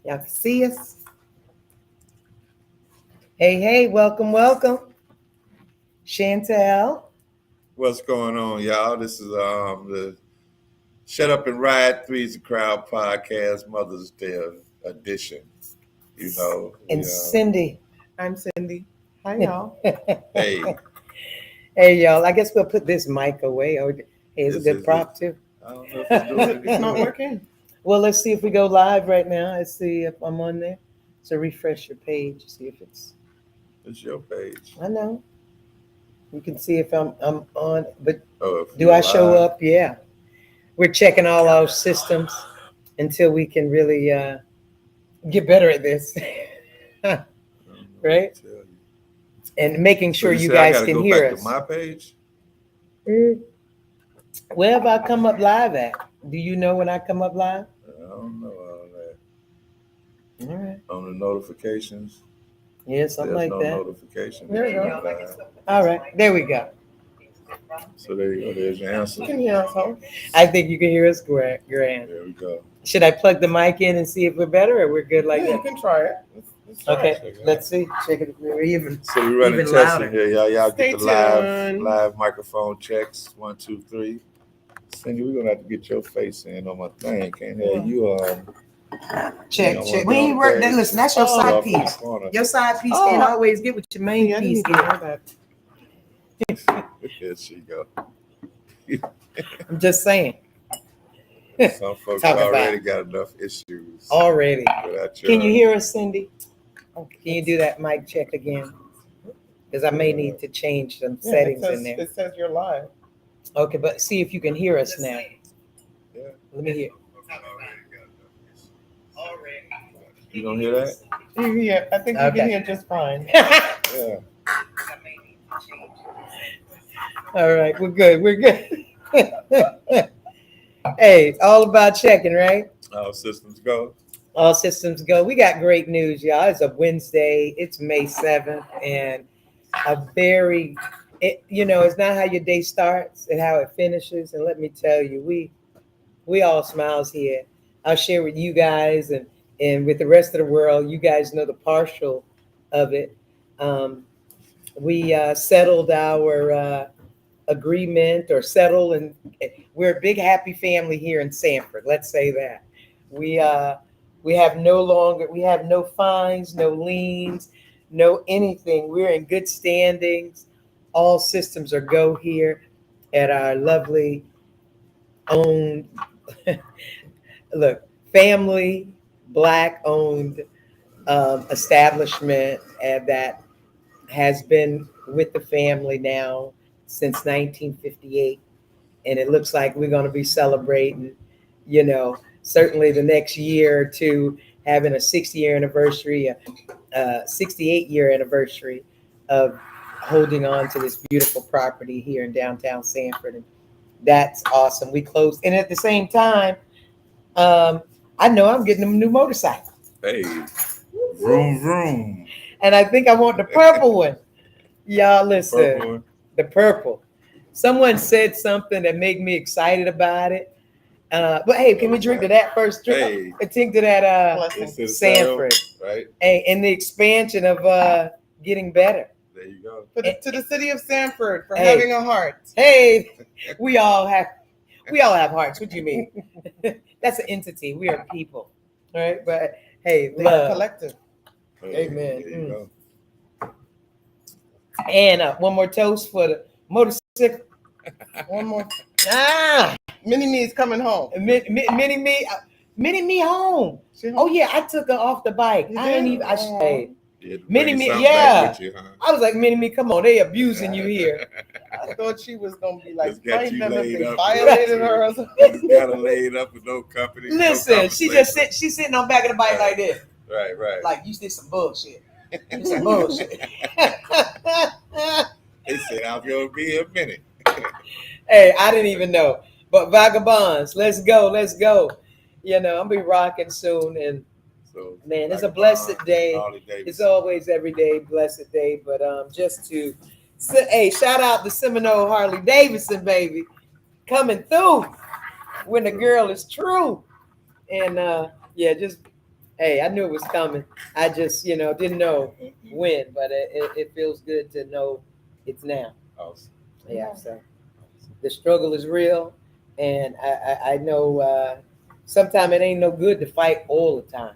Y'all can see us. Hey, welcome, welcome. Chantel. What's going on, y'all? This is the Shut Up and Ride Three's the Crowd podcast, Mother's Day edition. And Cindy. I'm Cindy. Hi, y'all. Hey, Hey, y'all. I guess we'll put this mic away. Oh, hey, it's a This good is prop, too. I don't know if it's doing it. It's not working. Well, let's see if we go live right now. Let's see if I'm on there. So refresh your page, see if it's. It's your page. I know. You can see if I'm on, but Oh, if do you're I show live, up? Yeah. We're checking all our systems until we can really get better at this. I don't know what Right? to tell you. And making sure So you say I guys gotta can go hear back us. to my page. Where have I come up live at? Do you know when I come up live? I don't know all that. All right. On the notifications, Yeah, something there's like no that. notification. There you that go. you're live. All right. There we go. So there you go. There's your answer. You can hear us, huh? I think you can hear us grand. There we go. Should I plug the mic in and see if we're better or we're good like Yeah, you that? can try it. Let's try Okay, it. Check it out. let's see. Check it if we're even. So we're running Even tests louder. in here, y'all. Y'all Stay get the tuned. live microphone checks. 1, 2, 3. Cindy, we're gonna have to get your face in on my thing. Can't have you Check, Yeah, check. I We wanna ain't be on work the that. page. Listen, that's your Oh. side off in the piece. corner. Your side piece Oh. can't always get with your main See, I didn't piece. even know that. There she go. I'm just saying. Some folks Talk already about got enough issues Already. without your. Can you hear us, Cindy? Can you do that mic check again? Because I may need to change some Yeah, settings in there. It says you're live. Okay, but see if you can hear us now. Yeah. Let me hear. You don't hear that? Yeah, I think you Okay. can hear just fine. Yeah. All right, we're good. We're good. Hey, it's all about checking, right? All systems go. All systems go. We got great news, y'all. It's a Wednesday. It's May 7th, and a very, it's not how your day starts and how it finishes. And let me tell you, we all smiles here. I'll share with you guys and with the rest of the world. You guys know the partial of it. We settled our agreement or settle, and we're a big happy family here in Sanford. Let's say that we have no fines, no liens, no anything. We're in good standings. All systems are go here at our lovely owned look family Black owned establishment that has been with the family now since 1958, and it looks like we're going to be celebrating, certainly the next year or two, having a 60-year anniversary, a 68-year anniversary of holding on to this beautiful property here in downtown Sanford, and that's awesome. We closed, and at the same time, I know I'm getting a new motorcycle, Hey, vroom vroom. and I think I want the purple one. Y'all listen. Purple one. The purple. Someone said something that made me excited about it. But hey, can we drink to that first? Hey. Drink to that Blessing. It's in Sanford. right? Hey, and the expansion of getting better. There you go. To the city of Sanford for Hey. having a heart. Hey, we all have hearts. What do you mean? That's an entity. We are people. All right. But hey, They are love. collective. Hey, Amen. There you go. And one more toast for the motorcycle. One more. Ah, Mini Me is coming home. mini me home. She home? Oh yeah, I took her off the bike. You I ain't did? even. Aw. Hey, You had to Mini bring Me, something yeah. back with you, huh? I was like, Mini Me, come on, they abusing you here. I thought she was gonna be like Just got fighting you them if laid they up. violated her or something. Just got her laid up with no company. no Listen, conversation. she's sitting on back of the bike like this, Right. like you did some bullshit. You did some bullshit. They said I'm gonna be a minute. Hey, I didn't even know. But vagabonds, let's go. I'm gonna be rocking soon, and So man, it's a like, blessed day. Harley Davidson. It's always every day, blessed day. But just to hey, shout out to Seminole Harley Davidson, baby, coming through when the girl is true. And yeah, just hey, I knew it was coming. I just, didn't know when, but it feels good to know it's now. Awesome. Yeah, so the struggle is real, and I know sometimes it ain't no good to fight all the time.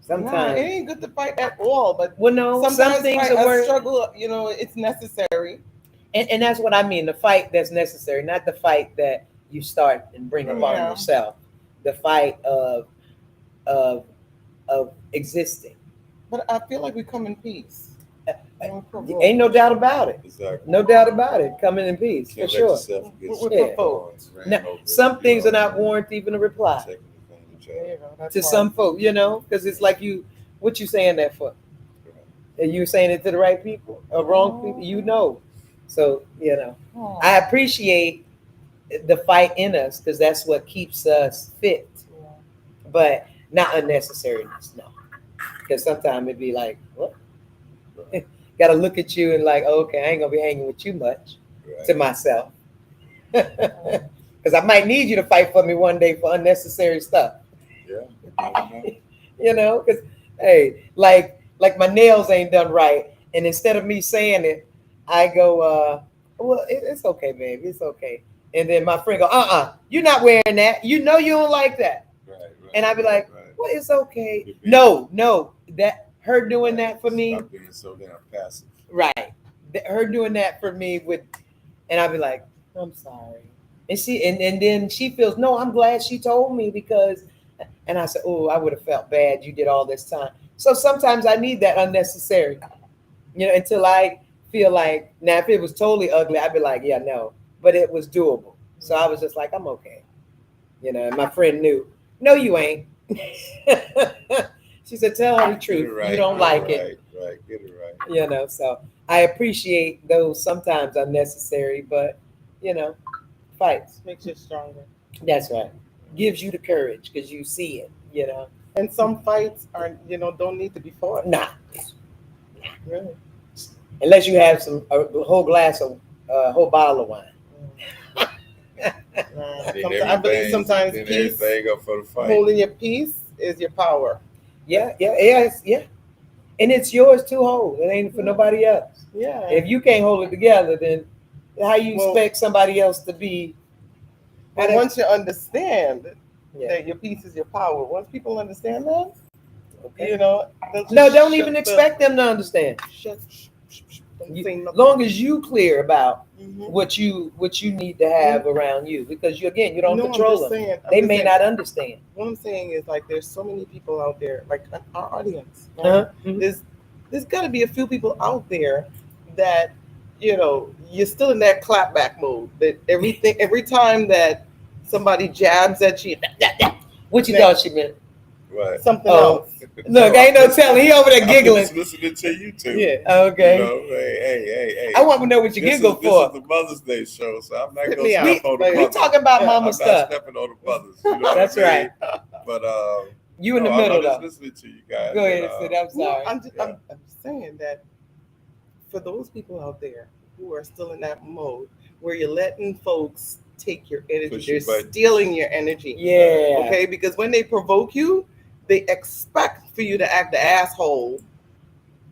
Sometimes it ain't good to fight at all, but well, no, some things are worth. Struggle, it's necessary. And that's what I mean, the fight that's necessary, not the fight that you start and bring upon yourself. The fight of existing. But I feel like we come in peace. Ain't no doubt about it. Exactly. No doubt about it. Coming in peace, for sure. Now, some things are not warrant even a reply to some folk, because it's like what you saying that for? Are you saying it to the right people or wrong people? So, I appreciate the fight in us because that's what keeps us fit, but not unnecessariness, no. Because sometimes it'd be like, what? Got to look at you and like, okay, I ain't gonna be hanging with you much to myself. Because I might need you to fight for me one day for unnecessary stuff. Yeah. Because hey, like my nails ain't done right, and instead of me saying it, I go, well, it's okay, baby, it's okay. And then my friend go, you're not wearing that. You don't like that. Right. And I'd be like, well, it's okay. No, that her doing that for me. Stop being so damn passive. Right. Her doing that for me and I'd be like, I'm sorry. And and then she feels, no, I'm glad she told me because, and I said, oh, I would have felt bad. You did all this time. So sometimes I need that unnecessary, until I feel like, now if it was totally ugly, I'd be like, yeah, no, but it was doable. So I was just like, I'm okay. And my friend knew, no, you ain't. She said, tell her the truth. Right, you don't like it. Right, get it right. So I appreciate those sometimes unnecessary, but, fights. Makes you stronger. That's right. Gives you the courage because you see it, And some fights are, don't need to be fought. Nah. Really? Unless you have a whole bottle of wine. I believe sometimes peace, up for the fight. holding your peace is your power. Yeah. And it's yours to hold. It ain't for nobody else. Yeah. If you can't hold it together, then how you expect somebody else to be? And once you understand that your peace is your power, once people understand that, okay. Don't even expect them to understand. Long as you clear about what you need to have around you, because you don't control them. They may not understand. What I'm saying is, like, there's so many people out there, like our audience. Right? There's got to be a few people out there that you're still in that clapback mode. That every time that somebody jabs at you, what you thought she meant? Right. Something else. Look, ain't no telling. He over there giggling. I'm just listening to you two. Yeah. Okay. Hey. I want to know what you giggle for. This is the Mother's Day show, so I'm not going to step on the mothers. We talking about mama stuff. I'm not stepping on the mothers. That's right. But you in the middle, though. I'm just listening to you guys. Go ahead, Sid. I'm sorry. I'm just saying that for those people out there who are still in that mode where you're letting folks take your energy, they're stealing your energy. Yeah. Okay, because when they provoke you, they expect for you to act the asshole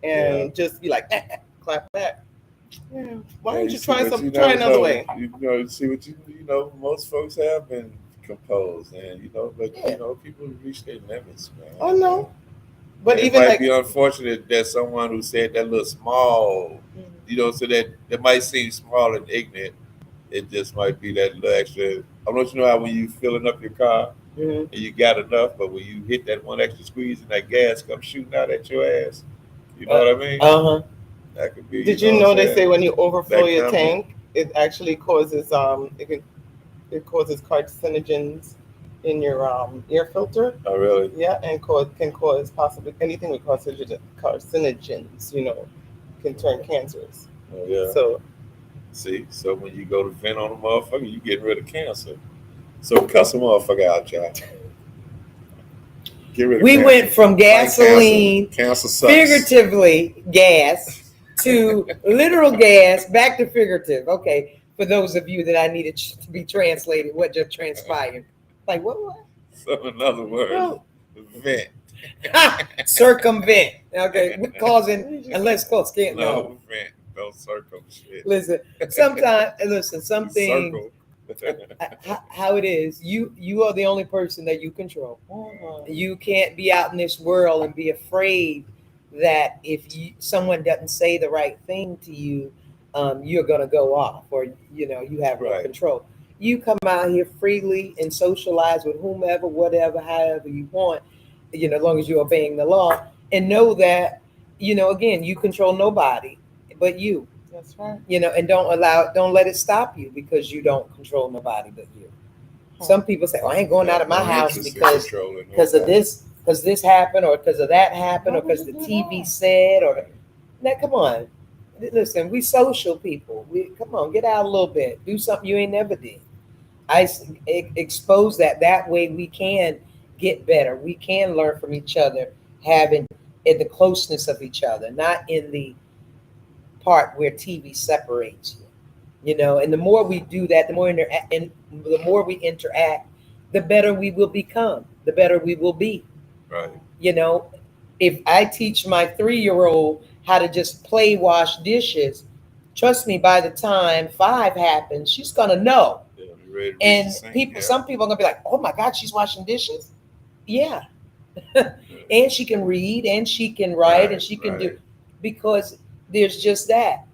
and just be like, clap back. Yeah. Why don't you try another way? See what most folks have been composed, and people reach their limits, man. Oh no. But and even it might be unfortunate that someone who said that little small, so that might seem small and ignorant. It just might be that little extra. I don't know how when you filling up your car and you got enough, but when you hit that one extra squeeze and that gas comes shooting out at your ass, you know what I mean? That could be. Did you know they say when you overflow your tank, it actually causes it causes carcinogens in your air filter. Oh really? Yeah, and can cause possibly anything with carcinogens. Can turn cancerous. Oh yeah. So when you go to vent on a motherfucker, you getting rid of cancer. So cuss a motherfucker out, y'all. Get rid of we cancer. Went from gasoline, cancer sucks. Figuratively gas, to literal gas, back to figurative. Okay, for those of you that I needed to be translated, what just transpired? Like what? So in other words, vent. Circumvent. Okay, we're causing unless cause can't know. No, friend, don't circle shit. Listen, something. Circle. How it is, you are the only person that you control. Mhm. You can't be out in this world and be afraid that if someone doesn't say the right thing to you, you're going to go off, or you have no Right. control. You come out here freely and socialize with whomever, whatever, however you want, as long as you're obeying the law, and know that again, you control nobody but you. That's right. And don't let it stop you because you don't control nobody but you. Some people say, "Oh, I ain't going out of my house because of this, because this happened, or because of that happened, or because the TV said, or now come on, listen, we social people. Come on, get out a little bit, do something you ain't never did. Expose that way we can get better. We can learn from each other, having in the closeness of each other, not in the part where TV separates you. And the more we do that, the more we interact, the better we will become, the better we will be. Right. If I teach my 3-year-old how to just play wash dishes, trust me, by the time 5 happens, she's gonna know. Yeah, and some people are gonna be like, "Oh my God, she's washing dishes." Yeah. And she can read and she can write and she can do, because there's just that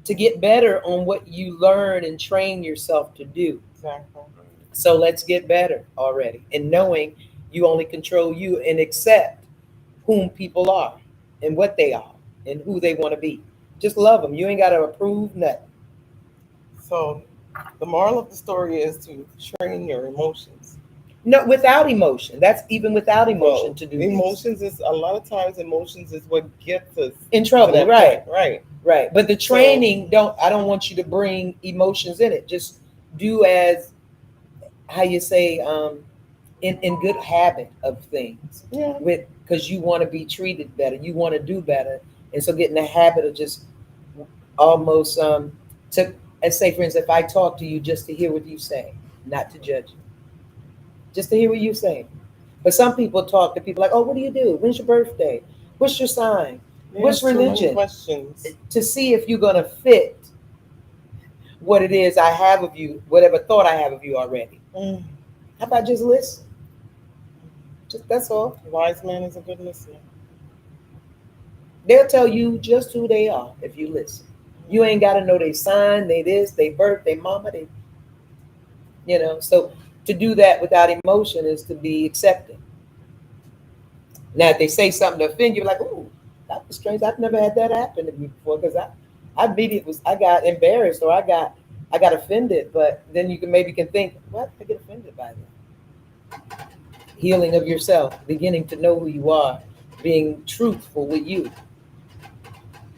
to get better on what you learn and train yourself to do. Exactly. So let's get better already, and knowing you only control you, and accept whom people are and what they are and who they want to be. Just love them. You ain't got to approve nothing. So the moral of the story is to train your emotions. No, without emotion. That's even without emotion to do. Emotions is a lot of times emotions is what gets us in trouble. Right. Right. Right. But the training I don't want you to bring emotions in it. Just do as how you say in good habit of things. Yeah. Because you want to be treated better. You want to do better. And so get in the habit of just almost let's say, for instance, if I talk to you just to hear what you say, not to judge you. Just to hear what you say. But some people talk to people like, "Oh, what do you do? When's your birthday? What's your sign? What's religion?" Questions. To see if you're going to fit what it is I have of you, whatever thought I have of you already. How about just listen? That's all. A wise man is a good listener. They'll tell you just who they are if you listen. You ain't got to know their sign, they this, they birth, they mama, so to do that without emotion is to be accepting. Now, if they say something to offend you, like, "Ooh, that was strange. I've never had that happen to me before," because I got embarrassed or I got offended. But then you can think, "What? I get offended by that." Healing of yourself, beginning to know who you are, being truthful with you.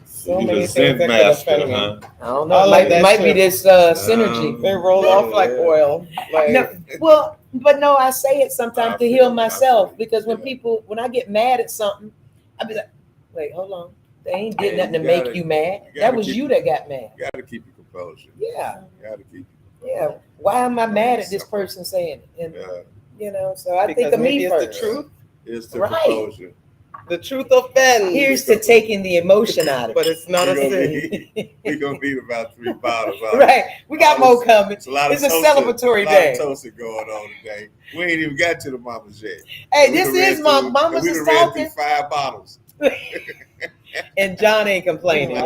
So many things that could offend me. Huh? I don't know. It might be this synergy. They roll off like oil. Like, no, but no, I say it sometimes to heal myself, because when I get mad at something, I be like, "Wait, hold on. They ain't did nothing to make you mad. That was you that got mad." You got to keep your composure. Yeah. You got to keep. Yeah. Why am I mad at this person saying it? And so I think of me first. The truth. It's the composure. The truth offends. Here's to taking the emotion out of it. But it's not a sin. We're going to need about 3 bottles. Right. We got more coming. It's a celebratory day. A lot of toasting going on today. We ain't even got to the mamas yet. Hey, this is Mama's is talking. 5 bottles. And John ain't complaining.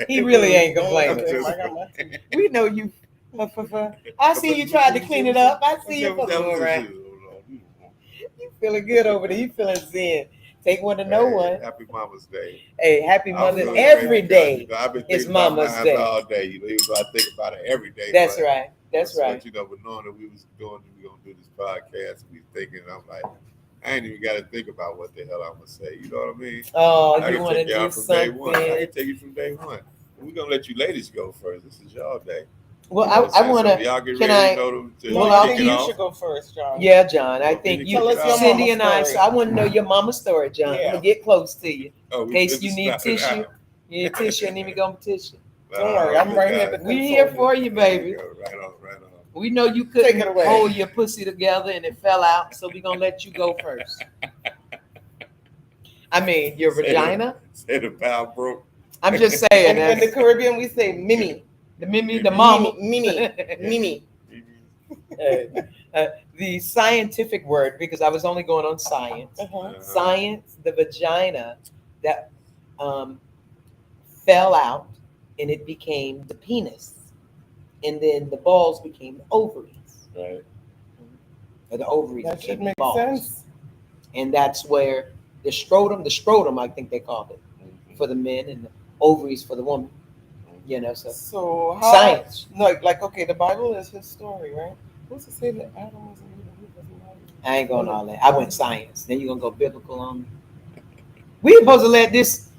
He really ain't complaining. We know you. I see you tried to clean it up. I see you feeling right. You feeling good over there. You feeling zen. Take one to know one. Happy Mama's Day. Hey, happy Mother's Day. Every day is Mama's Day. All day. Even though I think about it every day. That's right. That's right. But knowing that we going to do this podcast, we thinking, I'm like, I ain't even got to think about what the hell I'm going to say. You know what I mean? Oh, you want to do something. I can take you from day one. We're going to let you ladies go first. This is y'all day. Well, I want to. Y'all get ready I think you should go first, John. Yeah, John. I think you, Cindy and I. Story. So I want to know your mama's story, John. Yeah. I'm gonna get close to you. In case you need tissue. You need tissue. I need me go tissue. Don't worry, I'm right here. We here for you, baby. Right on. We know you couldn't hold your pussy together and it fell out, so we're gonna let you go first. I mean, your vagina. Say the valve broke. I'm just saying. In the Caribbean, we say Mimi. The Mimi, the mama. Mimi. The scientific word, because I was only going on science. Science, the vagina that fell out and it became the penis. And then the balls became the ovaries. Right. Or the ovaries That became should the make balls. sense. And that's where the scrotum, I think they called it, for the men, and the ovaries for the woman. You know, So how, science. Like okay, the Bible is his story, right? Who's to say that Adam wasn't even he wasn't married? I ain't going all that. I went science. Then you're gonna go biblical on me. We supposed to let this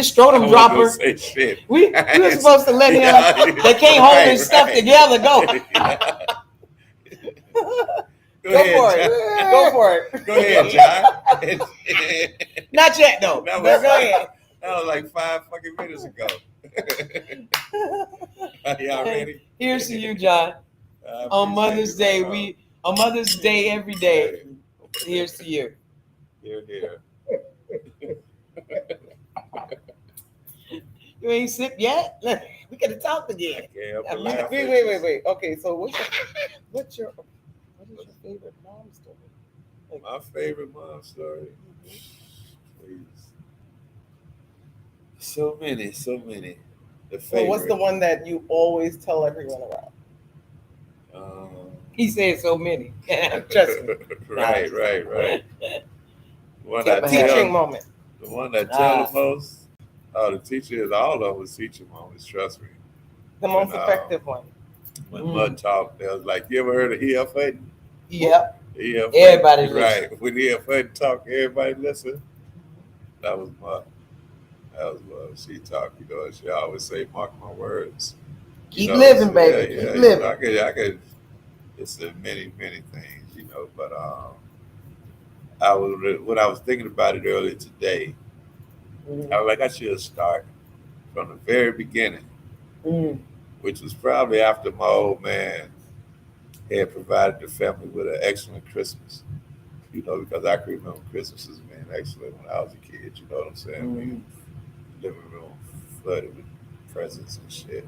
scrotum dropper. Say shit. We were supposed to let him. They can't hold his stuff together. Go. Go for it. Go ahead, John. Not yet, though. That But go ahead. was like 5 fucking minutes ago. Are y'all ready? Here's to you, John. On Mother's Day, on Mother's Day every day. Here's to you. Here. You ain't sick yet? We gotta talk again. Wait. Okay, so what is your favorite mom story? My favorite mom story? Please. So many. The favorite. So what's the one that you always tell everyone about? He said so many. Trust me. Right. Teaching moment. The one that tell the most. Oh, the teacher is all of us teaching moments. Trust me. The most effective one. When Mud talked, they was like, "You ever heard of E.F. Hutton?" Yep. E.F. Everybody right. When E.F. Hutton talk, everybody listen. That was Mud. That was what she talked. You know, she always say, "Mark my words." Keep living, baby. Yeah, Keep living. I could. It's many things, you know. But when I was thinking about it earlier today, I was like, I should start from the very beginning, which was probably after my old man had provided the family with an excellent Christmas. You know, because I can remember Christmases being excellent when I was a kid. You know what I'm saying? Living room flooded with presents and shit.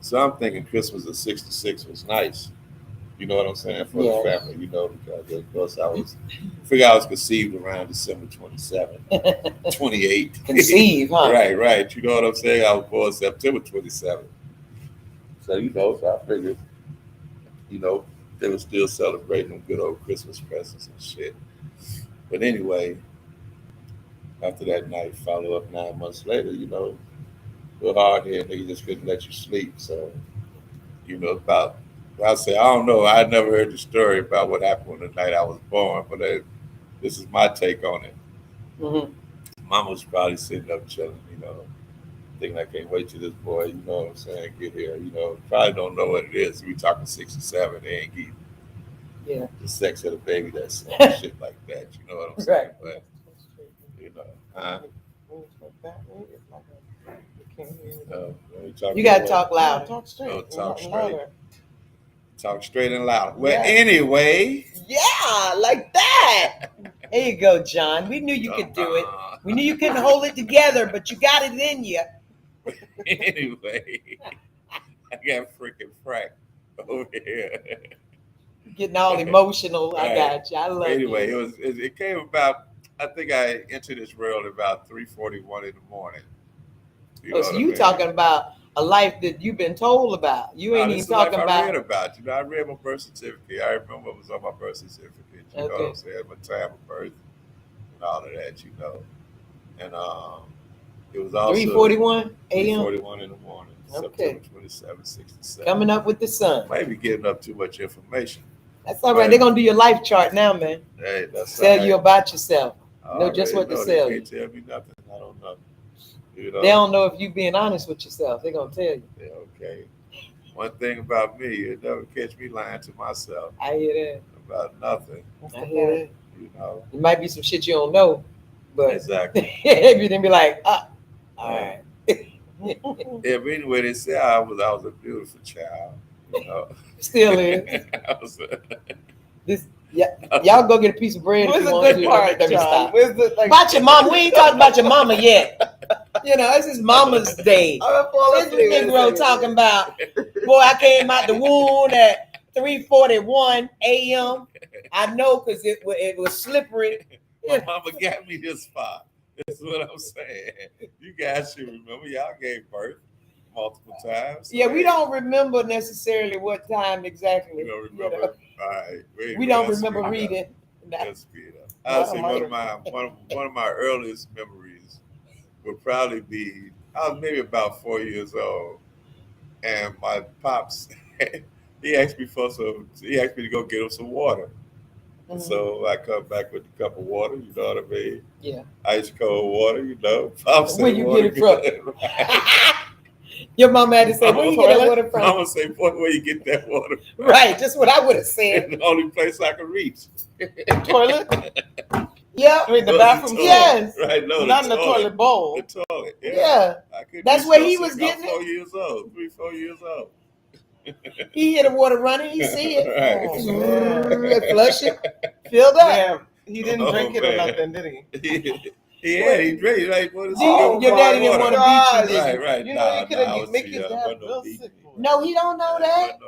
So I'm thinking Christmas of '66 was nice. You know what I'm saying? For the family, you know, because of course I was conceived around December 27, 28. Conceived, huh? Right. You know what I'm saying? I was born September 27. So, you know, so I figured, you know, they were still celebrating them good old Christmas presents and shit. But anyway, after that night, follow up 9 months later, you know, a little hard here, nigga just couldn't let you sleep. So, you know, I don't know. I never heard the story about what happened on the night I was born, but this is my take on it. Mama was probably sitting up chilling, you know, thinking I can't wait till this boy, you know what I'm saying, get here. You know, probably don't know what it is. We talking 67, they ain't getting the sex of the baby, that's shit like that. You know what I'm saying? But, you know, you gotta talk loud. Talk straight. No, talk straight. Talk straight and loud. Well, anyway. Yeah, like that. There you go, John. We knew you could do it. We knew you couldn't hold it together, but you got it in you. Anyway, I got freaking fracked over here. Getting all emotional. Right. I got you. I love anyway, you. it came about, I think I entered this world about 3:41 in the morning. So you talking about a life that you've been told about. You ain't even talking about. I read about. You know, I read my birth certificate. I remember what was on my birth certificate. You know what I'm saying? My time of birth and all of that, you know. And it was also 3:41 a.m. 3:41 in the morning. September 27, 67. Coming up with the sun. Maybe getting up too much information. That's all right. They're gonna do your life chart now, man. Hey, that's tell right. you about yourself. Know just what to tell they you. Can't tell me nothing. I don't know. You know? They don't know if you being honest with yourself. They're gonna tell you. Yeah, okay. One thing about me, you never catch me lying to myself. I hear that. About nothing. I hear that. You know. It might be some shit you don't know, but exactly. everything be like, all right. Yeah, but anyway, they say I was a beautiful child. You know. Still is. Yeah, y'all go get a piece of bread. Where's if the you want good to. part, Let me John? stop. Where's the like? About your mama. We ain't talking about your mama yet. You know, this is Mama's Day. This Negro talking about, boy, I came out the womb at 3:41 a.m. I know because it was slippery. My mama got me this far. That's what I'm saying. You guys should remember y'all gave birth multiple times. So Yeah, we don't remember necessarily what time exactly. You don't remember? You know. All right. We don't remember reading. Let's speed up. I'll say one of my earliest memories would probably be I was maybe about 4 years old, and my pops he asked me to go get him some water. Mhm. So I come back with a cup of water, you know what I mean? Yeah. Ice cold water, you know. Pops Where said, you "Water get it from?" Your mama had to say, "Where you get that water from?" Mama say, "Boy, where you get that water from?" Right, just what I would have said. The only place I could reach. Toilet? Yeah. I mean, the bathroom? Yes. Right, no, Not in the toilet bowl. The toilet, Yeah. I could That's reach where those he was things about getting 4 years old, 4 years old. He hear the water running, he see it. Right. Oh, flush it, filled up. Yeah, he didn't drink it or man. nothing, did he? He drank like what is Your daddy didn't want to beat you, did he? Right. You know, you could I have was make too your young. dad Wasn't no real beating sick. me. No, he don't know that.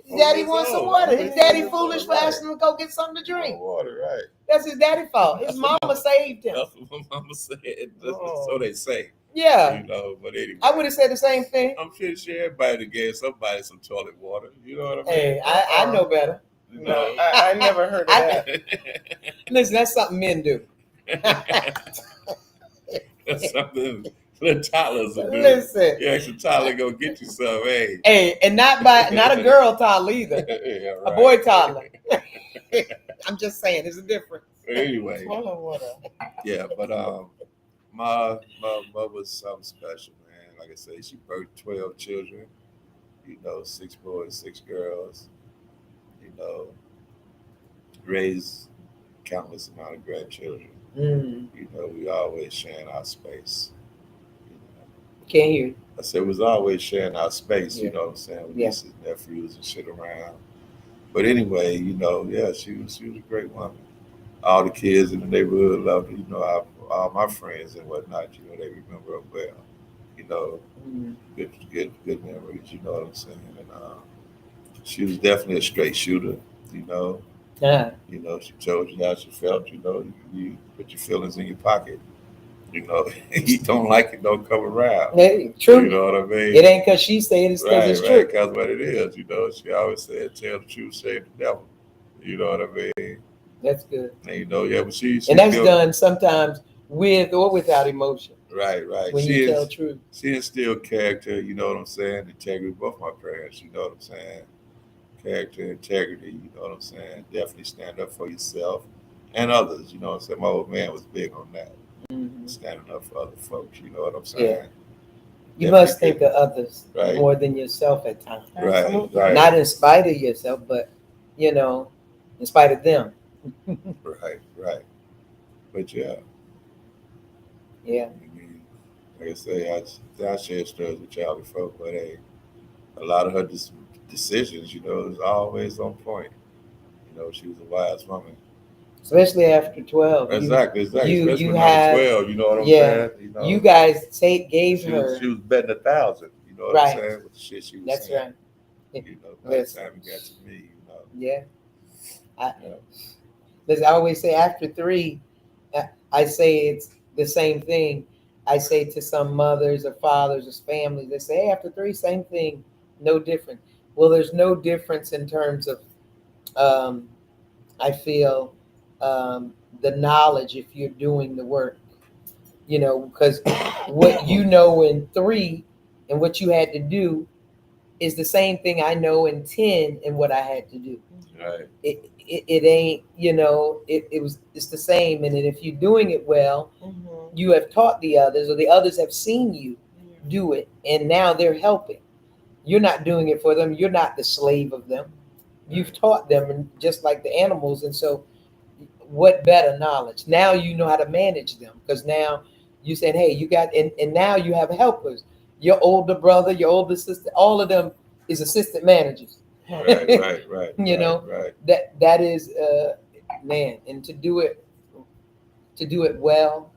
His daddy wants some water. His daddy foolish for asking him to go get something to drink. Water, right. That's his daddy's fault. His mama saved him. That's what my mama said. So they say. Yeah. You know, but anyway. I would have said the same thing. I'm pretty sure everybody gave somebody some toilet water. You know what I mean? Hey, I know better. You No, know? I never heard of that. Listen, that's something men do. That's something the toddlers will do. Listen. You ask a toddler go get you some, hey. Hey, and not a girl toddler either. Yeah, right. A boy toddler. I'm just saying, there's a difference. But anyway, Toilet water. yeah, but my mother was something special, man. Like I say, she birthed 12 children. You know, 6 boys, 6 girls. You know, raised countless amount of grandchildren. Mm. You know, we always sharing our space. You know. Can't hear you. I said we was always sharing our space, Yeah. you know what I'm saying, with Yeah. nieces and nephews and shit around. But anyway, you know, yeah, she was a great woman. All the kids in the neighborhood loved her, you know, all my friends and whatnot, you know, they remember her well. You know, good memories, you know what I'm saying? And she was definitely a straight shooter, you know. Yeah. You know, she told you how she felt, you know, you put your feelings in your pocket. You know, you don't like it, don't come around. Hey, true. You know what I mean? It ain't because she said it's because it's true. Because what it is, you know. She always said, "Tell the truth, shame the devil." You know what I mean? That's good. And you know, yeah, but she And that's still, done sometimes with or without emotion. right. When you tell the truth. She instilled character. You know what I'm saying? Integrity. Both my parents. You know what I'm saying? Character, integrity. You know what I'm saying? Definitely stand up for yourself and others. You know what I'm saying? My old man was big on that. Mm-hmm. Standing up for other folks. You know what I'm saying? Yeah. You Definitely must think of others Right. more than yourself at times. Right. Not in spite of yourself, but you know, in spite of them. Right. But yeah. Yeah. I mean, like I say, I shared stories with y'all before, but hey, a lot of her decisions, you know, is always on point. You know, she was a wise woman. Especially after 12. Exactly. Especially you when have- I was 12, you know what I'm yeah. saying? You know, You guys gave she her. was betting 1,000, you know what Right. I'm saying? With the shit she was That's saying. right. You know, by the Listen. time it got to me, you know. Yeah. Yeah. Listen, I always say after 3, I say it's the same thing. I say to some mothers or fathers or families, they say, hey, after 3, same thing, no different. Well, there's no difference in terms of, I feel, the knowledge if you're doing the work, you know, because what you know in 3 and what you had to do is the same thing I know in 10 and what I had to do. Right. It ain't, you know, it's the same. And then if you're doing it well, you have taught the others, or the others have seen you do it, and now they're helping. You're not doing it for them. You're not the slave of them. You've taught them, and just like the animals. And so what better knowledge? Now you know how to manage them, because now you said, hey, you got, and now you have helpers. Your older brother, your older sister, all of them is assistant managers. Right. You know, Right. that is man, and to do it well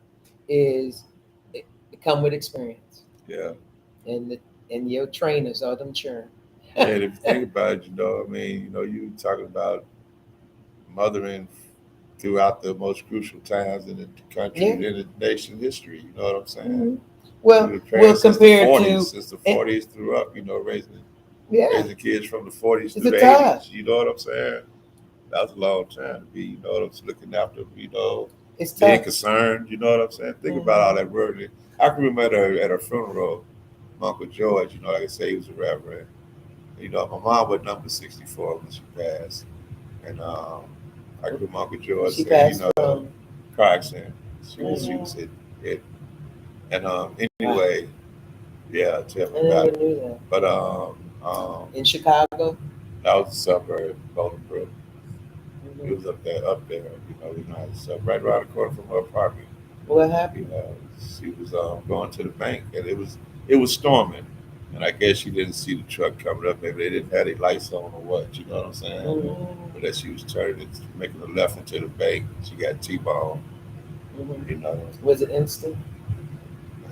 is it come with experience. Yeah. And your trainers are them churn. And if you think about it, you talking about mothering throughout the most crucial times in the country and in the nation's history. You know what I'm saying? Mm-hmm. Well, compared to since the 40s through up, raising kids from the 40s to the time. 80s. You know what I'm saying? That was a long time to be. You know what I'm saying? Looking after. It's being tough. concerned. You know what I'm saying? Think about all that word. I can remember at her funeral, my Uncle George. Like I say, he was a reverend. My mom was number 64 when she passed, and I can remember Uncle George She saying, passed from car accident. She was hit. And anyway, yeah, tell me I about never it. knew that. But in Chicago, that was a suburb, Bolingbrook. mm-hmm. It was up there, so right around the corner from her apartment. What happened? She was going to the bank, and it was storming, and I guess she didn't see the truck coming up. Maybe they didn't have their lights on or what. You know what I'm saying? Mm-hmm. But as she was turning, making a left into the bank, she got T-boned. Mm-hmm. Was it instant?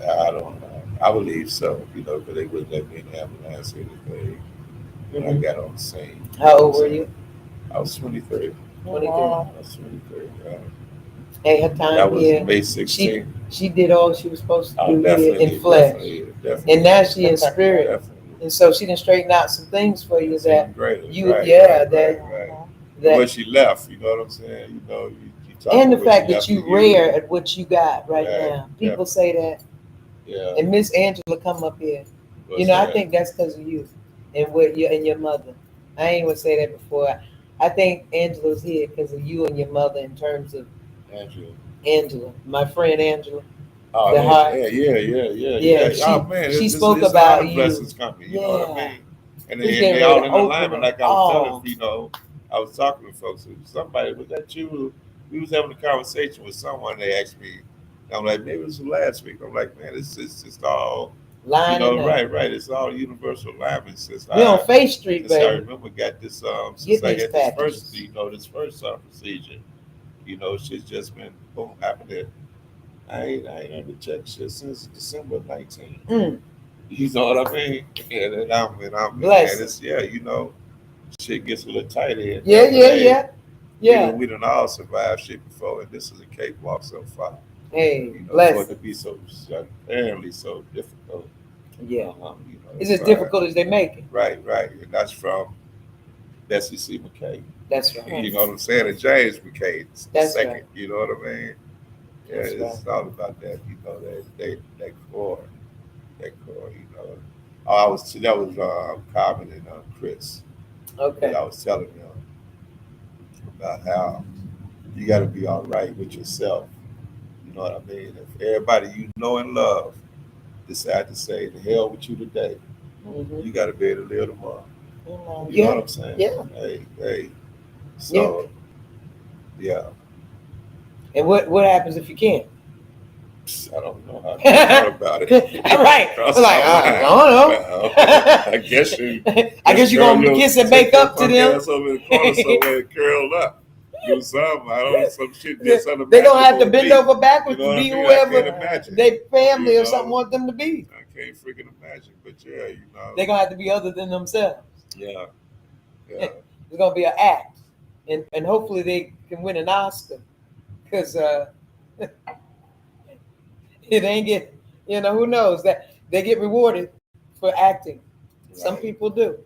I don't know. I believe so. Because they wouldn't let me in the ambulance or anything when I got on the scene. How old were you? I was 23. 23. I was 23. Hey, her time that was here. May 16th. She did all she was supposed to do definitely, here in flesh. Definitely. And now she in spirit. Definitely. And so she done straighten out some things for you that you, right. That when she left, you know what I'm saying? and the fact that you rare at what you got right now. People say that. Yeah. And Miss Angela come up here. I think that's because of you and what you and your mother. I ain't gonna say that before. I think Angela's here because of you and your mother in terms of Angela, my friend Angela. Oh, yeah. Oh man, she spoke about you. Blessings coming, you know what I mean? And they all in alignment, like I was telling you. I was talking to folks. Somebody was that you? We was having a conversation with someone. They asked me. I'm like, maybe it was last week. I'm like, man, it's just all lining right. It's all universal alignment. Since we on Faith Street, baby. I remember got this. Since I got this first, this first procedure. Shit's just been boom happening. I ain't on the check shit since December 19. You know what I mean? And I'm blessed. Shit gets a little tight here. Yeah. We done all survived shit before, and this is a cakewalk so far. Hey, blessed. For it to be so apparently so difficult. Yeah. It's as difficult as they make it. Right. And that's from Bessie C. McKay. That's right. You know what I'm saying? And James McKay, the second. Right. You know what I mean? Yeah, it's all about that. That core. Oh, that was Carmen and Chris. Okay. I was telling them about how you got to be all right with yourself. You know what I mean? If everybody you know and love decide to say the hell with you today, you got to be able to live tomorrow. You know what I'm saying? Yeah. Hey. So, yeah. And what happens if you can't? I don't know how to talk about it. All right. I don't know. Well, I guess you're gonna kiss and make up to them. Ass over in the corner somewhere and curl up. Do something. I don't know, some shit. They're gonna have to bend over backwards to be whoever their family or something want them to be. I can't freaking imagine, but they're gonna have to be other than themselves. Yeah. It's gonna be an act, and hopefully they can win an Oscar, because it ain't get, who knows that they get rewarded for acting. Right. Some people do.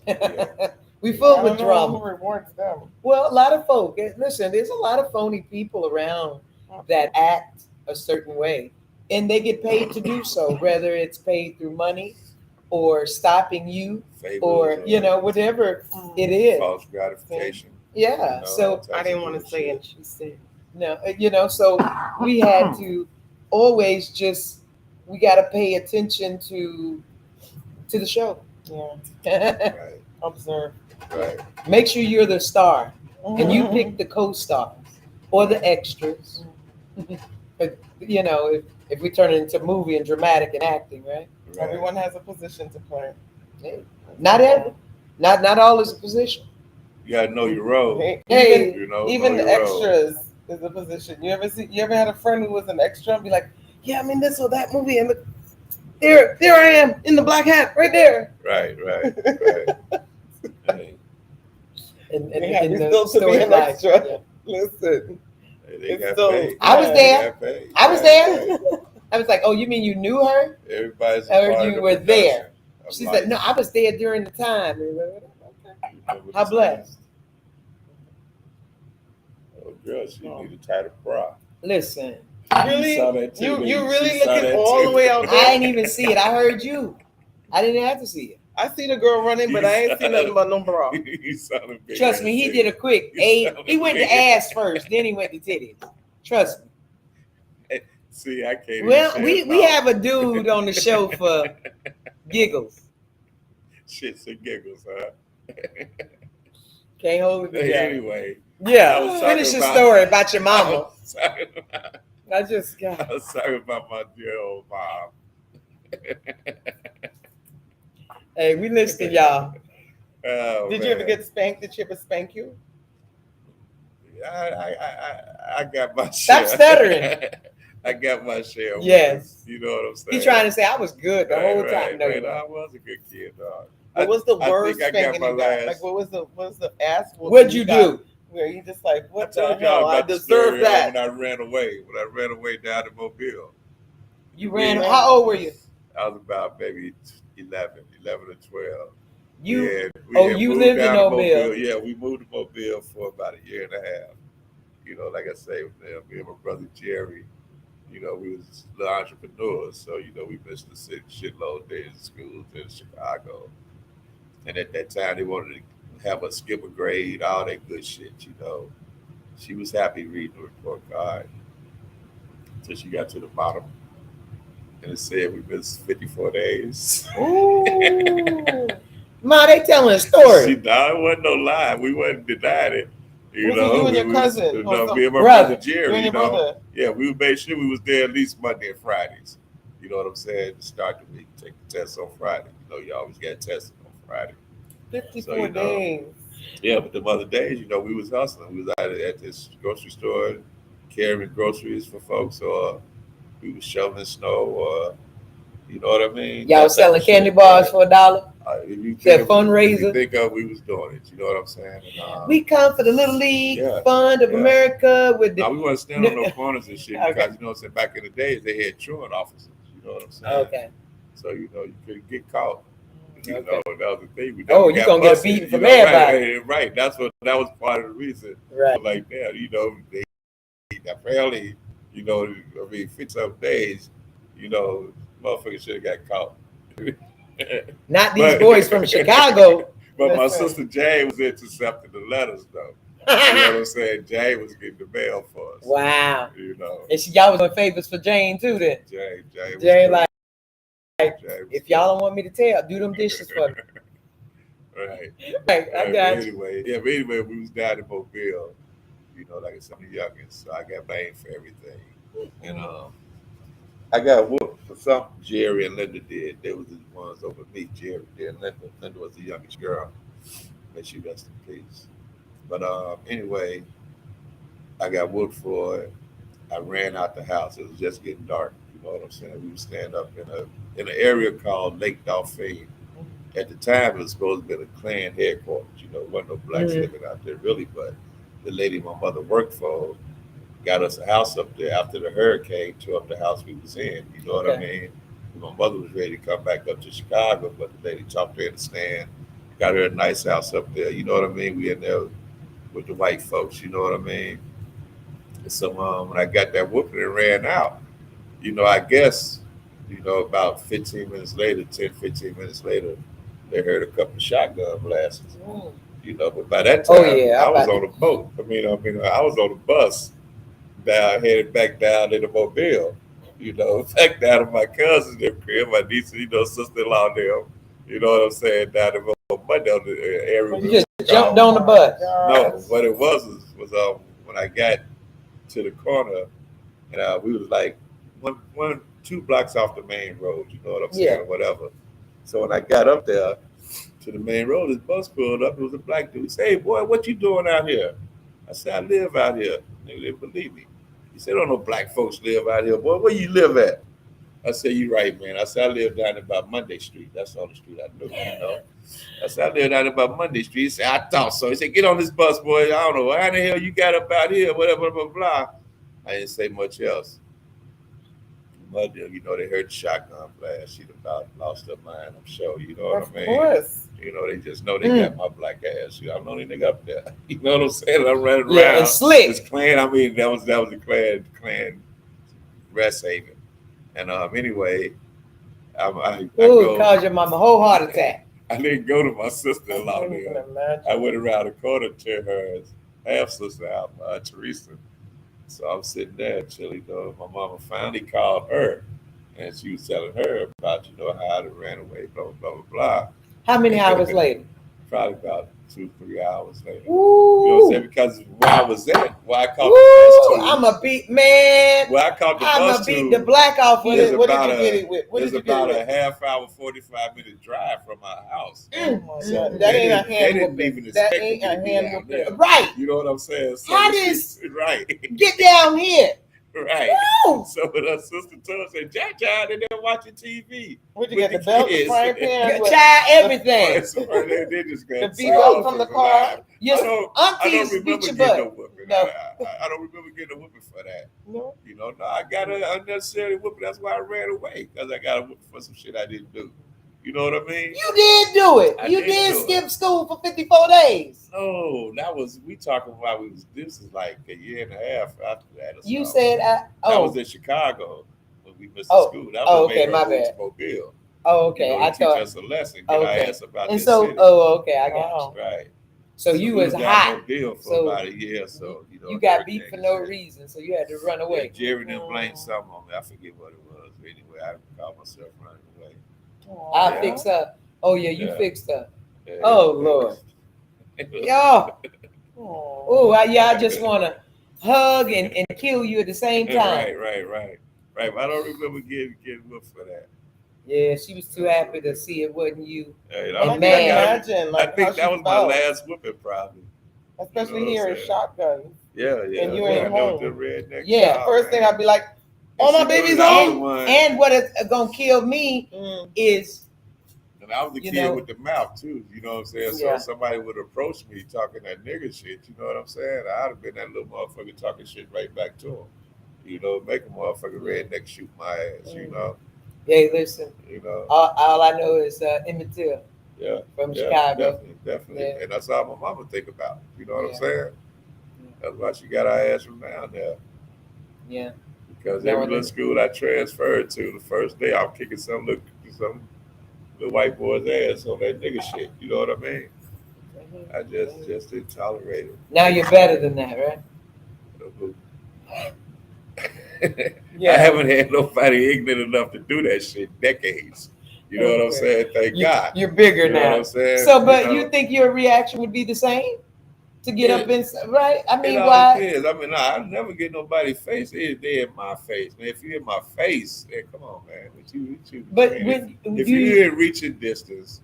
Yeah. We full with drama. Who rewards them? Well, a lot of folk. Listen, there's a lot of phony people around that act a certain way, and they get paid to do so. Whether it's paid through money, or stopping you, or whatever it is. False gratification. Yeah. So I didn't want to say it. She said no. So we had to always we got to pay attention to the show. Yeah. Right. Observe. Right. Make sure you're the star, and you pick the co-stars or the extras. If we turn it into movie and dramatic and acting, right? Everyone has a position to play. Not all is a position. You gotta know your role. Hey, You know, even know the your role. extras is a position. You ever had a friend who was an extra and be like, yeah, I'm in this or that movie, and look, there I am in the black hat right there. Right. Hey, and They have in you the still to be story an life. extra. Yeah. Listen, they It's got still- paid. I was They there. got paid. I was Right, there. right. I was like, oh, you mean you knew her? Everybody's a Or part you of the were production there. of She life. said, no, I was there during the time. You know what How it's blessed. like. Oh, girl, she need a tighter bra. Listen, really, saw that too, you didn't really She saw looking that all too. the way out I there. didn't even see it. I heard you. I didn't have to see it. I see the girl running, but I ain't seen nothing but no bra. You saw them big Trust ass me, he titties. did a quick You A. saw He them went to big ass first, then he went to titties. Trust me. See, I can't Well, even we say it have a dude on the show for giggles. shits and giggles, huh? Can't hold it together. Anyway, I Yeah, was finish talking your about- story about your I mama. was talking about, I just I got. was talking about my dear old mom. Hey, we listening, y'all. Oh, Did you ever man. get spanked? Did she ever spank you? I got my Stop share. stuttering. I got my share. Yes. You know what I'm saying? He trying to say I was good the whole time. Right, No, right. you No, weren't. I was a good kid, dog. What was the I worst think I got spanking my you got? last- Like, what was the ass whooping What'd you got do? Where you just like, I what the told hell? y'all I about the deserve story that. when I ran away. When I ran away down to Mobile. You ran. Yeah. How old were you? I was about maybe 11 or 12. You. We had You moved lived in down to Mobile. Yeah, we moved to Mobile for about a year and a half. You know, like I say, me and my brother Jerry, you know, we was little entrepreneurs. So, you know, we missed the city shitload days in schools in Chicago. And at that time, they wanted to have us skip a grade, all that good shit, you know. She was happy reading the report card until she got to the bottom. And it said we missed 54 days. Ooh. Ma, they telling a See, story. no, it wasn't no lie. We wasn't denying it. You Was it know, you and your we cousin? Was, no, me and my Brother. brother Jerry. You and your know, brother? yeah, we made sure we was there at least Monday and Fridays. You know what I'm saying? To start the week, take the test on Friday. You know, you always got tested on Friday. 54 So, you know, days. Yeah, but the other days, you know, we was hustling. We was out at this grocery store carrying groceries for folks, or we was shoveling snow, or you know what I mean? Y'all That type selling of candy shit, bars right? for $1. If you That think of, fundraiser? If you think of, we was doing it. You know what I'm saying? And, We come for the Little League Yeah, Fund of yeah. America with the. now we wasn't standing on no corners and shit Okay. because you know what I'm saying. Back in the days, they had truant officers. You know what I'm saying? Okay. So you know you couldn't get caught. You Okay. know that was the thing. We Oh, never you got gonna get a busted, beating you from know, everybody. Right. That was part of the reason. Right. Like that, you know, they apparently, you know, I mean, 50 days, you know, motherfuckers should have got caught. Not these But- boys from Chicago. But my Listen. sister Jane was intercepting the letters, though. You know what I'm saying? Jane was getting the mail for us. Wow. You know, And y'all was doing favors for Jane too then. Jane was Jane good. like, Jane was if good. y'all don't want me to tell, do them dishes for me. Right. Right, I But got you. anyway, we was down in Mobile. You know, like I said, I'm the youngest, so I got blamed for everything. And I got whooped for something Jerry and Linda did. They was the ones over me. Jerry did. Linda was the youngest girl. May she rest in peace. But anyway, I got whooped for it. I ran out the house. It was just getting dark. You know what I'm saying? We would stand up in an area called Lake Dauphine. At the time, it was supposed to be a Klan headquarters. You know, wasn't no blacks living out there really, but the lady my mother worked for got us a house up there after the hurricane tore up the house we was in. You know what I mean? My mother was ready to come back up to Chicago, but the lady talked her in the stand, got her a nice house up there. You know what I mean? We in there with the white folks. You know what I mean? And so when I got that whooping and ran out, you know, I guess, you know, about 15 minutes later, 10, 15 minutes later, they heard a couple of shotgun blasts. You know, but by that time, I was on a boat. I mean, I was on a bus down, headed back down to the Mobile. You know, back down to my cousin's crib, my niece, you know, sister-in-law there. You know what I'm saying? Down the Monday on the area. You just jumped on the bus. No, what it was when I got to the corner, and we was like 2 blocks off the main road. You know what I'm saying? Yeah. Or whatever. So when I got up there to the main road. This bus pulled up. It was a black dude. He said, "Hey, boy, what you doing out here?" I said, "I live out here." They didn't believe me. He said, "Don't no black folks live out here, boy. Where you live at?" I said, "You right, man." I said, "I live down about Monday Street. That's the only street I knew, you know." I said, "I live down about Monday Street." He said, "I thought so." He said, "Get on this bus, boy. I don't know how the hell you got up out here, whatever, blah, blah, blah." I didn't say much else. Mother, you know, they heard the shotgun blast. She'd about lost her mind, I'm sure. You know what I mean? Of course. You know, they just know they got my black ass. You know, I'm the only nigga up there. You know what I'm saying? I'm running around. Yeah, and slick. This Klan, I mean, that was the Klan rest haven. And anyway, I go. Caused your mama a whole heart attack. I didn't go to my sister-in-law there. I went around the corner to her half-sister house, Teresa. So I'm sitting there chilling, though. My mama finally called her, and she was telling her about, you know, how I ran away, blah, blah, blah, blah. How many hours later? Probably about 2-3 hours later. Ooh. You know what I'm saying? Because where I was at, where I caught the bus to. I'm a beat, man. Where I caught the bus to. I'm a beat the black off. What did you get it with? It's about a half-hour, 45-minute drive from my house. So that ain't a hand whooping. That ain't a hand whooping. Right. You know what I'm saying? So How does right? Get down here. Right. Woo! So when her sister told her, said, Jaja, they there watching TV. What you got, the belt, the frying pan? Child, everything. So they just got the belt from the car. Yes, aunties beat your getting butt. no whooping. No. I don't remember getting a whooping for that. No. You know, no, I got an unnecessary whooping. That's why I ran away, because I got a whooping for some shit I didn't do. You know what I mean? You did do it. I You did did do skip school for 54 days. No, we talking about, this is like a year and a half after that. You said, I was in Chicago when we missed school. That oh, was okay, my bad. Mobile. Oh, okay. You know, I thought. teach us a lesson. Get our ass about And this so, city. okay, I got you. Right. So you was hot. Mobile for So about a year, so you know. You got beat for no reason, so you had to run away. Yeah, Jerry didn't blame something on me. I forget what it was. Anyway, I called myself running away. I fixed up. Oh yeah, you fixed up. Yeah, Oh Lord. Yo. Oh, I just want to hug and kill you at the same time. Right. But I don't remember getting whooped for that. Yeah, she was too happy to see it wasn't you. I And imagine, like, I think how that she was my felt. last whooping, probably. Especially You know what here I'm in saying? shotgun. Yeah. And you ain't I know home. the redneck. Yeah, child, First thing man. I'd be like, And oh, my she baby's was the only home. one. And what is gonna kill me is. And I was the You kid know- with the mouth too, you know what I'm saying? So Yeah. if somebody would approach me talking that nigga shit, you know what I'm saying? I'd have been that little motherfucker talking shit right back to him. You know, make a motherfucker redneck shoot my ass, you know? Hey, listen. You know? All I know is Emmett Till Yeah. from Yeah, Chicago. Definitely. Yeah. And that's all my mama think about. You know what I'm Yeah. saying? That's why she got her ass from down there. Yeah. Because No, every it little isn't. school I transferred to, the first day I'm kicking some little white boy's ass on that nigga shit. You know what I mean? I just didn't tolerate it. Now you're better than that, right? I haven't had nobody ignorant enough to do that shit in decades. You know what I'm saying? Thank God. You're bigger You know now. what I'm saying? So, but know? you think your reaction would be the same to get Yeah. up in, right? I mean, It all why? depends. I mean, I never get nobody's face. They in my face, man. If you in my face, hey, come on, man. What you But man, when if you're in reaching distance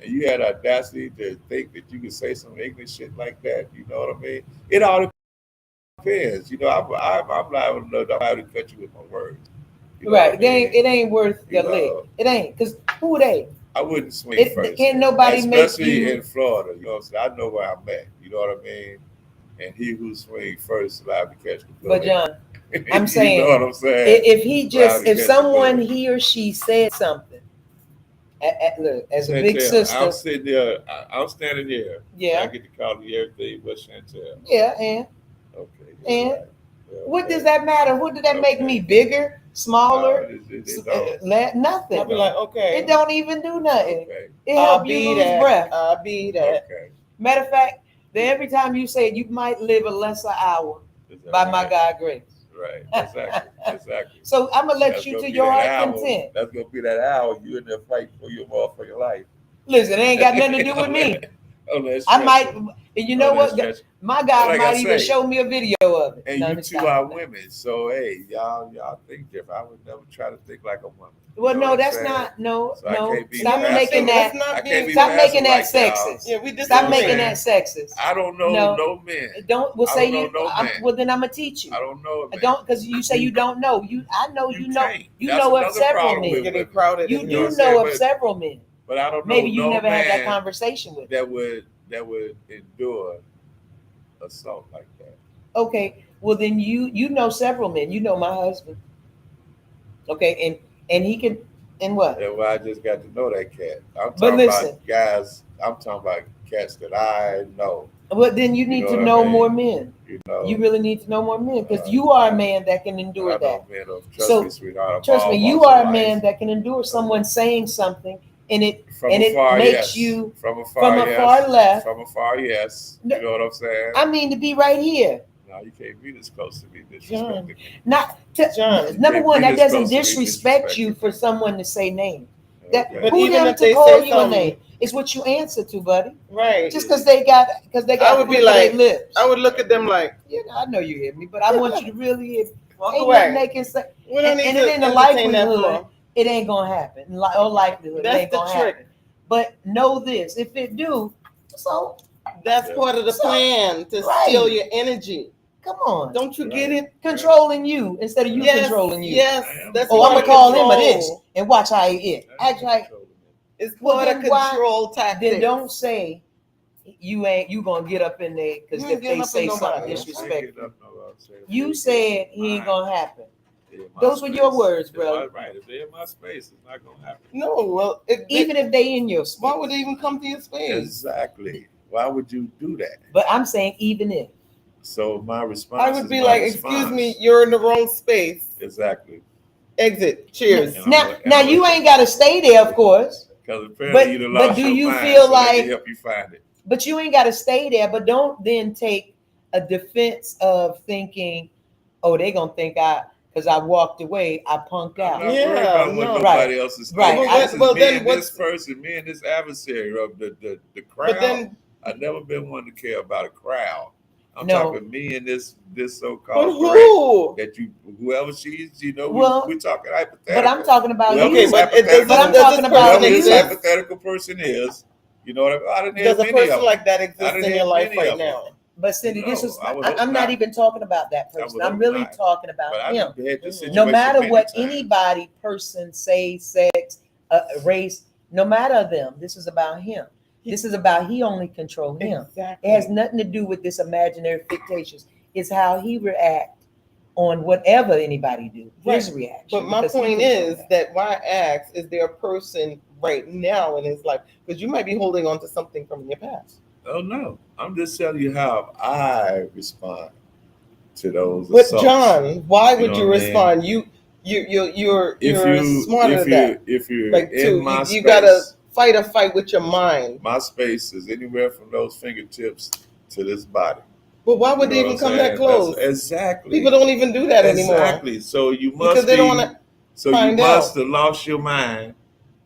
and you had audacity to think that you could say some ignorant shit like that, you know what I mean? It all depends. You know, I'm liable enough to cut you with my words. You know right, what I mean? it ain't worth the You know, lick. It ain't, because who they? I wouldn't swing first. Can't nobody make especially you. in Florida. You know what I'm saying? I know where I'm at. You know what I mean? And he who swings first is allowed to catch the bullet. But John, I'm saying, you know what I'm saying? If someone, he or she said something, look, as a big sister. I'm sitting there, I'm standing there. Yeah. I get to call you everything but Chantel. Yeah, and Okay. And right. Yeah, what okay. does that matter? What did that make Okay. me? Bigger, smaller? It don't. Nothing. I'd be like, okay. It don't even do nothing. Okay. It I'll help you be lose that. breath. I'll be that. Okay. Matter of fact, every time you say you might live a lesser hour Is that by my right? God grace. Right. Exactly. So I'm gonna let That's you gonna to be your that heart hour. content. That's gonna be that hour you in there fighting for your motherfucking life. Listen, it ain't got nothing to do with me. Unless I might, And you know what? My God Like might I even say, show me a video of it. And No, you let me two stop are that. women, so hey, y'all think different. I would never try to think like a woman. You Well, know no, what I'm that's saying? not. No, So I no. can't be Stop passive. making that. I can't be Stop making that passive like y'all. sexist. Yeah, we You know Stop what I'm making saying? that sexist. I don't know no men. Don't. Well, I say don't you. know no man. Well, then I'm gonna teach you. I don't know a I man. don't, because you say you don't know. I know you know. Can't. You That's know of another several problem men. with Getting women. crowded. You in know what do I'm saying? know of But- several men. But I don't know Maybe you no never had that man conversation with. that would endure assault like that. Okay, well then you know several men. You know my husband. Okay, and he can, and what? And well, I just got to know that cat. I'm But talking listen. about guys. I'm talking about cats that I know. Well, then you need know to what I know mean? more men. You know. You really need to know more men, because you are a man that can endure I that. know men of trust So, me, sweetheart. I'm Trust all me, you walks are of a man life. that can endure someone saying something, and it From and afar, it makes yes. you From afar, yes. Left. From afar, yes. You know what I'm saying? I mean, to be right here. No, you can't be this close to me disrespecting me. Not to, John, number one, that doesn't close to me disrespect you disrespecting for me. someone to say name. That Okay. But who even them if to they call say you a something- name is what you answer to, buddy. Right. Just because they got I would be food to their like- lips. I would look at them like, You know, I know you hear me, but I want you to really hear me. walk Ain't away. nothing they can say. We don't need And to it in the entertain that likelihood, floor. it ain't gonna happen. In all likelihood, it That's ain't the gonna trick. happen. But know this: if it do, so That's Yeah. part of the So- plan to Right. steal your energy. come on, Don't you get it? controlling you instead of you Yes, controlling you. yes. I am. That's Oh, part I'm of gonna call him a control. this and watch how he is. Act like. It's Well, part of then why- control tactics. Then don't say you gonna get up in there, because You ain't if they getting up say in something nobody. disrespectful, you said it ain't gonna happen. Yeah, my Those were your words, Yeah, brother. right. If they're in my space, it's not gonna happen. No, well, Even if they in your space. why would they even come to your space? Exactly. Why would you do that? But I'm saying even if. So my response. I would is be my like, response. excuse me, you're in the wrong space. Exactly. Exit. Cheers. And Now you ain't gotta stay there, of course. Because apparently you done but lost do your you mind, feel so let me like- help you find it. But you ain't gotta stay there. But don't then take a defense of thinking, oh, they gonna think because I walked away, I punked I'm out. not Yeah, worried about what no. nobody else is Right. thinking. Well, This is well, me then and what's- this person, me and this adversary of the crowd. But then, I've never been one to care about a crowd. I'm No. talking me and this but so-called threat who? that whoever she's, Well, we're talking hypothetical. But I'm talking about Whoever you. Okay, this but it does, hypothetical- But I'm does talking this about whoever person this you. exist? hypothetical person is, you know what I mean? I didn't Does have a many of person them. like that I exist done in your had life many right of them. now? But Cindy, this No, is I would hope I'm not not. even talking about that I person. would I'm hope really not. talking But about I him. done had this situation No matter many what times. anybody, person, say, sex, race, no matter them, this is about him. This is about he only control him. Exactly. It has nothing to do with this imaginary fictitious. It's how he react on whatever anybody do. His reaction. But my because he point control is that why I ask, is there a person right now in his life? Because you might be holding on to something from your past. Oh no, I'm just telling you how I respond to those But assaults. John, why would know you what I mean? respond? You're smarter than that. If you're Like, in too, my you space, gotta fight a fight with your mind. my space is anywhere from those fingertips to this body. But why would You they know even what I'm come saying? that close? That's exactly. People don't even do that anymore. Exactly. So you must Because they don't be- wanna So you find must out. have lost your mind.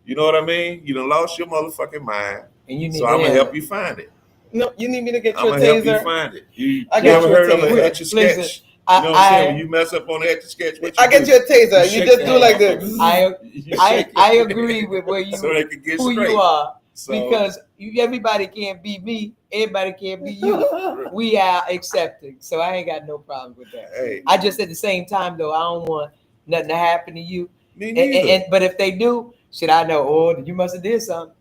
You know what I mean? You done lost your motherfucking mind. And you need So to I'm gonna have help it. you find it. No, you need me to get I'm you a gonna help you taser. find it. You I you get ever you a heard of an taser. etch a sketch? Listen, You know what I'm saying? I- When you mess up on the etch a sketch, what you I get do? you a taser. You shake just your do like hand. this. You shake I it. agree with where you so they can get who straight. you are. So, Because everybody can't be me, everybody can't be you. We are accepting, so I ain't got no problem with that. hey, I just at the same time though, I don't want nothing to happen to you. me And, neither. but if they do, should I know? Oh, you must have did something,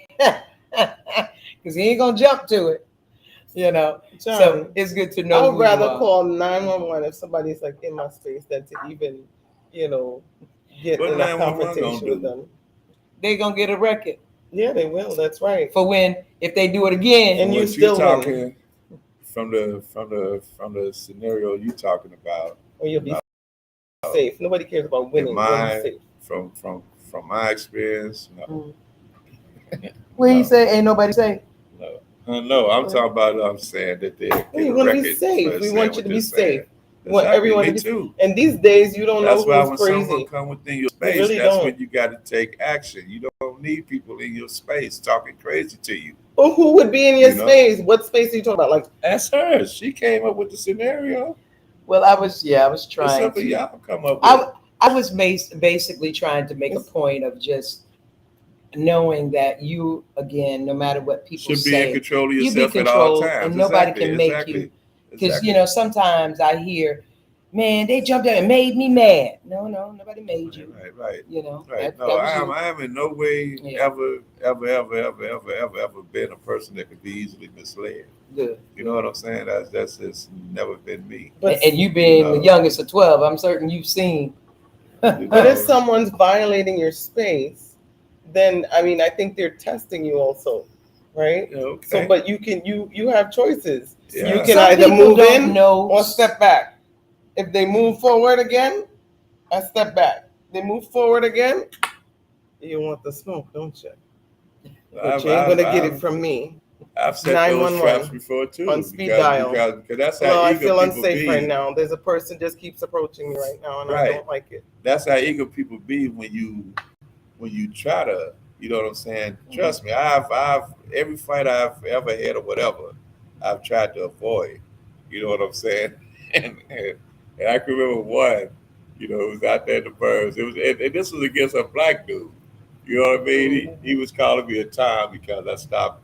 because he ain't gonna jump to it, you know. John, So it's good to know. I would who you rather are. call 911 if somebody's like in my space than to even, get What in a 911 confrontation gonna with do? them. They gonna get a record Yeah, they will. That's right. for when if they do it again. And you What still win. talking from the scenario you talking about? Or you'll be safe. Nobody cares about winning. In You'll my be safe. from my experience, no. What he No. say? Ain't nobody say. No, I'm talking about. I'm saying that they get We a want to be record safe. for We saying want you what to they're be saying. safe. We want Exactly, everyone me to be too. And these days, you don't That's know why who's when crazy. someone come within your space, really that's don't. when you got to take action. You don't need people in your space talking crazy to you. Well, who would be in your You know? space? What space are you talking about? Like, That's her. She came up with the scenario. Well, I was It's trying something to. y'all come up with. I was basically trying to make a point of just knowing that you, again, no matter what people Should be in say, control of you be yourself at all controlled, times. and nobody Exactly, can make exactly, you. Because exactly. sometimes I hear, man, they jumped out and made me mad. No, nobody made you. Right. That No, was you. I am in no way Yeah. ever been a person that could be easily misled. Good. You know what I'm saying? That's just never been me. And you being the youngest of 12, I'm certain you've seen. But if someone's violating your space, then I mean, I think they're testing you also, right? Okay. So, but you have choices. Yeah. You can Some either people move don't in know. or step back. If they move forward again, I step back. They move forward again. You want the smoke, don't you? But you ain't gonna get it from me. I've set those traps before too. On speed dial. Because that's how No, I eager feel people unsafe be. right now. There's a person just keeps approaching me right now, and I don't like it. That's how eager people be when you try to, you know what I'm saying? Trust me, I've every fight I've ever had or whatever, I've tried to avoid. You know what I'm saying? And I can remember one, it was out there in the burbs. It was, and this was against a black dude. You know what I mean? He was calling me a Tom because I stopped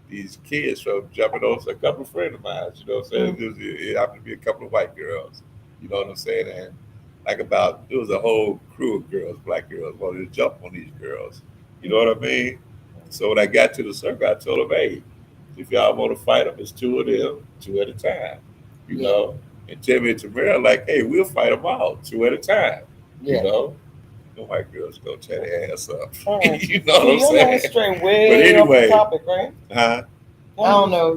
these kids from jumping over a couple of friends of mine. You know what I'm saying? It happened to be a couple of white girls. You know what I'm saying? And it was a whole crew of girls, black girls, wanted to jump on these girls. You know what I mean? So when I got to the circle, I told them, hey, if y'all want to fight them, it's two of them, two at a time. You know? And Timmy and Tamara like, hey, we'll fight them all, two at a time. Yeah. You know? The white girls go tear their ass up. Right. You know what I'm saying? Straight way But anyway, off the topic, right? Huh? I don't know.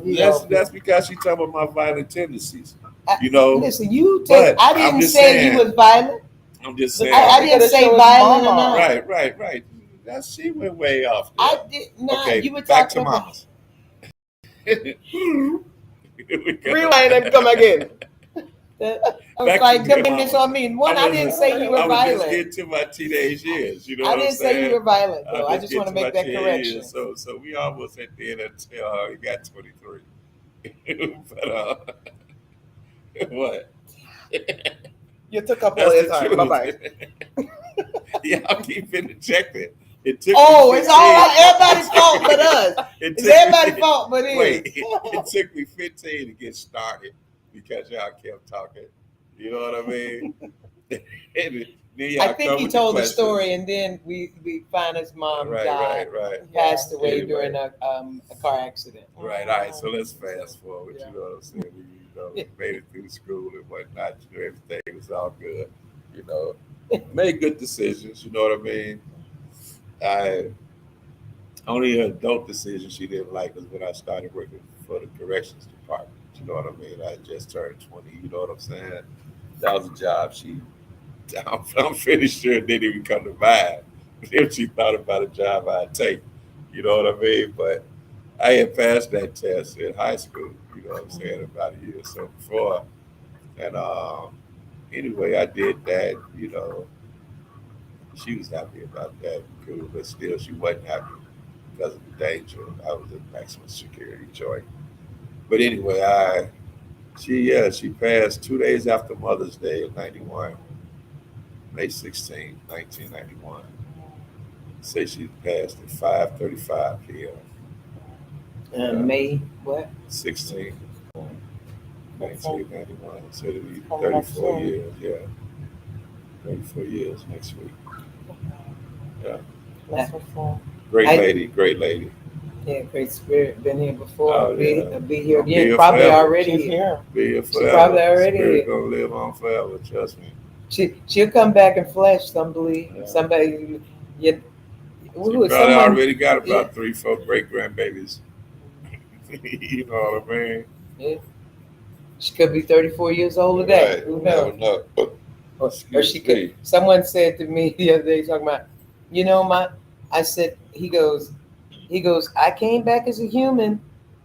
That's because she talking about my violent tendencies. You know. Listen, I didn't say you was violent. I'm just saying. I didn't say violent or not. Right. She went way off there. I did not. Okay, you were back talking to about. mamas. Rewind and come again. I was like, doing this on me. One, I didn't say you were I was violent. just getting to my teenage years. You know I didn't say you were violent, though. I just want to make that correction. Years. So we almost at the end until he got 23. But what? You took up all your time. Bye-bye. Y'all keep interjecting. It's all everybody's fault but us. It's everybody's fault but his. Wait, it took me 15 to get started because y'all kept talking. You know what I mean? I think he told the story, and then we find his mom died. Right. Passed away during a car accident. Right. All right. So let's fast forward. You know what I'm saying? We made it through school and whatnot. Everything was all good. Made good decisions. You know what I mean? Only adult decision she didn't like was when I started working for the corrections department. You know what I mean? I just turned 20. You know what I'm saying? That was a job I'm pretty sure it didn't even come to mind if she thought about a job I'd take. You know what I mean? But I had passed that test in high school. You know what I'm saying? About a year or so before. And anyway, I did that. She was happy about that, cool, but still she wasn't happy because of the danger. I was in maximum security joint. But anyway, she passed 2 days after Mother's Day of 91, May 16, 1991. Say she passed at 5:35 p.m. May what? 16, 1991. So it'll be 34 years, 34 years next week. Yeah. Great lady. Yeah, great spirit. Been here before. Oh, be here again. Here Probably forever. already here. Be here forever. She's probably already Spirit here. gonna live on forever. Trust me. She'll come back in flesh. Some believe. Yeah. Somebody. She probably already got about 3-4 great grandbabies. You know what I mean? Yeah. She could be 34 years old today. Right. Who knows? Never know. Or she could. Someone said to me the other day, talking about, I said, he goes, I came back as a human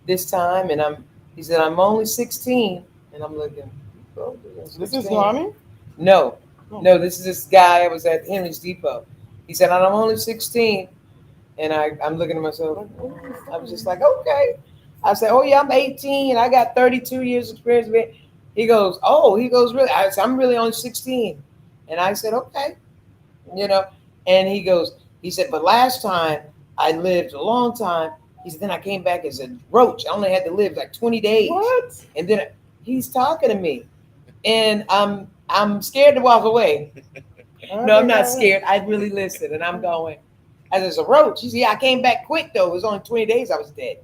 this time, and he said, I'm only 16, and I'm looking. Oh, this is Lonnie? No, this is this guy. I was at Henry's Depot. He said, I'm only 16, And I'm looking at myself. I was just like, okay. I said, oh yeah, I'm 18. I got 32 years experience. He goes, oh, really? I said, I'm really only 16. And I said, okay, you know. And he said, but last time I lived a long time. He said, then I came back as a roach. I only had to live like 20 days. What? And then he's talking to me, and I'm scared to walk away. No, I'm not scared. I really listen, and I'm going, as a roach. He said, yeah, I came back quick though. It was only 20 days I was dead.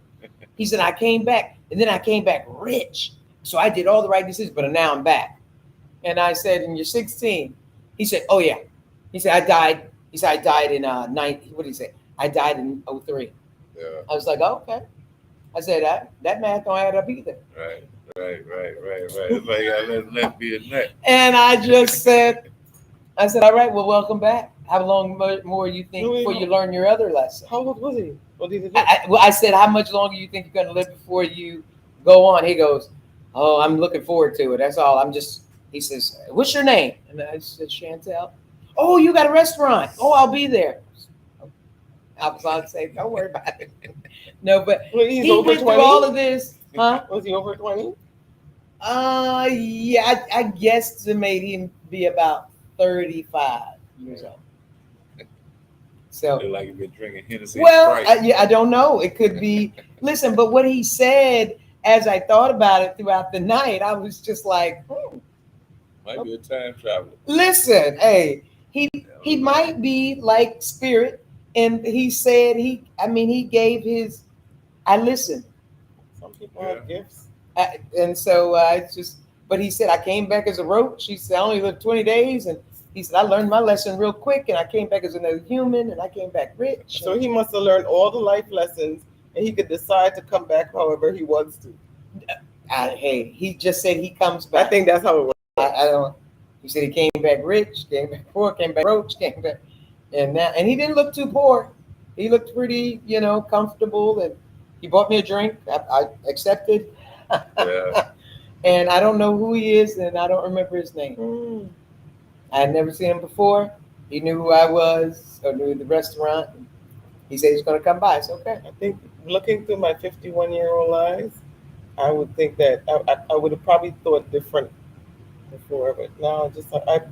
He said, I came back, and then I came back rich. So I did all the right decisions, but now I'm back. And I said, and you're 16. He said, oh yeah. He said, I died. He said, I died in what did he say? I died in 03. Yeah. I was like, oh, okay. I said, that math don't add up either. Right. It's like let be a nut. And I just said, all right, well, welcome back. How long more you think before you learn your other lesson? How old was he? What did he do? I said, how much longer you think you're going to live before you go on? He goes, oh, I'm looking forward to it. That's all. He says, what's your name? And I said, Chantel. Oh, you got a restaurant. Oh, I'll be there. I was on to say, don't worry about it. No, but he went through all of this. Huh? Was he over 20? Yeah, I guesstimate him be about 35 years old. So, Feel like you've been drinking Hennessy. well, I don't know. It could be. Listen, but what he said, as I thought about it throughout the night, I was just like, might be a time traveler. listen, hey, he might be like Spirit, and he said he gave his. I listened. Some people have gifts. And so but he said, I came back as a roach. He said, I only lived 20 days. And he said, I learned my lesson real quick, and I came back as another human, and I came back rich. So he must have learned all the life lessons, and he could decide to come back however he wants to. Hey, he just said he comes back. I think that's how it works. I don't. He said he came back rich, came back poor, came back roach, came back, and he didn't look too poor. He looked pretty, comfortable, and he bought me a drink. I accepted. Yeah. And I don't know who he is, and I don't remember his name. I had never seen him before. He knew who I was, or knew the restaurant. He said he's going to come by. It's okay. I think looking through my 51-year-old eyes, I would think that I would have probably thought different before, but now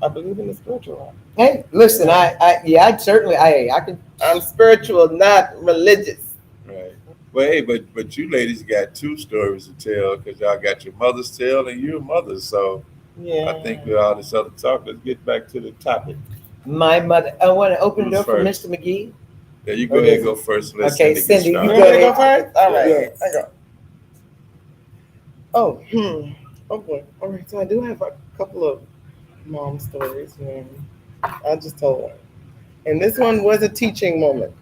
I believe in the spiritual realm. Hey, listen, I can. I'm spiritual, not religious. Right. Well, hey, but you ladies got two stories to tell because y'all got your mother's tale and your mother's. So Yeah. I think with all this other talk, let's get back to the topic. My mother. I want to open the door for Who's Mr. McGee. Yeah, you go ahead and go first. Let's Okay, Cindy, You you want me to go first? All right. Yes. I go. Oh boy. All right. So I do have a couple of mom stories. I'll just tell one. And this one was a teaching moment.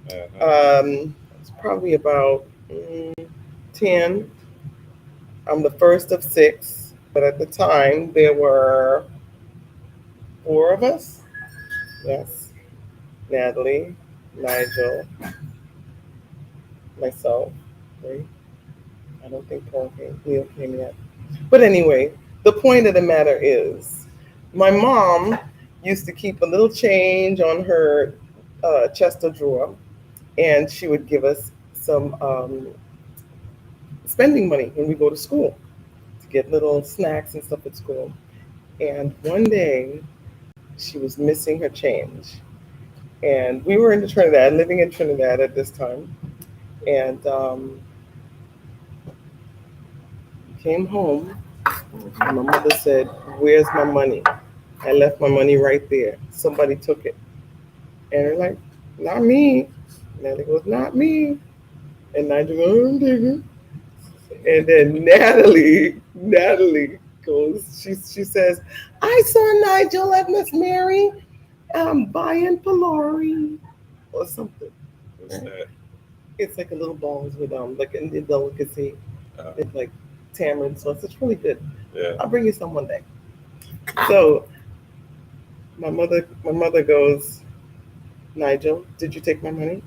It's probably about 10. I'm the first of 6, but at the time there were 4 of us. Yes. Natalie, Nigel, myself, right? I don't think Neil came yet. But anyway, the point of the matter is, my mom used to keep a little change on her chest of drawer, and she would give us some spending money when we go to school to get little snacks and stuff at school. And one day, she was missing her change. And we were in Trinidad, living in Trinidad at this time. And came home, and my mother said, "Where's my money? I left my money right there. Somebody took it." And they're like, "Not me." Natalie goes, "Not me." And Nigel goes, "I'm digging." And then Natalie goes, she says, "I saw Nigel at Miss Mary buying Polari," or something. What's that? It's like a little balls with like in the delicacy. It's like tamarind sauce. It's really good. Yeah. I'll bring you some one day. So my mother goes, "Nigel, did you take my money?"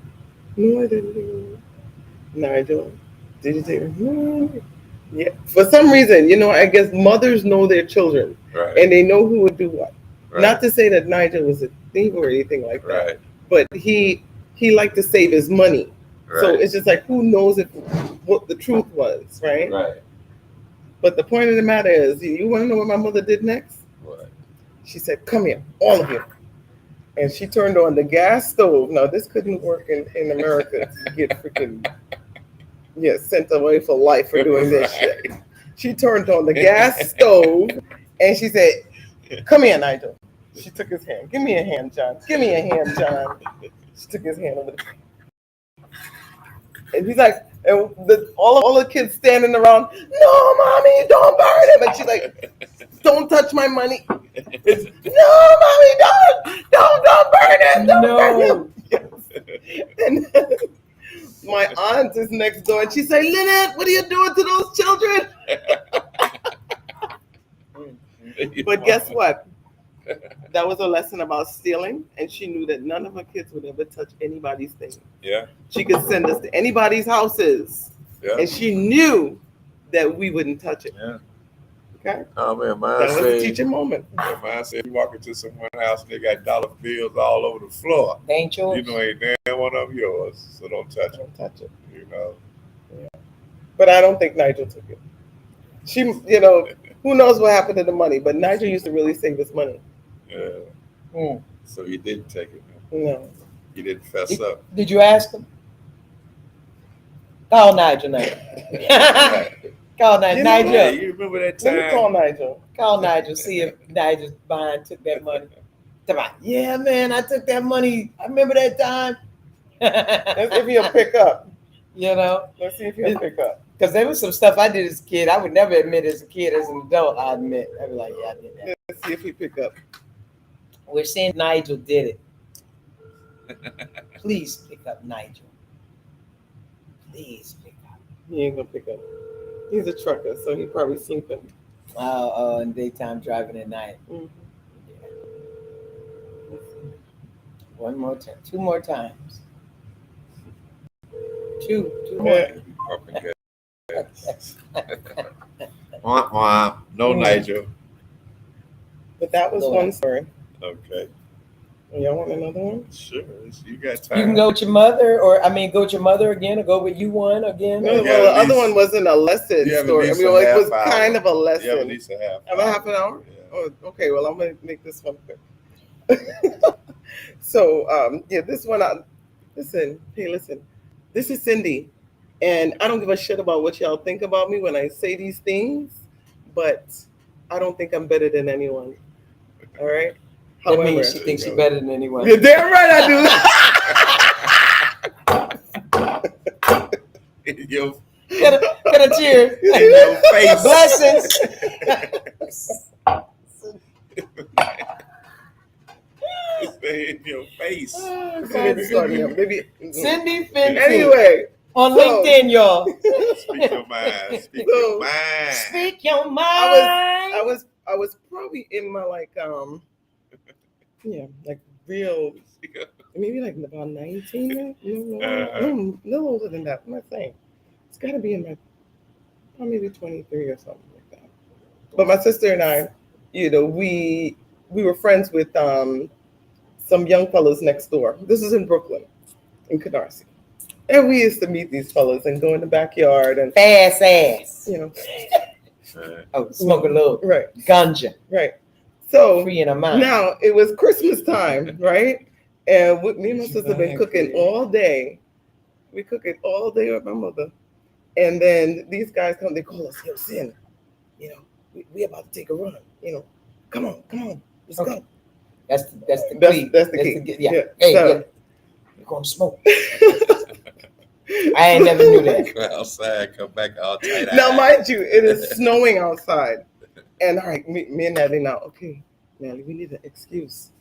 "No, I didn't." "Nigel, did you take my money?" Yeah. For some reason, I guess mothers know their children, Right. and they know who would do what. Right. Not to say that Nigel was a thief or anything like that, Right. but he he liked to save his money. Right. So it's just like, who knows what the truth was, right? Right. But the point of the matter is, you want to know what my mother did next? What? She said, "Come here, all of you." And she turned on the gas stove. Now, this couldn't work in America. You get freaking sent away for life for doing this shit. She turned on the gas stove and she said, "Come here, Nigel." She took his hand. "Give me a hand, John. Give me a hand, John." She took his hand over the. And he's like, and all the kids standing around, "No, mommy, don't burn him." And she's like, "Don't touch my money." It's, "No, mommy, don't burn him. Don't burn him." Yes. And my aunt is next door, and she said, "Lynette, what are you doing to those children?" But guess what? That was a lesson about stealing, and she knew that none of her kids would ever touch anybody's things. Yeah. She could send us to anybody's houses, and she knew that we wouldn't touch it. Yeah. Okay? Oh man, mine That was a said, teaching moment. mine said, you walk into someone's house and they got dollar bills all over the floor. They ain't yours. You know, ain't damn one of them yours, so don't touch them. Don't touch it. You know. Yeah. But I don't think Nigel took it. She, who knows what happened to the money? But Nigel used to really save his money. Yeah. So you didn't take it. No. You didn't fess up. Did you ask him? Call Nigel now. Call Nigel. Nigel. Hey, you remember that time? Let me call Nigel. Call Nigel. See if Nigel's behind took that money. Come on. Yeah, man, I took that money. I remember that time. Let's see if he'll pick up. Let's see if he'll pick up. Because there was some stuff I did as a kid. I would never admit as a kid. As an adult, I admit. I'd be like, yeah, I did that. Let's see if he pick up. We're saying Nigel did it. Please pick up, Nigel. Please pick up. He ain't gonna pick up. He's a trucker, so he's probably sleeping. Oh, in daytime driving at night. Mm-hmm. Yeah. One more time. 2 more times. Two more. No, Nigel. But that was one story. Okay. Y'all want another one? Sure. You got time. You can go with your mother, go with your mother again, or go with you one again. No, well, the other one wasn't a lesson story. I mean, it was kind of a lesson. Yeah, at least a half an hour? Yeah. Oh, okay. Well, I'm going to make this one quick. So, this one, listen. This is Cindy. And I don't give a shit about what y'all think about me when I say these things, but I don't think I'm better than anyone. All right? That means she thinks you're better than anyone. You're damn right I do. Get a cheer. In your face. Blessings. In your face. Maybe Cindy Finley. Anyway. On LinkedIn, y'all. Speak your mind. Speak your mind. Speak your mind. I was probably in my real, maybe about 19. No, no older than that. I'm not saying. It's got to be in my maybe 23 or something like that. But my sister and I, we were friends with some young fellows next door. This is in Brooklyn, in Canarsie. And we used to meet these fellas and go in the backyard and fast ass. Smoke a little ganja. Right. So free in her mind. Now it was Christmas time, right? And me and my sister have been cooking all day. We cook it all day with my mother. And then these guys come, they call us, "Yo, Sin, we about to take a run. Come on, let's go." That's the key. That's the key. Yeah. Hey, you're gonna smoke. I ain't never knew that. Go outside, come back all tight. Now, mind you, it is snowing outside. And all right, me and Natalie now, okay, Natalie, we need an excuse.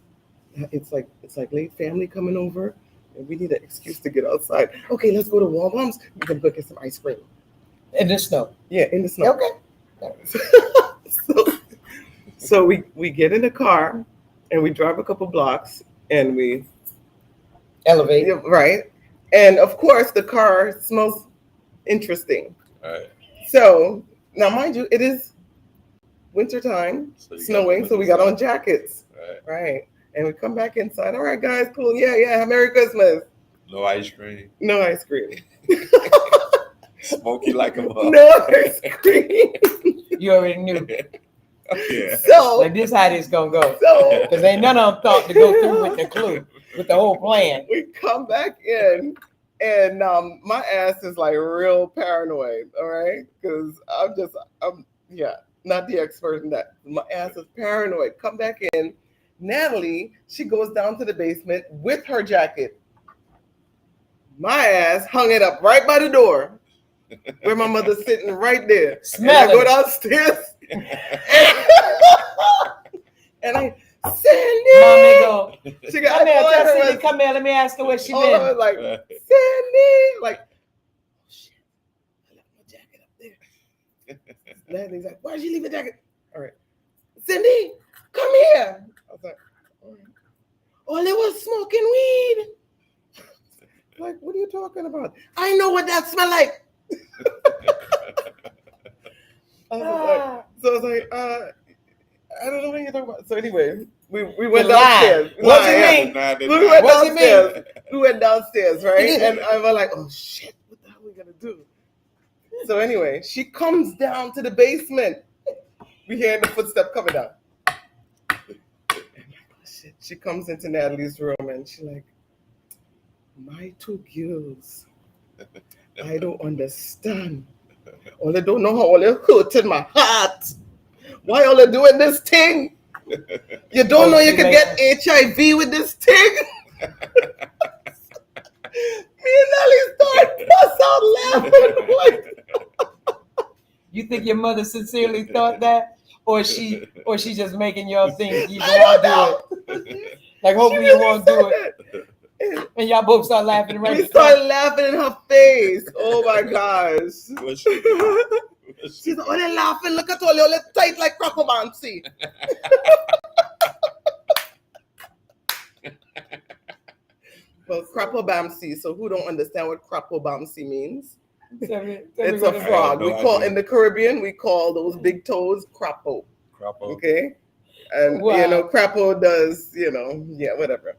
It's like late family coming over, and we need an excuse to get outside. Okay, let's go to Walmart's. We can go get some ice cream. In the snow. Yeah, in the snow. Okay. So we get in the car and we drive a couple blocks and we elevate. Right. And of course the car smells interesting. Right. So now mind you, it is wintertime, snowing, so we got on jackets. Right. And we come back inside. All right, guys, cool. Yeah. Merry Christmas. No ice cream. No ice cream. Smoky like a mother. No ice cream. You already knew. Yeah. So, Like this how this gonna go. so Because ain't none of them thought to go through with the clue, with the whole plan. we come back in, and my ass is like real paranoid. All right, because I'm not the expert in that. My ass is paranoid. Come back in. Natalie, she goes down to the basement with her jacket. My ass hung it up right by the door, where my mother's sitting right there. Smell and I go it. downstairs, and I, Mommy Sandy. go, She got come here, all tell her Cindy, was- come here, let me ask her where she all I been. was like, Sandy, like, oh shit, I left my jacket up there. Natalie's like, why'd you leave the jacket? All right, Cindy, come here. I was like, all right. Oh, they was smoking weed. Like, what are you talking about? I know what that smell like. I was like, I don't know what you're talking about. So anyway, we went downstairs. What's it mean? We went What's it downstairs. We went downstairs, right? And I was like, oh shit, what the hell are we gonna do? So anyway, she comes down to the basement. We hear the footstep coming down. Shit. She comes into Natalie's room and she's like, my two girls, I don't understand. All I don't know how all they hurt in my heart. Why all they doing this thing? You don't know you can get HIV with this thing? Me and Nelly start bust out laughing. Like, You think your mother sincerely thought that? Or she just making y'all think you I won't don't do know. it? Like hopefully She you really won't do said it. that. And y'all both start laughing right We there. started laughing in her face. Oh my gosh. What's she doing? She's like, oh, they're laughing. Look at all you tight like Cracker Bouncy. Well, Crapple Bamsi. So who don't understand what Crapple Bamsi means? Tell me It's what a it frog. no We call idea. in the Caribbean, we call those big toes Crapple. Crappo. Okay? And Wow. you know, Crapple does, whatever.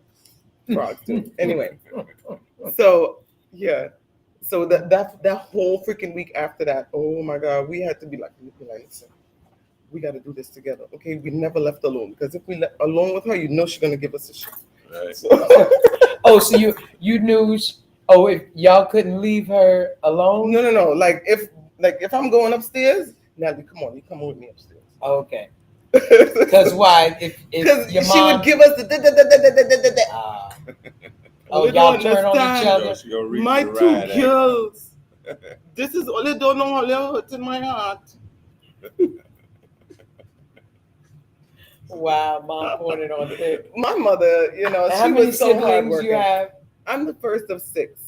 Frogs do. Anyway. So yeah. So that whole freaking week after that, oh my God, we had to be like, listen, we got to do this together. Okay, we never left alone, because if we left alone with her, you know she's gonna give us a shit. Right. So, Oh, so you knew? If y'all couldn't leave her alone? no. Like if I'm going upstairs, Natalie, come on, you come with me upstairs. Okay. Because why? If Because your she mom, would give us the. oh, You y'all don't turn on each understand. other. She gonna reach My the two ride, girls. This is all they don't know how they hurt in my heart. Wow, mom pointed on it. My mother, And she how many was so siblings hardworking. you have? I'm the first of 6.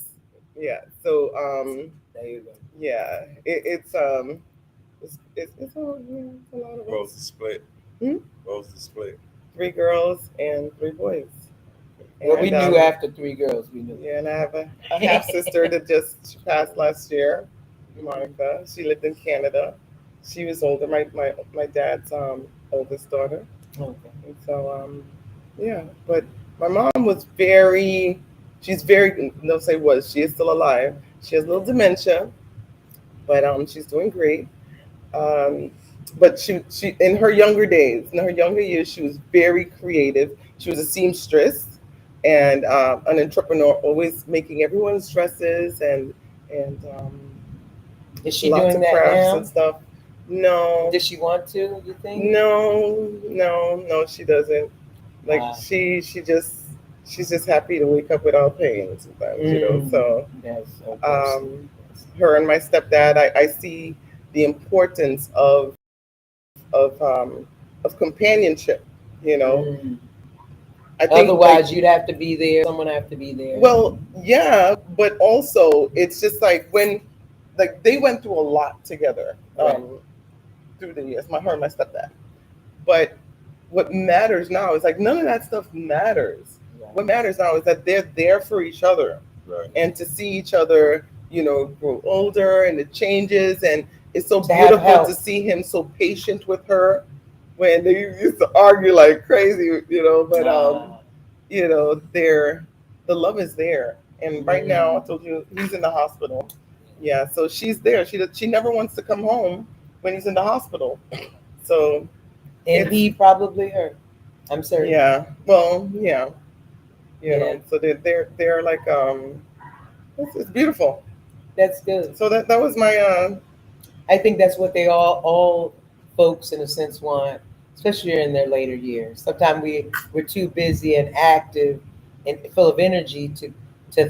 Yeah. So There you go. yeah, it's a lot of Both the split. Hmm? Both the split. 3 girls and 3 boys. Well, we And, knew after 3 girls, we knew. Yeah, and I have a half sister that she passed last year, Monica. She lived in Canada. She was older, my dad's oldest daughter. Okay. And so yeah, but my mom was she's very, no say was, she is still alive. She has a little dementia, but she's doing great. But she in her younger years, she was very creative. She was a seamstress and an entrepreneur, always making everyone's dresses and Is she lots doing of that crafts now? and stuff. No, Does she want to, you think? no, she doesn't. Like she's just happy to wake up without pain sometimes, So That's so personal. her and my stepdad, I see the importance of companionship. I think, Otherwise, you'd have to be there. Someone have to be there. well, yeah, but also it's just like when, like, they went through a lot together through the years, her and my stepdad. But what matters now is like none of that stuff matters. Right. What matters now is that they're there for each other, Right. and to see each other, grow older and the changes, and it's so To have beautiful help. to see him so patient with her when they used to argue like crazy, but the love is there, And right now, I told you he's in the hospital. Yeah, so she's there. She never wants to come home when he's in the hospital. So And he probably her. I'm sorry. yeah, well, yeah, you know. Yeah. So they're like it's beautiful. That's good. So that was my I think that's what they all folks in a sense want, especially in their later years. Sometimes we're too busy and active and full of energy to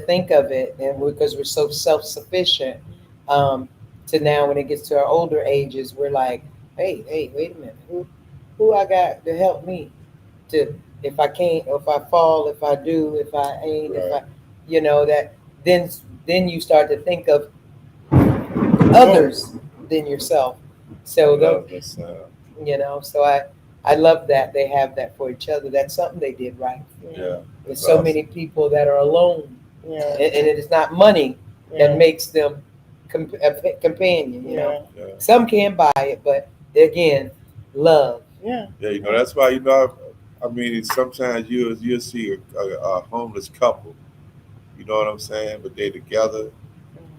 think of it, and because we're so self-sufficient, to now when it gets to our older ages, we're like, hey, wait a minute, who I got to help me to if I can't, if I fall, if I do, if I ain't, if I, that then you start to think of others than yourself. So so I love that they have that for each other. That's something they did right. Yeah. There's so many people that are alone, yeah. and it is not money Yeah. that makes them a companion. Yeah. Some can't buy it, but again, love. Yeah. Yeah, that's why I mean, sometimes you'll see a homeless couple. You know what I'm saying? But they together,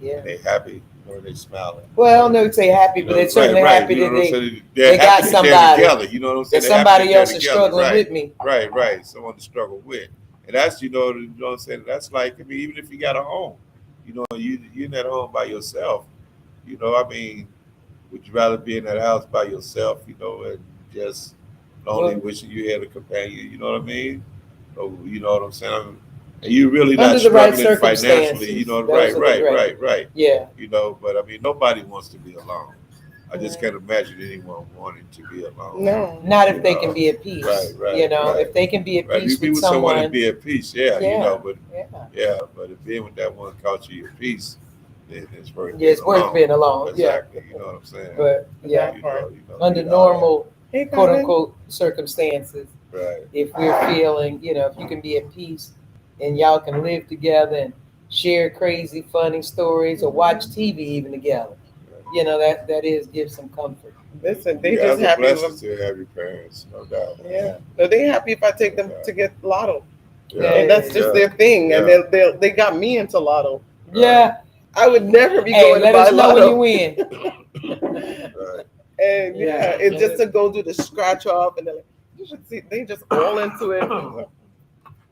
Yeah. they happy, they smiling. Well, no, say happy, but they're certainly happy that they got happy somebody. That they're together. You know what I'm saying? That somebody else is struggling with me. Right. Someone to struggle with, and that's you know what I'm saying. That's like even if you got a home, you're in that home by yourself. I mean, would you rather be in that house by yourself? And just lonely, wishing you had a companion. You know what I mean? Or, you know what I'm saying? And you really not struggling financially, right. Yeah. But I mean, nobody wants to be alone. I just can't imagine anyone wanting to be alone. No. Not if they can be at peace. Right. If they can be at peace You be with someone and be at peace, but if being with that one culture your peace, then it's worth being alone. Exactly. You know what I'm saying? But under normal quote unquote circumstances, right. If we're feeling, if you can be at peace and y'all can live together and share crazy, funny stories or watch TV even together, that gives some comfort. Listen, they just happy to have your parents, no doubt. Yeah, no, they happy if I take them to get lotto, and that's just their thing. And they got me into lotto. Yeah, I would never be going to buy lotto. When you win. Right. And it's just to go do the scratch off, and they're like, you should see, they just all into it.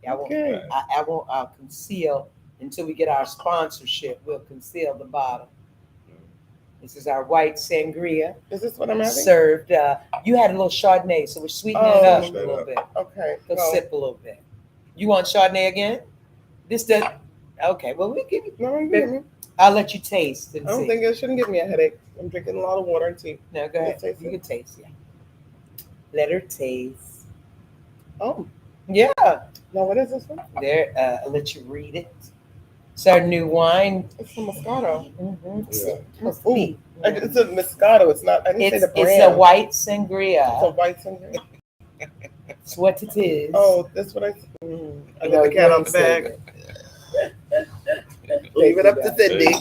I'll conceal until we get our sponsorship. We'll conceal the bottle. This is our white sangria. Is this what I'm having? Served. You had a little Chardonnay, so we're sweetening it up a little bit. Okay. Let's sip a little bit. You want Chardonnay again? Okay. Well, we give you. No, I'll let you taste. I don't think it shouldn't give me a headache. I'm drinking a lot of water and tea. No, go ahead. You can taste. Yeah. Let her taste. Oh. Yeah. Now what is this one? There. I'll let you read it. It's our new wine. It's a Moscato. Mm-hmm. Yeah. It's a Moscato. It's not. I didn't say the brand. It's a white sangria. It's a white sangria. It's what it is. Oh, that's what I got the cat out the bag. Leave it up to Cindy.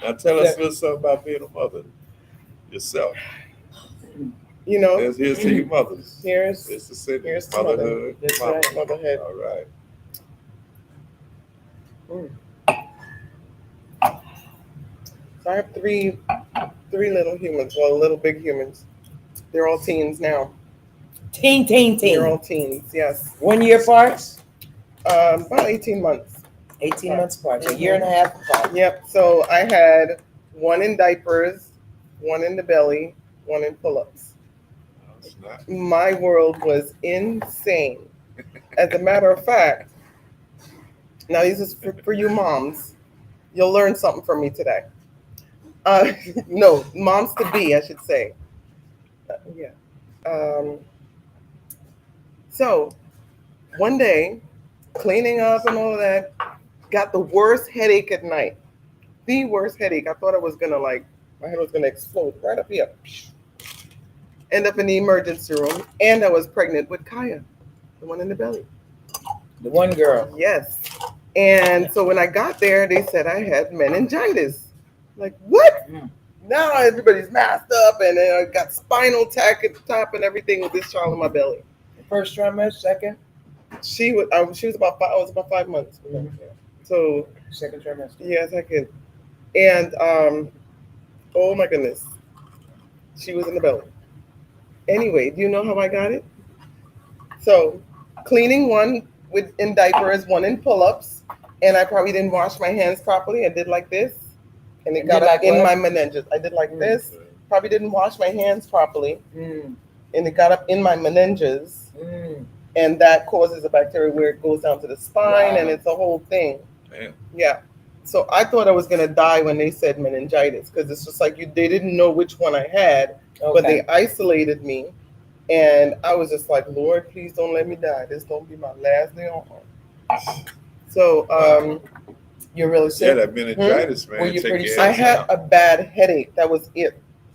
Now tell us a little something about being a mother yourself. Here's to your mothers. Here's to Cindy. Here's to motherhood. That's right. Motherhood. All right. So I have three little humans. Well, little big humans. They're all teens now. Teen. They're all teens. Yes. 1 year apart. About 18 months. 18 months apart. A year and a half apart. Yep. So I had one in diapers, one in the belly, one in pull-ups. My world was insane. As a matter of fact, now this is for you moms. You'll learn something from me today. No, moms to be, I should say. So one day, cleaning up and all of that, got the worst headache at night. The worst headache. I thought I was gonna my head was gonna explode right up here. End up in the emergency room, and I was pregnant with Kaya, the one in the belly. The one girl. Yes. And so when I got there, they said I had meningitis. Like, what? Now everybody's masked up, and then I got spinal tach at the top and everything with this child in my belly. First trimester, second? She was about 5. I was about 5 months. So Second trimester. yeah, second. And oh my goodness, she was in the belly. Anyway, do you know how I got it? So cleaning one with in diapers, one in pull-ups, and I probably didn't wash my hands properly. I did like this, and it And got did up like in what? my meninges. I did like this. Probably didn't wash my hands properly, Mm, and it got up in my meninges, mm. and that causes a bacteria where it goes down to the spine, and Wow. it's a whole thing. Man. Yeah. So I thought I was gonna die when they said meningitis because it's just like they didn't know which one I had, but Okay. they isolated me, and I was just like, Lord, please don't let me die. This gonna be my last day on earth. So You're really Yeah, sick? that meningitis, man. Were you take pretty your sick? I ass had out. a bad headache. That was it.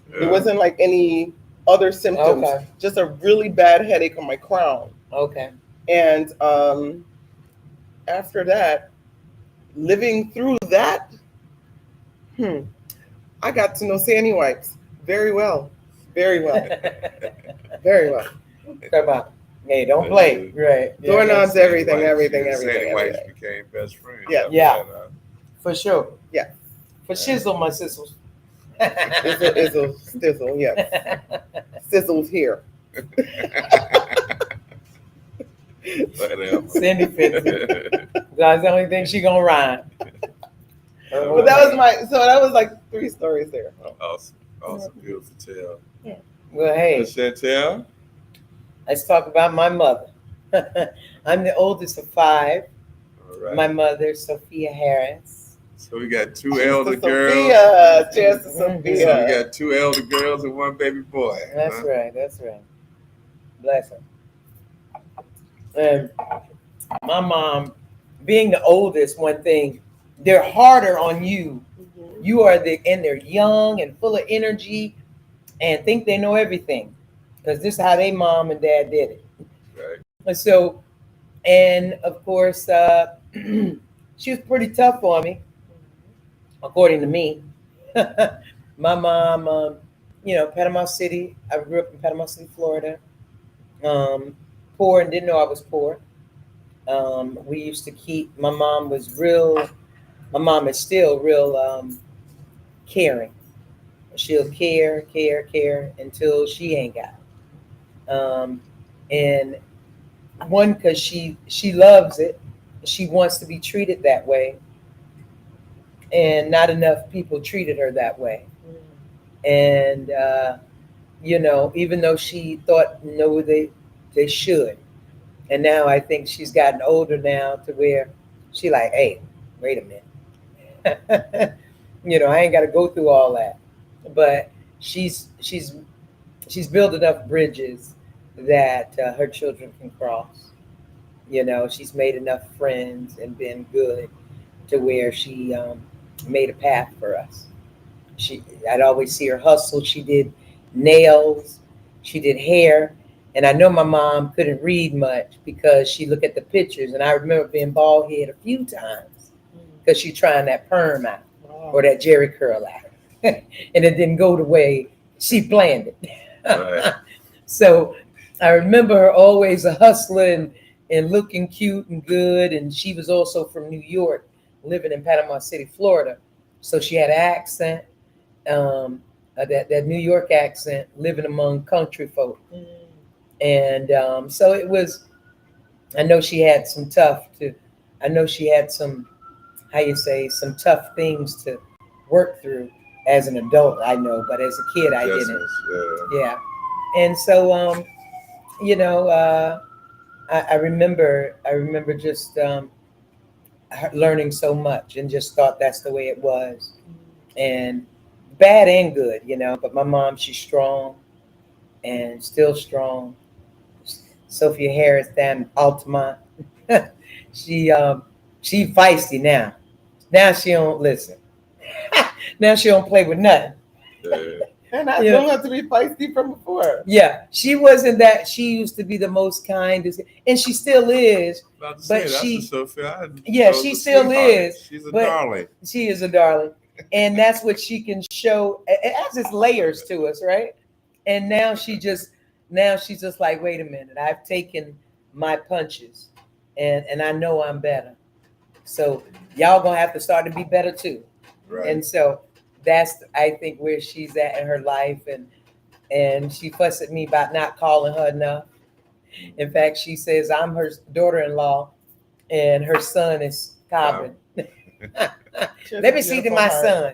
Yeah. It wasn't like any other symptoms. Okay. Just a really bad headache on my crown. Okay. And after that, living through that, I got to know Sandy wipes very well. Very well. Very well. Come on. Hey, don't play. Right. Yeah, Doorknobs, that's- everything, Sandy everything, Wipes, everything, Sandy Wipes everything. became best friends. Yeah. after Yeah. that, huh? For sure. Yeah. For shizzle, my sizzles. Izzle, stizzle, yeah. Sizzles here. Whatever. Cindy fits it. That's the only thing she gonna rhyme. But that was like 3 stories there. Awesome, beautiful tale. Well, hey, Chantel? let's talk about my mother. I'm the oldest of 5. All right. My mother, Sophia Harris. So we got 2 Cheers elder to girls. Sophia. Cheers to Mhm. So we Sophia. got 2 elder girls and 1 baby boy. That's huh? right. That's right. Bless her. And my mom, being the oldest, one thing, they're harder on you. You are and they're young and full of energy and think they know everything because this is how they mom and dad did it. Right. And so, and of course, she was pretty tough on me, according to me. My mom, Panama City. I grew up in Panama City, Florida. Poor and didn't know I was poor. We used to keep. My mom was real. My mom is still real caring. She'll care until she ain't got it. And one, because she loves it. She wants to be treated that way. And not enough people treated her that way. And, even though she thought, no, they should. And now I think she's gotten older now to where she like, hey, wait a minute. I ain't got to go through all that. But she's built enough bridges that her children can cross. She's made enough friends and been good to where she made a path for us. I'd always see her hustle. She did nails, she did hair, and I know my mom couldn't read much because she looked at the pictures, and I remember being bald head a few times because she trying that perm out or that Jerry curl out, and it didn't go the way she planned it. Right. So I remember her always a hustler and looking cute and good, and she was also from New York, living in Panama City, Florida, so she had an accent. That New York accent, living among country folk. And so it was, I know she had some tough some some tough things to work through as an adult, I know, but as a kid I didn't. Adjustments, Yeah. And so I remember just learning so much and just thought that's the way it was. And bad and good, but my mom, she's strong and still strong. Sophia Harris down in Altamont. she feisty now. Now she don't listen. Now she don't play with nothing. yeah. And I don't have to be feisty from before. Yeah, she wasn't that. She used to be the most kindest, and she still is. About to But say, she- that's a Sophia. Yeah, she still is, She's a but- darling. She is a darling, and that's what she can show. It has its layers to us, right? And now she's just like, wait a minute, I've taken my punches, and I know I'm better. So y'all gonna have to start to be better too. Right. And so that's, I think, where she's at in her life. And she fussed at me about not calling her enough. In fact, she says I'm her daughter-in-law and her son is Cobbin. Let me see to my son,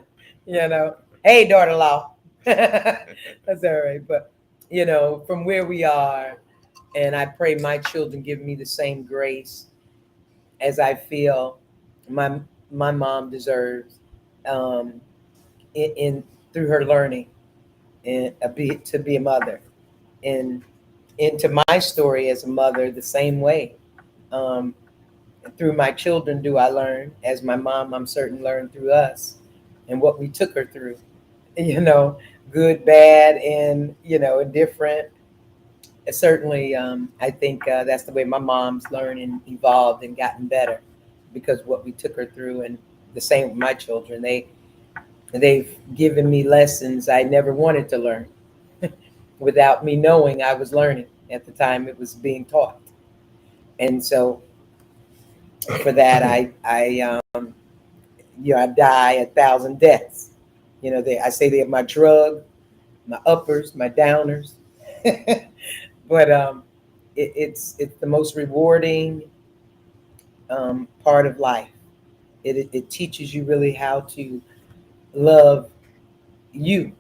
Hey, daughter-in-law. That's all right. But, from where we are, and I pray my children give me the same grace as I feel my mom deserves, in through her learning and to be a mother, and into my story as a mother the same way. Um, Through my children do I learn, as my mom, I'm certain, learned through us and what we took her through, good, bad, and, indifferent. Certainly, I think that's the way my mom's learned and evolved and gotten better, because what we took her through. And the same with my children. They've given me lessons I never wanted to learn without me knowing I was learning at the time it was being taught. And so for that, I die 1,000 deaths. I say they're my drug, my uppers, my downers. But it's the most rewarding part of life. It teaches you really how to love you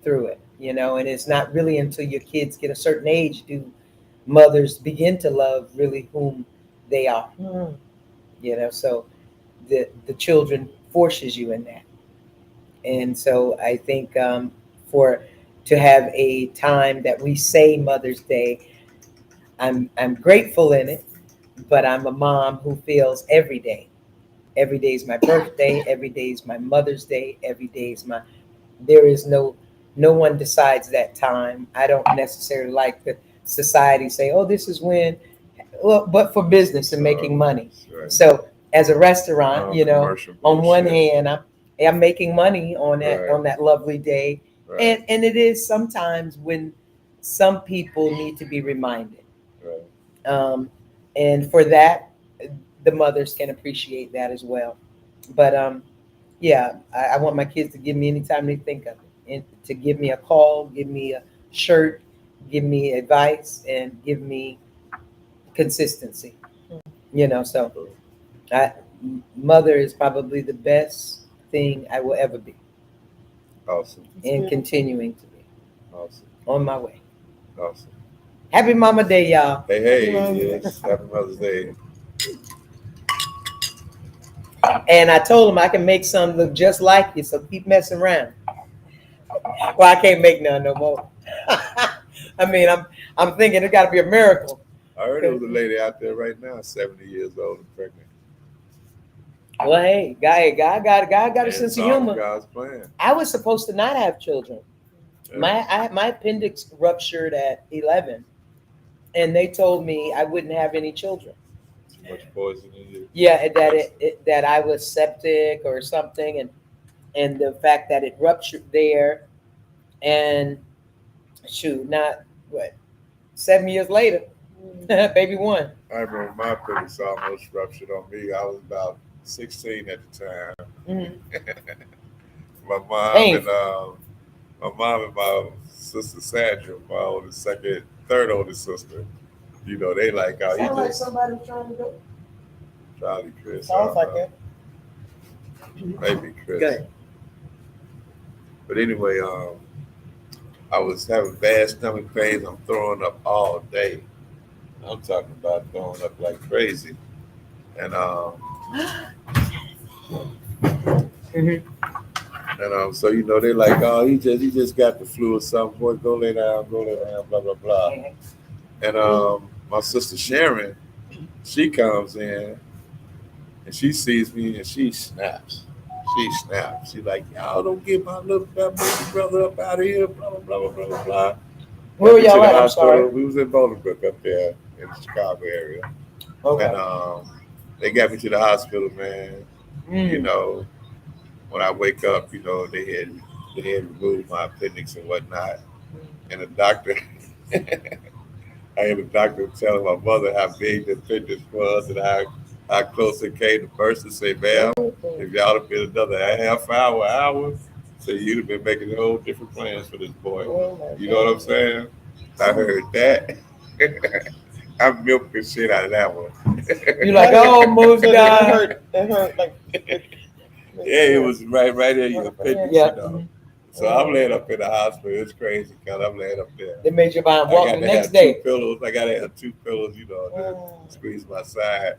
through it, and it's not really until your kids get a certain age do mothers begin to love really whom they are. So the children forces you in that. And so I think for to have a time that we say Mother's Day, I'm grateful in it, but I'm a mom who feels every day. Every day is my birthday. Every day is my Mother's Day. Every day is there is no one decides that time. I don't necessarily like the society say, oh, this is when, well, but for business and making money. Right. So as a restaurant, on one bullshit. hand, I'm making money on that, Right. on that lovely day. Right. And it is sometimes when some people need to be reminded. Right. And for that, the mothers can appreciate that as well. But I want my kids to give me anytime they think of it, and to give me a call, give me a shirt, give me advice, and give me consistency. So mother is probably the best thing I will ever be. Awesome. And continuing to be. Awesome. On my way. Awesome. Happy Mama Day, y'all. Hey, yes. Happy Mother's Day. And I told him I can make some look just like you, so keep messing around. Well, I can't make none no more. I mean, I'm thinking it got to be a miracle. I heard there was a lady out there right now, 70 years old and pregnant. Well, hey, God got a sense of humor. God's plan. I was supposed to not have children. Yeah. My appendix ruptured at 11, and they told me I wouldn't have any children. Too much poison in you. Yeah, that I was septic or something, and the fact that it ruptured there, and not what, 7 years later, baby one. I remember my appendix almost ruptured on me. I was about 16 at the time. Mm-hmm. My mom and my sister Sandra, my third oldest sister, they like how he Sounds like just somebody trying to go. Charlie Chris. Sounds like that. Maybe Chris. Good. But anyway, I was having bad stomach pains. I'm throwing up all day. I'm talking about throwing up like crazy. And so they like, oh, he just got the flu or something. Boy, go lay down, blah blah blah. And my sister Sharon, she comes in and she sees me and she snaps. She's like, y'all don't get my little baby brother up out of here, blah blah blah blah blah blah. Where were y'all at? I'm sorry. We was in Bolingbrook up there in the Chicago area. Okay. And they got me to the hospital, man. When I wake up, they had removed my appendix and whatnot. And the doctor, I had a doctor telling my mother how big the appendix was and how how close it came to burst and say, "Man, if y'all have been another half hour, so you'd have been making whole different plans for this boy." You know what I'm saying? I heard that. I'm milking shit out of that one. You like, oh, almost died. It hurt like. Yeah, it was right there. You appendix, Yeah. you know. So I'm laying up in the hospital. It's crazy because I'm laying up there. They made your mind I walk got the to next have day. 2 pillows. I got to have 2 pillows, you know, to squeeze my side.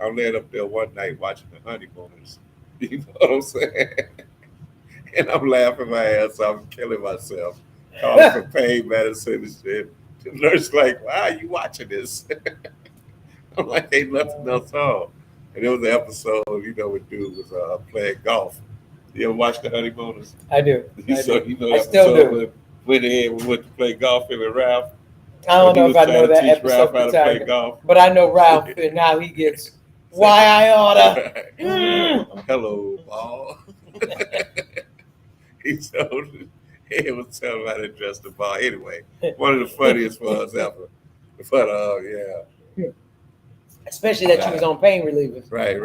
I'm laying up there one night watching the honeymooners. You know what I'm saying? And I'm laughing my ass off, I'm killing myself. Calling for pain medicine and shit. The nurse like, why are you watching this? I'm like, ain't nothing else on. And it was an episode, you know, what dude was playing golf. You ever watch the honeymooners? I do. So you know I that still episode do. when we went to play golf him and Ralph. I don't know He if was I know trying to that teach episode Ralph how for to play Tiger, golf. but I know Ralph and how he gets. Why I oughta. Hello, ball. He was telling him how to address the ball. Anyway, one of the funniest ones ever. But yeah. Especially that you was on pain relievers. Right.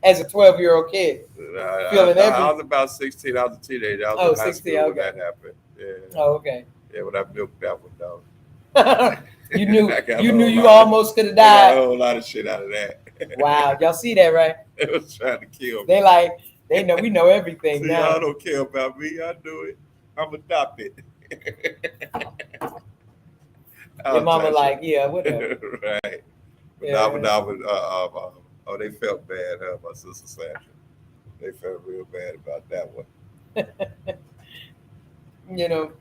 As a 12-year-old kid. Feeling I was about 16. I was a teenager. I was in high 16, school okay. when that happened. Yeah. Oh, okay. Yeah, when I milked that one though. you knew you lot almost could have I got a died. whole lot of shit out of that. Wow, y'all see that, right? They was trying to kill me. They know we know everything See, now. y'all don't care about me. I do it. I'm adopted. Your mama like, yeah, whatever. Right. But Yeah. oh, they felt bad, my sister Sandra. They felt real bad about that one. You know,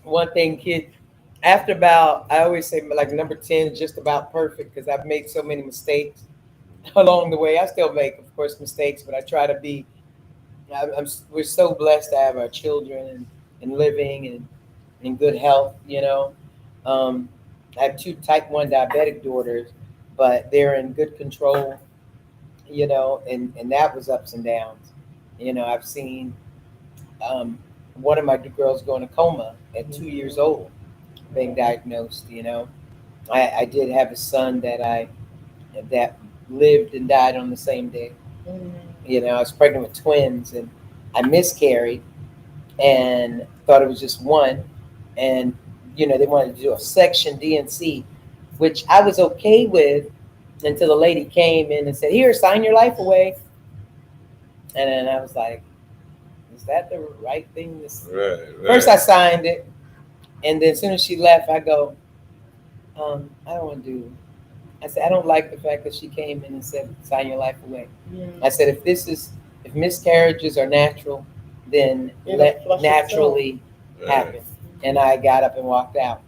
one thing, kid, after about, I always say like number 10 is just about perfect because I've made so many mistakes along the way. I still make, of course, mistakes, but I try to be, we're so blessed to have our children and living and in good health, you know. I have 2 type 1 diabetic daughters, but they're in good control, you know, and that was ups and downs. You know, I've seen one of my girls go in a coma at 2 years old, being diagnosed, you know. I did have a son that lived and died on the same day. You know, I was pregnant with twins and I miscarried and thought it was just one. And, you know, they wanted to do a section D&C, which I was okay with until the lady came in and said, here, sign your life away. And then I was like, is that the right thing to say? Right. First I signed it. And then as soon as she left, I go, I don't want to do. I said, I don't like the fact that she came in and said, sign your life away. I said, if miscarriages are natural, then let naturally happen. And I got up and walked out.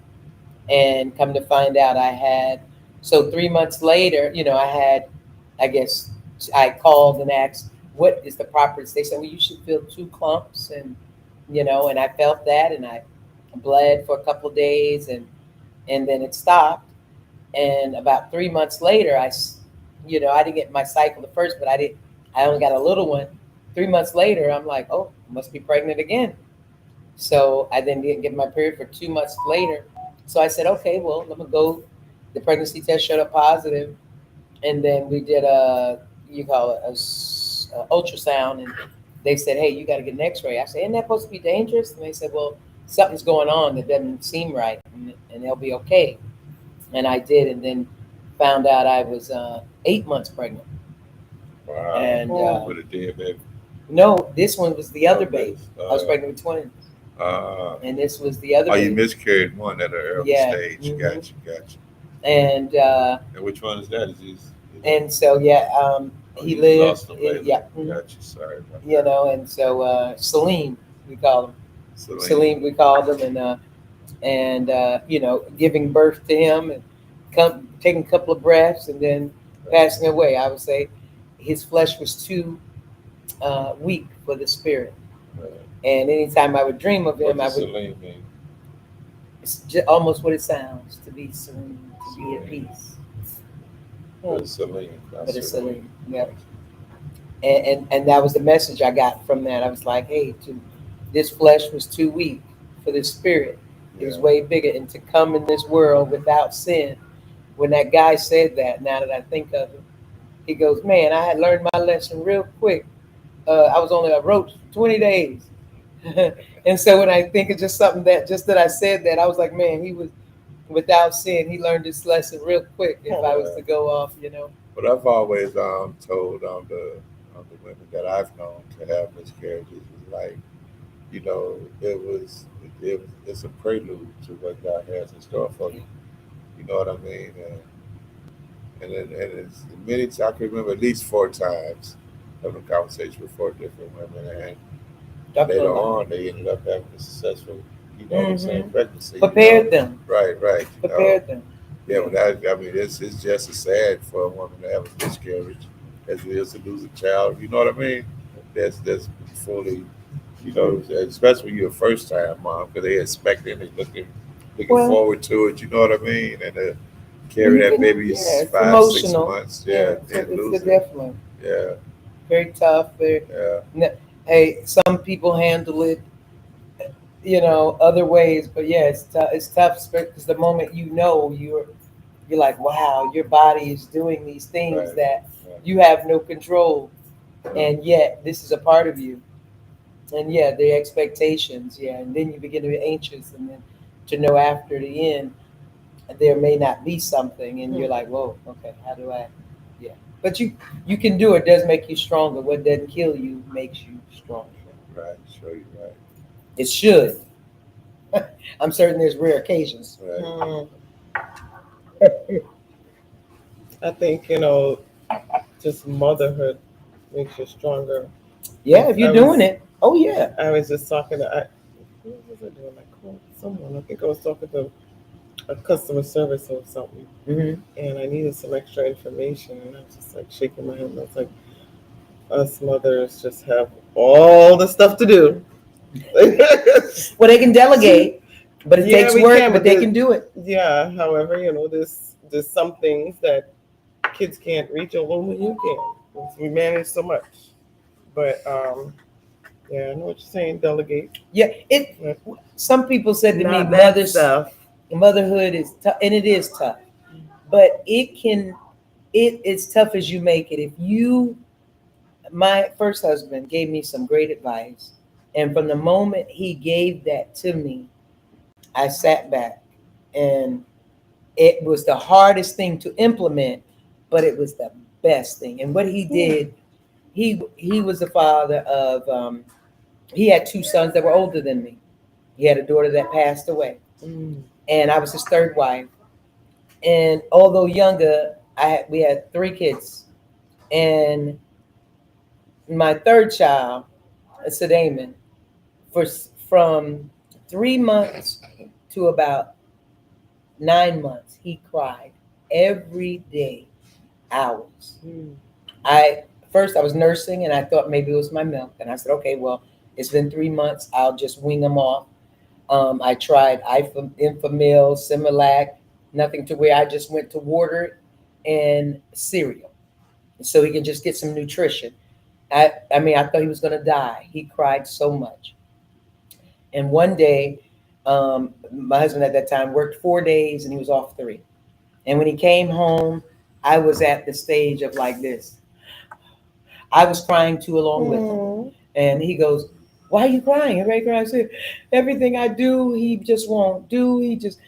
And come to find out so 3 months later, you know, I guess I called and asked, what is the proper, they said, well, you should feel 2 clumps. And, you know, and I felt that and I bled for a couple of days and then it stopped. And about 3 months later, I didn't get my cycle the first, but I only got a little one. 3 months later, I'm like, oh, I must be pregnant again. So I then didn't get my period for 2 months later. So I said, okay, well, let me go. The pregnancy test showed up positive. And then we did a ultrasound. And they said, hey, you got to get an x-ray. I said, isn't that supposed to be dangerous? And they said, well, something's going on that doesn't seem right. And they'll be okay. And I did, and then found out I was 8 months pregnant. Wow. And with a dead baby. No, this one was the other baby. I was pregnant with twins. And this was the other baby. You miscarried one at an early stage. Mm-hmm. Gotcha. And which one is that? And so he lived. Yeah. Gotcha. Sorry about that. You know, and so Salim, we call him. Salim, we called him, and you know, giving birth to him and taking a couple of breaths and then passing away. I would say his flesh was too weak for the spirit. Right. And anytime I would dream of him, what does Salim mean? It's just almost what it sounds, to be serene, to be at peace. But it's Salim. But it's Salim, yeah. And that was the message I got from that. I was like, hey, this flesh was too weak for this spirit. It was way bigger. And to come in this world without sin when that guy said that, now that I think of it, he goes, man, I had learned my lesson real quick. I wrote 20 days. And so when I think it's just something that I said that, I was like, man, he was without sin, he learned this lesson real quick if I was to go off, But I've always told the women that I've known to have miscarriages is like, it's a prelude to what God has in store for you. You know what I mean? And it's many times, I can remember at least 4 times having a conversation with 4 different women, and later on they ended up having a successful, the same pregnancy. Prepared them. Right. Prepared them. Yeah, but it's just as sad for a woman to have a miscarriage as it is to lose a child. You know what I mean? That's fully, especially when you're a first time mom, because they expecting, they looking forward to it. You know what I mean? And to carry that baby 5, 6 months, and lose it. Definitely. Yeah. Very tough. Hey, some people handle it, other ways, but it's tough. It's tough because the moment you're like, wow, your body is doing these things that you have no control, and yet this is a part of you, and the expectations, and then you begin to be anxious, and then to know after the end there may not be something, and you're like, whoa, okay, how do I? But you can do it. It does make you stronger. What doesn't kill you makes you stronger. Right, sure, you're right. It should. I'm certain there's rare occasions. Right. I think, just motherhood makes you stronger. Yeah, if you're doing it. Oh, yeah. I was just talking to, who was I doing? I called someone. I think I was talking to a customer service or something. Mm-hmm. And I needed some extra information. And I was just like shaking my head. And I was like, us mothers just have all the stuff to do. Well, they can delegate, but it takes work, but they can do it. Yeah, however, there's some things that kids can't reach, although you can. We manage so much. But, I know what you're saying, delegate. Yeah, some people said to me, motherhood is tough, and it is tough. But it's tough as you make it. My first husband gave me some great advice. And from the moment he gave that to me, I sat back, and it was the hardest thing to implement, but it was the best thing. And what he did, he was the father of, he had 2 sons that were older than me. He had a daughter that passed away. And I was his 3rd wife. And although younger, we had 3 kids. And my 3rd child, Sadaman, from 3 months to about 9 months, he cried every day, hours. First I was nursing, and I thought maybe it was my milk. And I said, okay, well, it's been 3 months. I'll just wing them off. I tried Infamil, Similac, nothing to where I just went to water and cereal, so he can just get some nutrition. I thought he was going to die. He cried so much. And one day, my husband at that time worked 4 days, and he was off 3. And when he came home, I was at the stage of like this. I was crying too along with him. And he goes, why are you crying? Everybody crying. I said, everything I do, he just won't do. He just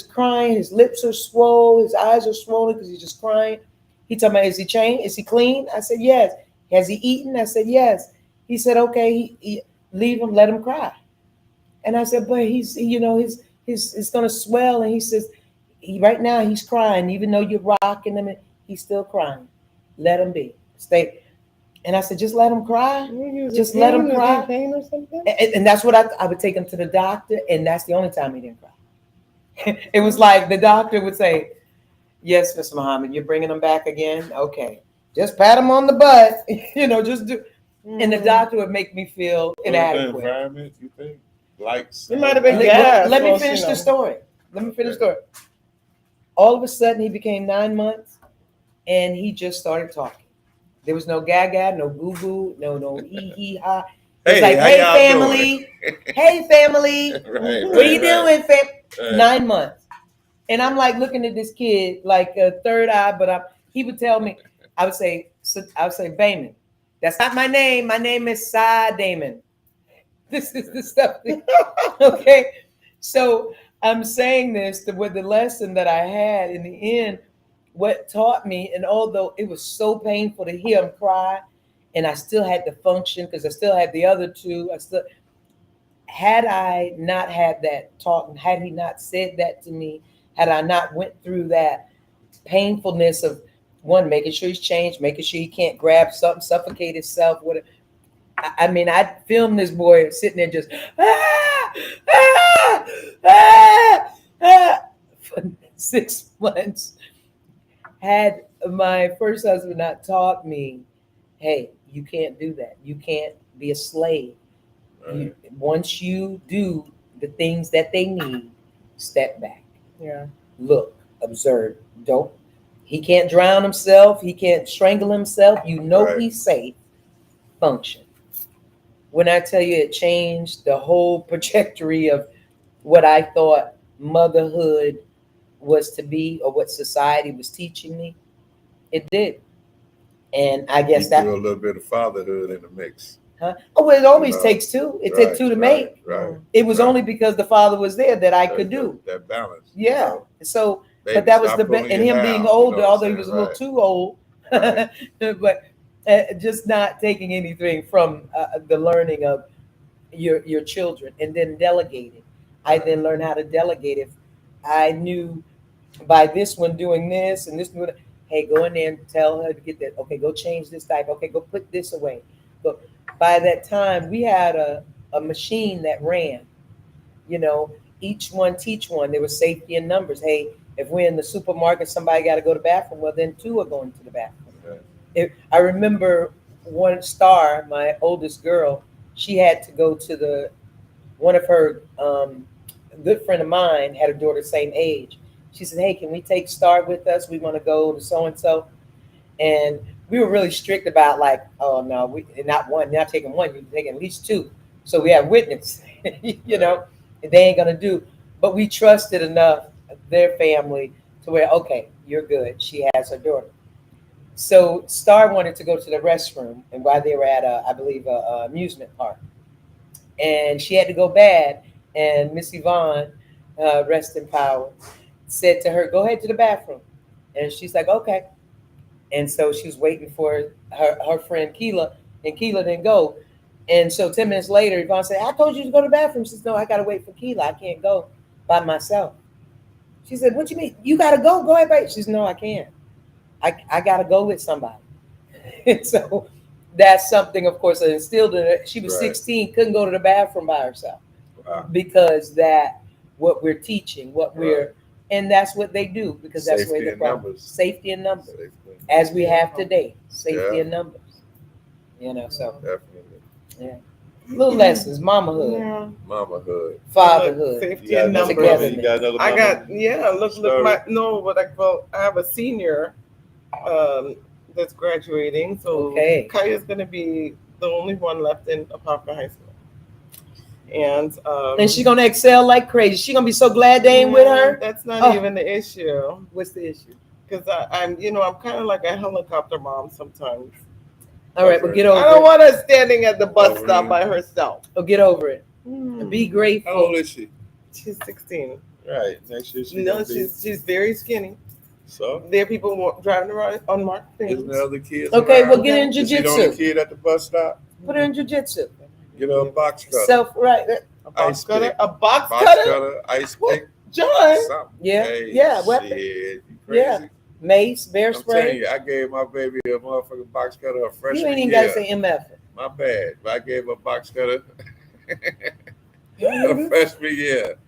crying. His lips are swollen. His eyes are swollen because he's just crying. He told me, is he changed? Is he clean? I said, yes. Has he eaten? I said, yes. He said, okay, leave him, let him cry. And I said, but he's it's going to swell. And he says, right now he's crying. Even though you're rocking him, he's still crying. Let him be. Stay. And I said, just let him cry. Just let him cry. Pain or something? And that's what I would take him to the doctor. And that's the only time he didn't cry. It was like the doctor would say, yes, Mr. Muhammad, you're bringing him back again? Okay. Just pat him on the butt. Just do. And the doctor would make me feel inadequate. The environment, you think? It might have been gas. Let me finish the story. All of a sudden, he became 9 months, and he just started talking. There was no gaga, no boo boo, no hee hee ha. It's like, hey family, hey family, what are you doing, fam? 9 months. And I'm like looking at this kid like a third eye, but he would tell me, I would say, Bayman, that's not my name. My name is Cy Damon. This is the stuff. Okay. So I'm saying this with the lesson that I had in the end, what taught me, and although it was so painful to hear him cry, and I still had to function because I still had the other two, had I not had that talk, had he not said that to me, had I not went through that painfulness of one, making sure he's changed, making sure he can't grab something, suffocate himself, whatever. I mean, I filmed this boy sitting there just for 6 months. Had my first husband not taught me, hey, you can't do that. You can't be a slave. Right. Once you do the things that they need, step back. Yeah. Look, observe. Don't. He can't drown himself. He can't strangle himself. You know right. He's safe. Function. When I tell you it changed the whole trajectory of what I thought motherhood was to be or what society was teaching me, it did. And I guess that threw a little bit of fatherhood in the mix. Huh? Oh, well, it always takes two. It right, takes two to right, make. Right. It was only because the father was there that I could do that balance. Yeah. You know? So, Baby, but that was the and him being older, although he was a little too old, right. But just not taking anything from the learning of your children, and then delegating. I then learned how to delegate. If I knew by this one doing this and this doing, hey, go in there and tell her to get that. Okay, go change this type. Okay, go put this away. But by that time, we had a machine that ran. You know, each one teach one. There was safety in numbers. Hey, if we're in the supermarket, somebody got to go to the bathroom. Well, then two are going to the bathroom. Right. I remember one Star, my oldest girl, she had to go to one of her good friend of mine had a daughter same age. She said, hey, can we take Star with us? We want to go to so-and-so. And we were really strict about like, oh, no, we not taking one, you're taking at least two. So we have witness, you know, they ain't going to do. But we trusted enough their family to where, okay, you're good. She has her daughter. So Star wanted to go to the restroom, and while they were at, I believe, a amusement park. And she had to go bad. And Miss Yvonne, rest in power, said to her, go ahead to the bathroom. And she's like, okay. And so she was waiting for her friend Keela, and Keela didn't go. And so 10 minutes later, Yvonne said, I told you to go to the bathroom. She said, no, I got to wait for Keela. I can't go by myself. She said, what you mean? You got to go? Go ahead, babe. She said, no, I can't. I got to go with somebody. And so that's something, of course, that instilled in her. She was 16, couldn't go to the bathroom by herself. Wow. Because what we're teaching, and that's what they do, because that's where the problem. Safety in numbers. As we have today, safety in numbers. You know, so definitely. Yeah. Little lessons, mamahood. Yeah. Mamahood. Fatherhood. Safety in numbers. I got I have a senior that's graduating. So Kaya's gonna be the only one left in Apopka High School. And she's gonna excel like crazy. She's gonna be so glad they ain't with her. That's not even the issue. What's the issue? Because I'm kind of like a helicopter mom sometimes. All right, but get over it. I don't want her standing at the bus stop by herself. Oh, get over it. Be grateful. How old is she? She's 16. Right. Next year she's very skinny. So there are people driving around unmarked things. Isn't there other kids? Okay, well, get in jiu-jitsu. Is she the only kid at the bus stop? Put her in jiu-jitsu. Get her a box cutter. A box cutter? A box cutter? Ice pick. John. Something. Yeah. Hey, yeah. Weapon. Shit, you crazy. Yeah. Mace, bear spray. I'm telling you, I gave my baby a motherfucking box cutter her freshman year. You ain't even got to say MF. My bad. But I gave her a box cutter her freshman year.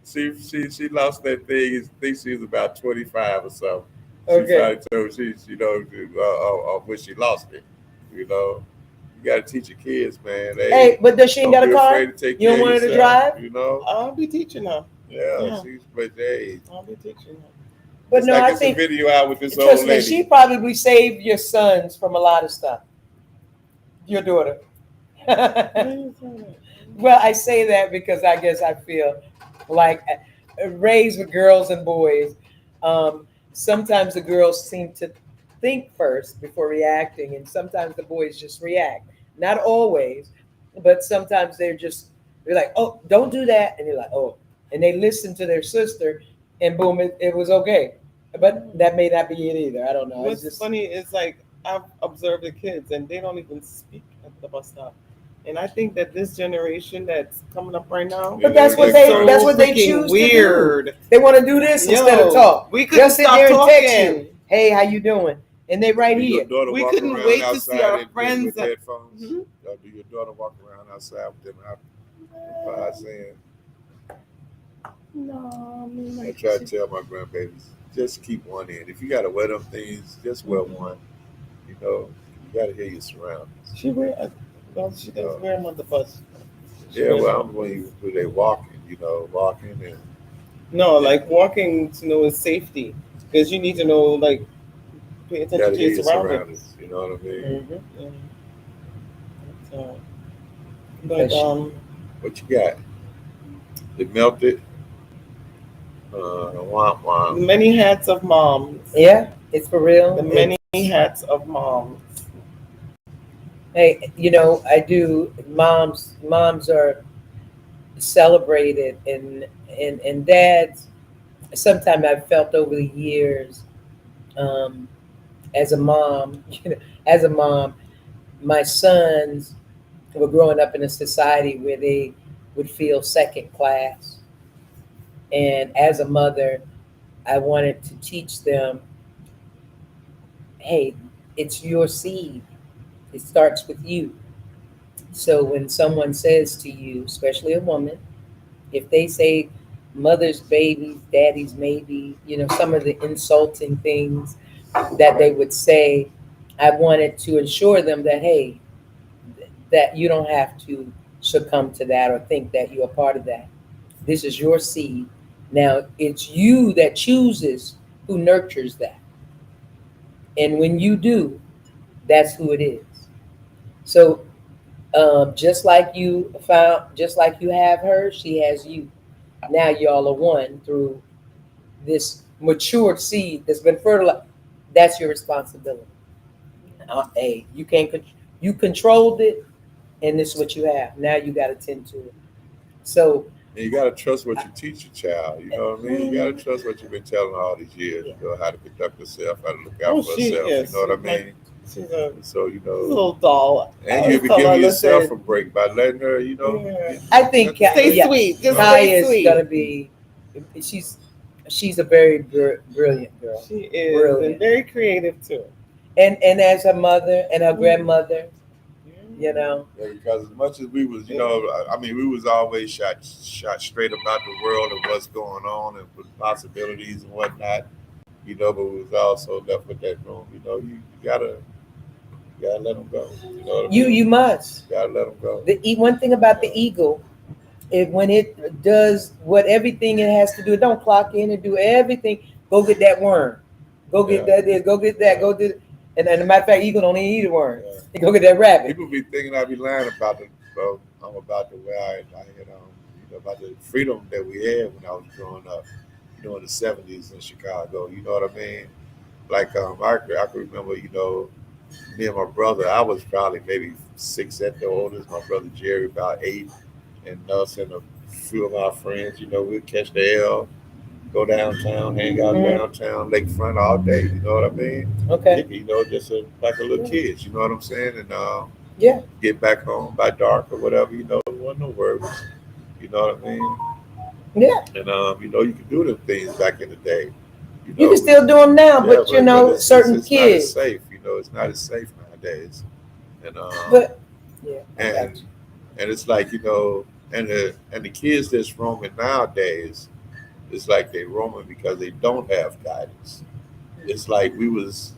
She lost that thing. I think she was about 25 or something. She finally told when she lost it. You know, you got to teach your kids, man. Hey, but does she ain't got a car? You don't want her to drive? You know, I'll be teaching her. Yeah. She's I'll be teaching her. But it's no, like I think a video out with this old lady. She probably saved your sons from a lot of stuff. Your daughter. Well, I say that because I guess I feel like raised with girls and boys. Sometimes the girls seem to think first before reacting, and sometimes the boys just react. Not always, but sometimes they're like, "Oh, don't do that," and they're like, "Oh," and they listen to their sister, and boom, it was okay. But that may not be it either. I don't know. It's What's just funny is like I've observed the kids and they don't even speak at the bus stop. And I think that this generation that's coming up right now, but that's what Yeah, they so that's what they freaking choose weird. to do. They want to do this instead of talk. We couldn't They'll sit stop there and text you, talking. "Hey, how you doing?" And they right Do your here. daughter We walk couldn't around wait to see outside our with friends. headphones? Mhm. Do your daughter walk around outside with them iPods in? No, I mean, I like, try to tell my grandbabies, just keep one in. If you gotta wear them things, just wear one. You know, you gotta hear your surroundings. she wear. Well, she does wear them on the bus. She Yeah, wears well, them. I'm when they walking, walking and No, like walking to know is safety because you need to know, like, pay you attention gotta to hear your your surroundings. surroundings. You know what I mean? Yeah. So, but Because What you got? It melted. Womp the womp. many hats of moms. yeah, it's for real. The many hats of moms. Hey, I do. Moms are celebrated, and dads. Sometimes I've felt over the years, um, as a mom, as a mom, my sons were growing up in a society where they would feel second class, and as a mother, I wanted to teach them, hey, it's your seed. It starts with you. So when someone says to you, especially a woman, if they say mother's babies, daddy's maybe, some of the insulting things that they would say, I wanted to assure them that, hey, that you don't have to succumb to that or think that you're a part of that. This is your seed. Now, it's you that chooses who nurtures that. And when you do, that's who it is. So, just like you have her, she has you. Now y'all are one through this matured seed that's been fertilized. That's your responsibility. Hey, you controlled it, and this is what you have. Now you got to tend to it. So, And you gotta trust what you teach your child. You know what I mean? You gotta trust what you've been telling all these years. yeah. You know how to conduct herself, how to look Oh, out for she herself. is. You know what I mean? She's a So little doll. and I you'll was be telling giving her, yourself a listen, break by letting her, yeah. I think Stay yeah, sweet. Just Kai stay is sweet. gonna be. She's she's a very brilliant girl, She is, and brilliant. very creative too. And as her mother and her grandmother, Yeah, because as much as we was, I mean, we was always shot straight about the world and what's going on and with possibilities and whatnot, but we was also left with that room. You gotta let them go. You know what I you mean? you must. You gotta let them go. One thing about the Uh, eagle, when it does what everything it has to do, it don't clock in and do everything. Go get that worm. Go get yeah, that this. Go get that. yeah, Go do. And a matter of fact, eagle don't even eat a worm. yeah. Go get that rabbit. People be thinking I be lying about about the way about the freedom that we had when I was growing up, in the '70s in Chicago. You know what I mean? Like I can remember, me and my brother. I was probably maybe 6 at the oldest. My brother Jerry about 8, and us and a few of our friends. We'd catch the L, go downtown, hang out downtown, lakefront all day. You know what I mean? Okay. Just like a little kids. You know what I'm saying? And Yeah. get back home by dark or whatever. There wasn't no worries. You know what I mean? Yeah. And you can do them things back in the day. You can still do them now, Yeah, but certain it's not as kids. safe. It's not as safe nowadays. And But yeah, I got and you. and it's like and the kids that's roaming nowadays, it's like they roaming because they don't have guidance. It's like we was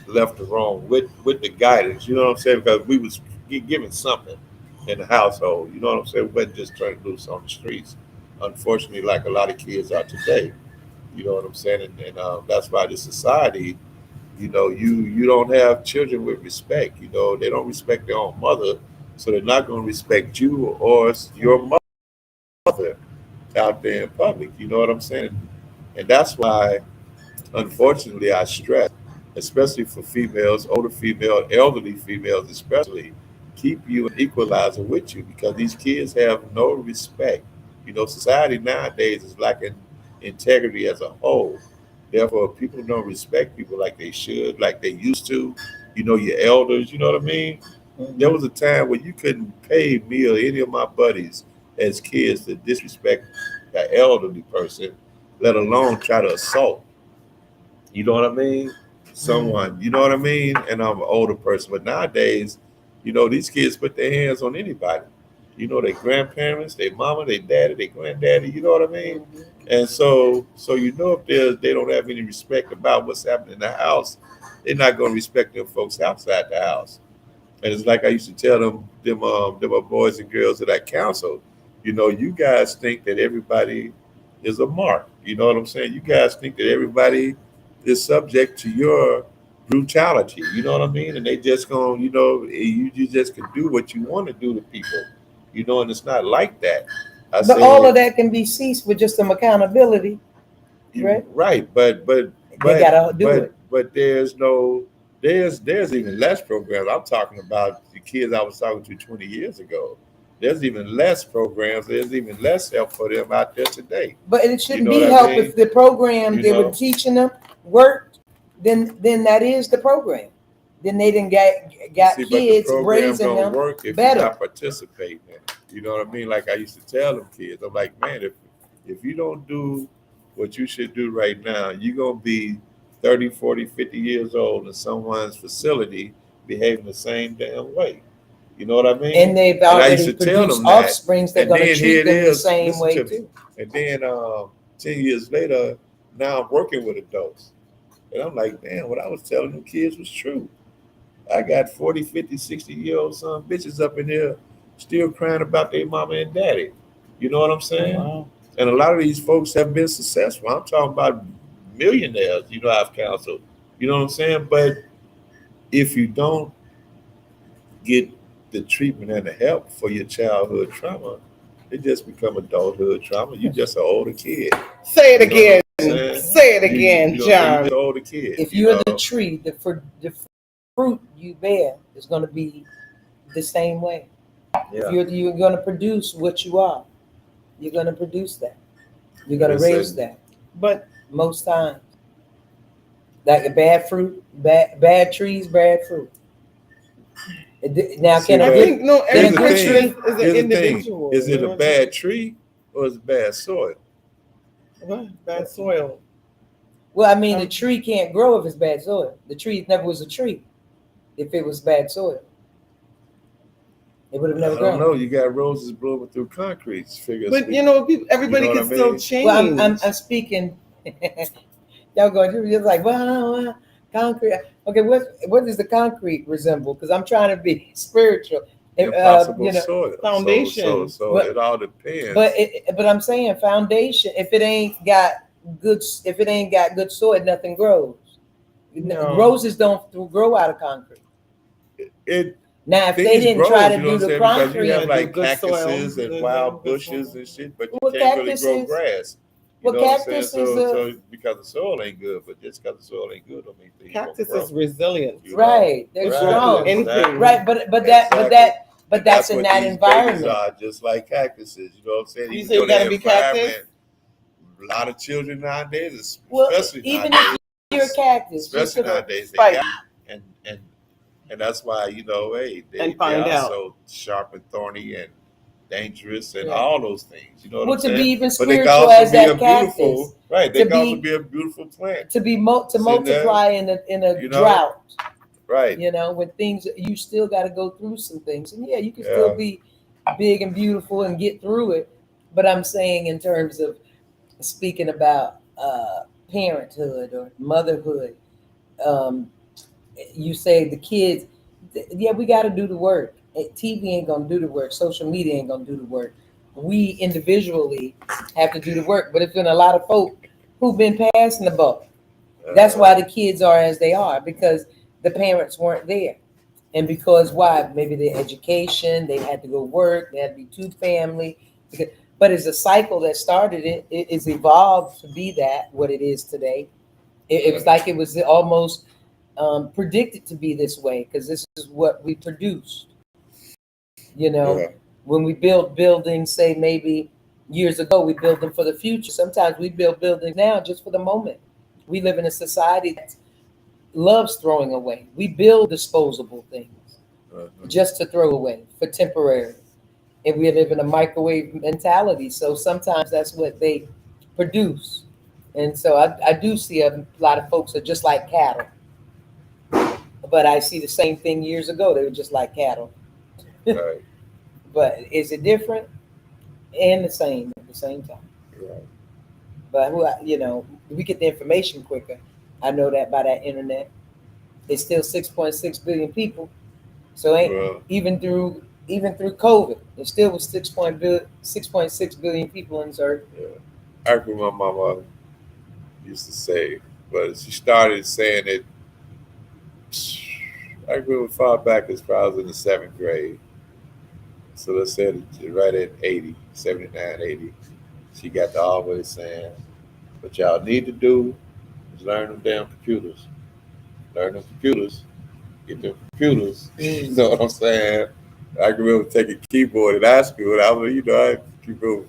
left to roam with the guidance. You know what I'm saying? Because we was given something in the household. You know what I'm saying? We wasn't just turned loose on the streets. Unfortunately, like a lot of kids are today. You know what I'm saying? And that's why the society, you don't have children with respect. They don't respect their own mother, so they're not going to respect you or your mother. out there in public. You know what I'm saying? And that's why, unfortunately, I stress, especially for females, older female, elderly females, especially, keep you an equalizer with you because these kids have no respect. You know, society nowadays is lacking integrity as a whole. Therefore, people don't respect people like they should, like they used to. You know, your elders. You know what I mean? There was a time where you couldn't pay me or any of my buddies as kids to disrespect an elderly person, let alone try to assault. You know what I mean? Someone, you know what I mean? And I'm an older person. But nowadays, you know, these kids put their hands on anybody. You know, their grandparents, their mama, their daddy, their granddaddy, you know what I mean? And so you know if they don't have any respect about what's happening in the house, they're not gonna respect them folks outside the house. And it's like I used to tell them boys and girls that I counsel, you know, you guys think that everybody is a mark. You know what I'm saying? You guys think that everybody is subject to your brutality. You know what I mean? And they just gonna, you know, you just can do what you want to do to people. You know, and it's not like that. I But say, all of that can be ceased with just some accountability, right? right, but They gotta do it. but there's even less programs. I'm talking about the kids I was talking to 20 years ago. There's even less programs. There's even less help for them out there today. But it shouldn't You know be what I help mean? if the program You they know? were teaching them worked. Then that is the program. Then they didn't got See, but the kids program raising don't them work if better. you're not participating in it. You know what I mean? Like I used to tell them kids, I'm like, man, if you don't do what you should do right now, you're gonna be 30, 40, 50 years old in someone's facility behaving the same damn way. You know what I mean? And they've And I used already to tell produced them that. offsprings that are And going to then treat here it them the is, same listen way to me. too. And then 10 years later, now I'm working with adults. And I'm like, damn, what I was telling them kids was true. I got 40, 50, 60-year-old son bitches up in here still crying about their mama and daddy. You know what I'm saying? Wow. And a lot of these folks have been successful. I'm talking about millionaires, you know, I've counseled. You know what I'm saying? But if you don't get the treatment and the help for your childhood trauma, it just become adulthood trauma. You just an older kid. Say it You know again. what I'm saying? Say it again, you know, John. you're an older kid. If you you're know? the tree, the fruit you bear is going to be the same way. Yeah. You're going to produce what you are. You're going to produce that. You're going to Listen. raise that But most times. Like a bad fruit, bad trees, bad fruit. Now, See, can a I but good think no, here's every the good thing. tree is an Here's the thing. individual. Is you it know a what I'm bad tree or is it bad soil? saying? What? Bad soil. well, I mean, the tree can't grow if it's bad soil. The tree never was a tree if it was bad soil. It would have I never don't grown. know. You got roses blooming through concrete. Figures. But you know, everybody You know can what I still mean? change. Well, I'm speaking. Y'all going to you're like, well, concrete. Okay, what does the concrete resemble? Because I'm trying to be spiritual. Impossible You know, soil. Foundation. So But- it all depends. but I'm saying foundation. If it ain't got good soil, nothing grows. No. Roses don't grow out of concrete. it Now, if they things didn't grows, try to you know do what I'm the saying? Because you concrete, have Yeah, like good soil. cactuses and Good wild soil. bushes and shit, but you Well, can't really grow cactuses- grass. You well, know what I'm saying? cactus is So because the soil ain't good, but just because the soil ain't good, don't mean things don't Cactus grow. is resilient. You know? right? They're It's Right. strong. anything. Exactly. Right, but And that's in what that these environment. babies are, just like cactuses. You know what I'm saying? You Even say you though gotta their be cactus? environment, a lot of children nowadays, Well, especially even nowadays, if you're a cactus, just especially put a nowadays, they spike. got and that's why hey, they And find are out. so sharp and thorny and dangerous and Yeah. all those things. You know what well, I'm to saying? be even But they can spiritual also as be a that beautiful, cactus, right? They to can also be- be a beautiful plant, to Sitting multiply in a you know? drought. right? You know, when things you still got to go through some things, and yeah, you can Yeah. still be big and beautiful and get through it. But I'm saying in terms of speaking about parenthood or motherhood, um, you say the kids, yeah, we got to do the work. TV ain't gonna do the work. Social media ain't gonna do the work. We individually have to do the work. But it's been a lot of folk who've been passing the buck. That's why the kids are as they are, because the parents weren't there. And because why? Maybe their education, they had to go work, they had to be two family. But it's a cycle that started it is evolved to be that what it is today. It was like it was almost predicted to be this way because this is what we produced. You know, Yeah. when we build buildings, say maybe years ago, we build them for the future. Sometimes we build buildings now just for the moment. We live in a society that loves throwing away. We build disposable things just to throw away for temporary. And we live in a microwave mentality. So sometimes that's what they produce. And so I do see a lot of folks are just like cattle. But I see the same thing years ago. They were just like cattle. Right. But is it different? And the same at the same time. Right. But we get the information quicker. I know that by that internet. It's still 6.6 billion people. So Well, even through COVID, it still was 6.6 billion people on this earth. yeah. I remember my mama used to say, but she started saying it. I remember far back as far as in the 7th grade. So let's say right at 80, 79, 80, she got to always saying, what y'all need to do is learn them damn computers. Learn them computers. Get them computers. You know what I'm saying? I can remember taking keyboard in high school. I was,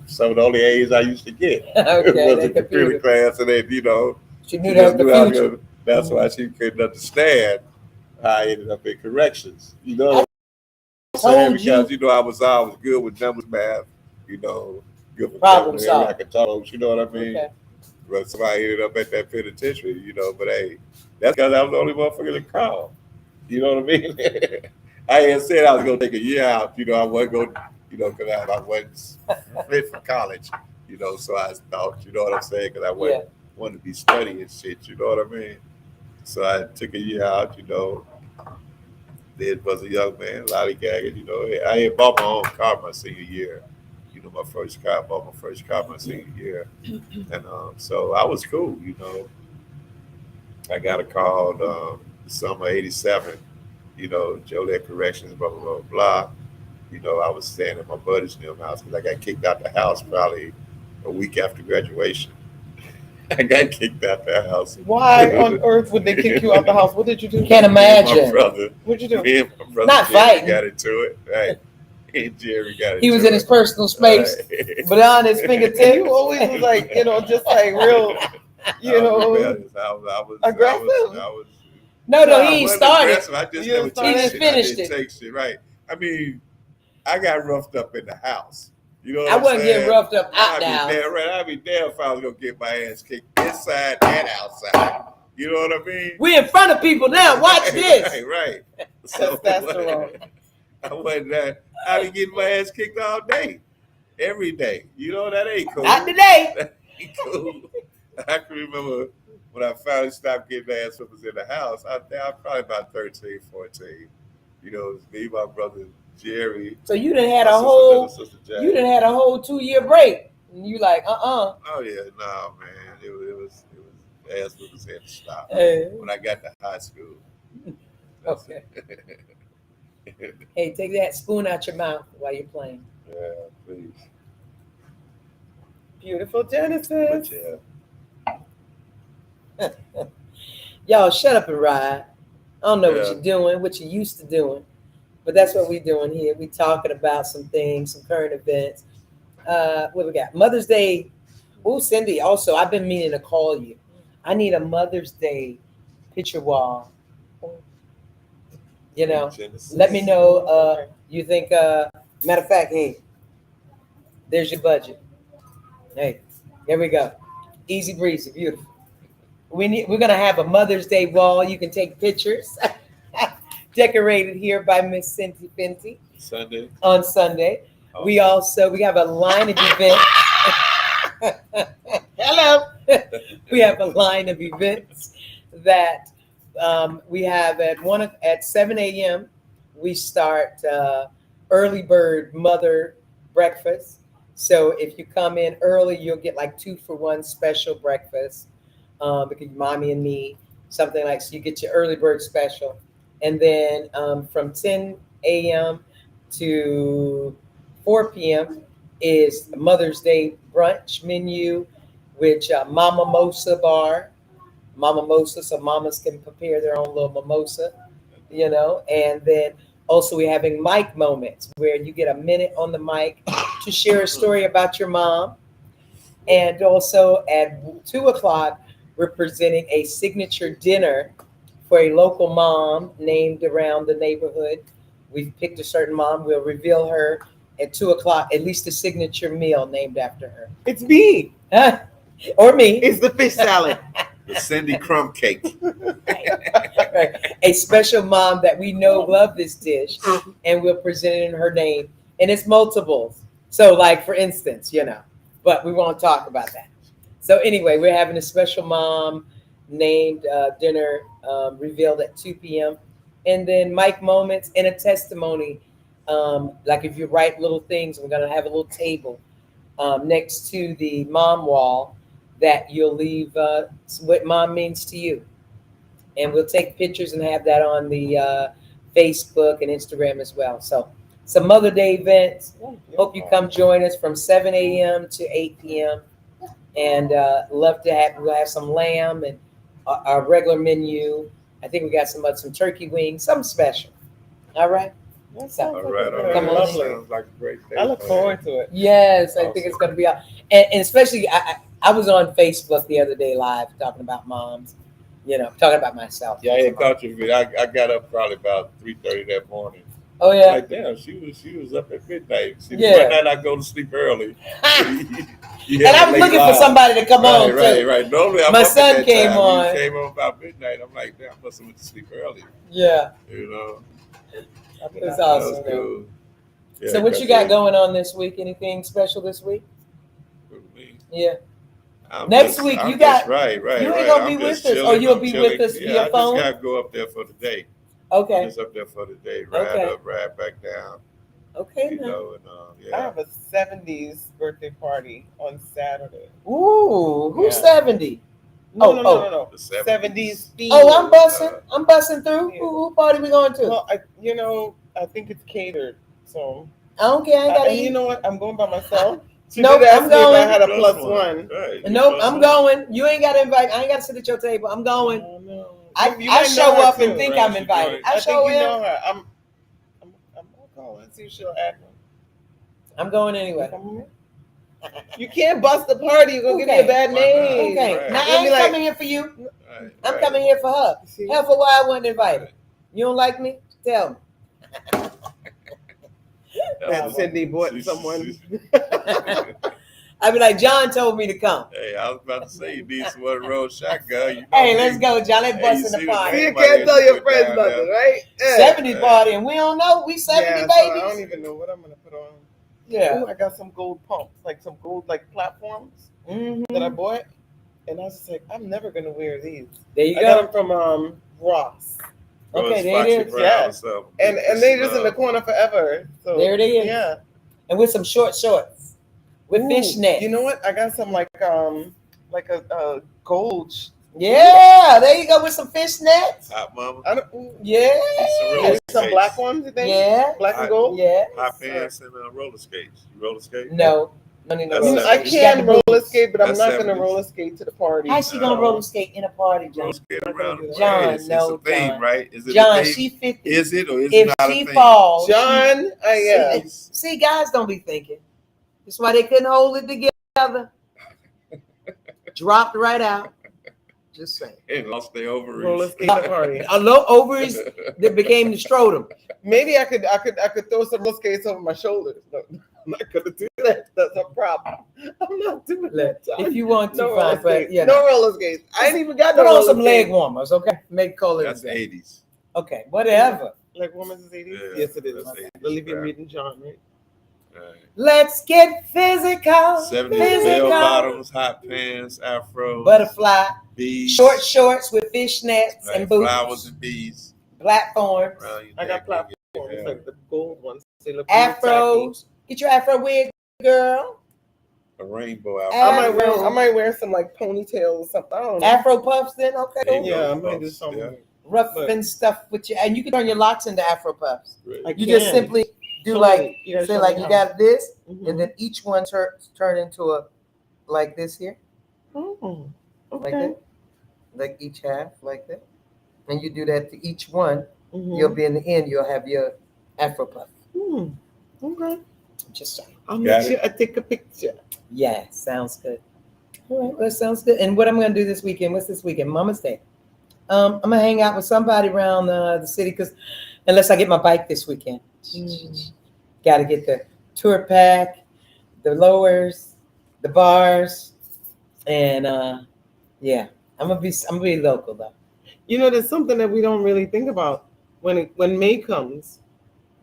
some of the only A's I used to get Okay, was in computer class, and then, she she knew just that was knew how the to future. go. That's why she couldn't understand how I ended up in corrections. You know what I'm saying? Because I was always good with numbers, math. Good with Problem vocabulary. I solving. could talk. You know what I mean? Okay. But somebody ended up at that penitentiary. But hey, that's because I was the only motherfucker that called. You know what I mean? I had said I was gonna take a year out. I wasn't going. Because I wasn't fit for college. So I thought. You know what I'm saying? Because I wasn't wanted to be studying shit. You know what I mean? So I took a year out. Then was a young man, lollygagging. I had bought my own car my senior year. My first car. I bought my first car my senior year, and so I was cool. I got a call summer '87. Joliet Corrections, blah blah blah blah. I was staying at my buddy's new house because I got kicked out the house probably a week after graduation. I got kicked out the house. Why on earth would they kick you out the house? What did you do? Can't imagine. My brother. What'd you do? Me and my brother Not Jerry fighting. got into it. Right. Me and Jerry got into it. He was in his personal space, Right. but on his And fingertip. you always was like, just like real, I was aggressive. No, No, he ain't wasn't started. aggressive. I just You never started? took He shit. finished I didn't it. take shit. Right. I mean, I got roughed up in the house. You know what I I'm wasn't saying? getting roughed up out I'd be now. damn right. I'd be damn if I was gonna get my ass kicked inside and outside. You know what I mean? We in front of people now. Watch this. Right. Testosterone. I wasn't that. I be getting my ass kicked all day, every day. That ain't cool. Not today. That ain't cool. I can remember when I finally stopped getting ass whoopers in the house. I was probably about 13, 14. It was me, my brother Jerry. So you done had my a sister, whole. little sister Jane. You done had a whole 2-year break. And you like, Oh yeah, no man, it was ass whoopers had to stop when I got to high school. Okay. Hey, take that spoon out your mouth while you're playing. Yeah, please. Beautiful But Genesis. yeah, Y'all shut up and ride. I don't know what Yeah. you're doing, what you used to doing, but that's what we're doing here. We talking about some things, some current events. What we got? Mother's Day. Oh, Cindy, also, I've been meaning to call you. I need a Mother's Day picture wall. Genesis. Let me know. You think, matter of fact, hey, there's your budget. Hey, there we go. Easy breezy, beautiful. We're gonna have a Mother's Day wall. You can take pictures. Decorated here by Miss Cindy Fenty Sunday. on Sunday. Oh. We have a line of events. Hello. We have a line of events that we have at 7 a.m. We start early bird mother breakfast. So if you come in early, you'll get like 2-for-1 special breakfast because mommy and me, something like, so you get your early bird special. And then from 10 a.m. to 4 p.m., is Mother's Day brunch menu, which Mama Mosa bar, Mama Mosa, so mamas can prepare their own little mimosa, and then also we're having mic moments where you get a minute on the mic to share a story about your mom. And also at 2 o'clock, we're presenting a signature dinner for a local mom named around the neighborhood. We've picked a certain mom. We'll reveal her at 2 o'clock, at least a signature meal named after her. It's me. Huh? Or me. It's the fish salad. The Cindy Crumb Cake. Right. A special mom that we know love this dish, and we'll present it in her name. And it's multiples. So, like, for instance, but we won't talk about that. So anyway, we're having a special mom named dinner revealed at 2 p.m. And then mic moments and a testimony. Like if you write little things, we're going to have a little table next to the mom wall that you'll leave what mom means to you. And we'll take pictures and have that on the Facebook and Instagram as well. So some Mother Day events. Hope you come join us from 7 a.m. to 8 p.m. And love to we'll have some lamb and our regular menu. I think we got some turkey wings, something special. All right. All right. Come on. Sounds like a great day. I look forward to it. Yes, I think it's going to be out. And especially, I was on Facebook the other day live talking about moms, talking about myself. Yeah, I caught your video. I got up probably about 3:30 that morning. Oh, yeah. Like, damn, she was up at midnight. Yeah. One night I go to sleep early. And I was looking for somebody to come on, too. Right. Normally, I'm My up at son that came time. on. He came on about midnight. I'm like, damn, I must have went to sleep early. Yeah. It's awesome. That was cool. Yeah, So what you got going on this week? Anything special this week? Yeah. Next week, you got. Right. You ain't gonna be with us, or you'll be with us via phone. I just gotta go up there for the day. Okay. Just up there for the day. Ride up, ride back down. Okay. I have a 70s birthday party on Saturday. Ooh, who's 70? No. The 70s theme. Oh, I'm busting through. Who party we going to? Well, I think it's catered, so I don't care. I ain't gotta and eat. you know what? I'm going by myself. Nope, I'm going. If I had a +1. Right. Nope, I'm going. You ain't got to invite. I ain't got to sit at your table. I'm going. Oh, no. I show up and think I'm invited. I show think you up. know her. I'm gonna call her and see if she'll add me. I'm going anyway. You can't bust the party. You're gonna give me a bad name. Okay. Right. Now I ain't coming here for you. I'm coming here for her. Hell for why I wasn't invited. You don't like me? Tell me. That Cindy bought someone. I'd be like, John told me to come. Hey, I was about to say you need some one road shotgun. You know Hey, let's go, John. Let's bust in the See, party. you can't tell your friends nothing, right? 70 party, and we don't know. We 70 So babies. I don't even know what I'm gonna put on. Yeah. Ooh, I got some gold pumps, like some gold platforms Mm-hmm. that I bought, and I was just like, I'm never gonna wear these. There you I got them from Ross. Okay, there it is. Yeah. And they just in the corner forever. So There it is. Yeah. And with some short shorts. With fishnets. You know what? I got some like a gold. Yeah, there you go with some fishnets. Hot mama. Yeah. Some black ones, you think? Yeah. Black and gold? Yeah. Hot pants and roller skates. You roller skate? No. I can roller skate, but I'm not going to roller skate to the party. How's she going to roller skate in a party, John? Roller skate around. John, it's no, a thing, John. right? Is it John, a thing? she 50. Is it or is If it not she a thing? falls. John, See, guys don't be thinking. That's why they couldn't hold it together. Dropped right out. Just saying. And lost their ovaries. roller skate to the party. A little ovaries that became the scrotum. Maybe I could throw some roller skates over my shoulders. No, I'm not going to do that. That's a problem. I'm not doing that. John. If you want to, No fine, roller but skates. yeah. No roller skates. I ain't even got no Put on roller some leg skates. warmers, okay? Make call it That's a day. 80s. Okay, whatever. Like women's 80s? Yeah, Yes, it is. that's 80s, Olivia right. Reed and John, right? Right. Let's get physical. 70s Physical. bell bottoms, hot pants, afro, Butterfly. bees, Short shorts with fishnets right, and boots. flowers and bees. Platforms. around your I got neck and platforms, your hair. like the gold ones. They look really Afros. Get your afro wig, girl. A rainbow tacky. outfit. I might wear some like ponytails or something. I don't know. Afro puffs then, okay. There you Yeah, go, I might do folks. something. Yeah. Rough and stuff with you. And you can turn your locks into afro puffs. Great. I You just can. simply do Show like me. You gotta say show like me you how. got this, Mhm. and then each one turn into a like this here, Oh, like okay. that, like each half like that, and you do that to each one. Mhm. You'll be in the end. You'll have your Afro puff. Okay. Just saying. I'll Got make sure I take a picture. Yeah, sounds good. All right, that sounds good. And what I'm gonna do this weekend? What's this weekend? Mama's Day. I'm gonna hang out with somebody around the city because unless I get my bike this weekend, got to get the tour pack, the lowers, the bars, and yeah, I'm gonna be local though. You know, there's something that we don't really think about when May comes.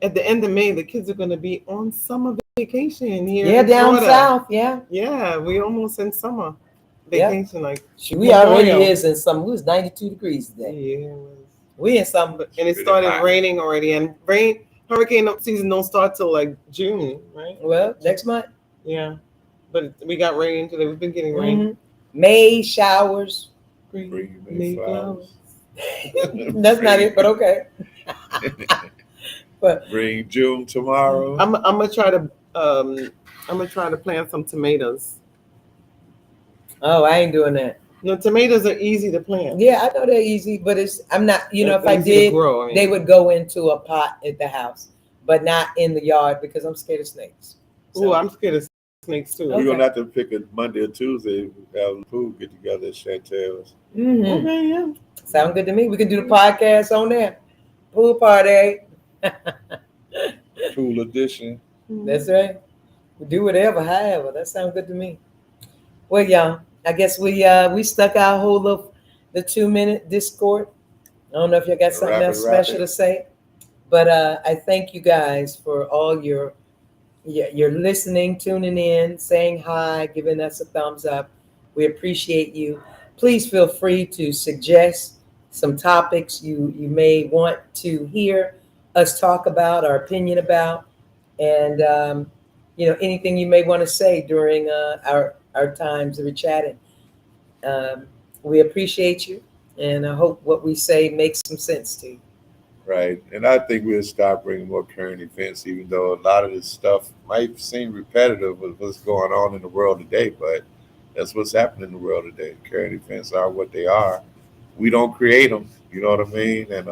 At the end of May, the kids are going to be on summer vacation here Yeah, in down Florida. south. Yeah, Yeah, we almost in summer Yep. vacation. Like we already Memorial. is in some. It was 92 degrees today. Yeah, it was. We in some. And it Pretty started hot. raining already, and hurricane season don't start till like June, right? Well, next month. Yeah, but we got rain today. We've been getting rain. Mhm. May showers. Bring me May flowers. That's not it, but okay. But Bring June tomorrow. I'm gonna try to plant some tomatoes. oh, I ain't doing that. No, tomatoes are easy to plant. Yeah, I know they're easy, but I'm not. If They're I easy to did, grow, I mean. they would go into a pot at the house, but not in the yard because I'm scared of snakes. Ooh, I'm scared of snakes too. Okay. We're gonna have to pick a Monday or Tuesday. Have the pool get together at Chantel's. Mm-hmm. Okay, yeah. Sound good to me. We can do the podcast on there. Pool party. Pool edition. That's right. We do whatever, however. That sounds good to me. Well, y'all, I guess we stuck our whole of the 2-minute Discord. I don't know if you got something else special to say, but I thank you guys for all your listening, tuning in, saying hi, giving us a thumbs up. We appreciate you. Please feel free to suggest some topics you may want to hear us talk about, our opinion about, and anything you may want to say during our times of chatting. We appreciate you, and I hope what we say makes some sense to you. Right. And I think we'll start bringing more current events, even though a lot of this stuff might seem repetitive with what's going on in the world today, but that's what's happening in the world today. Current events are what they are. We don't create them. You know what I mean? And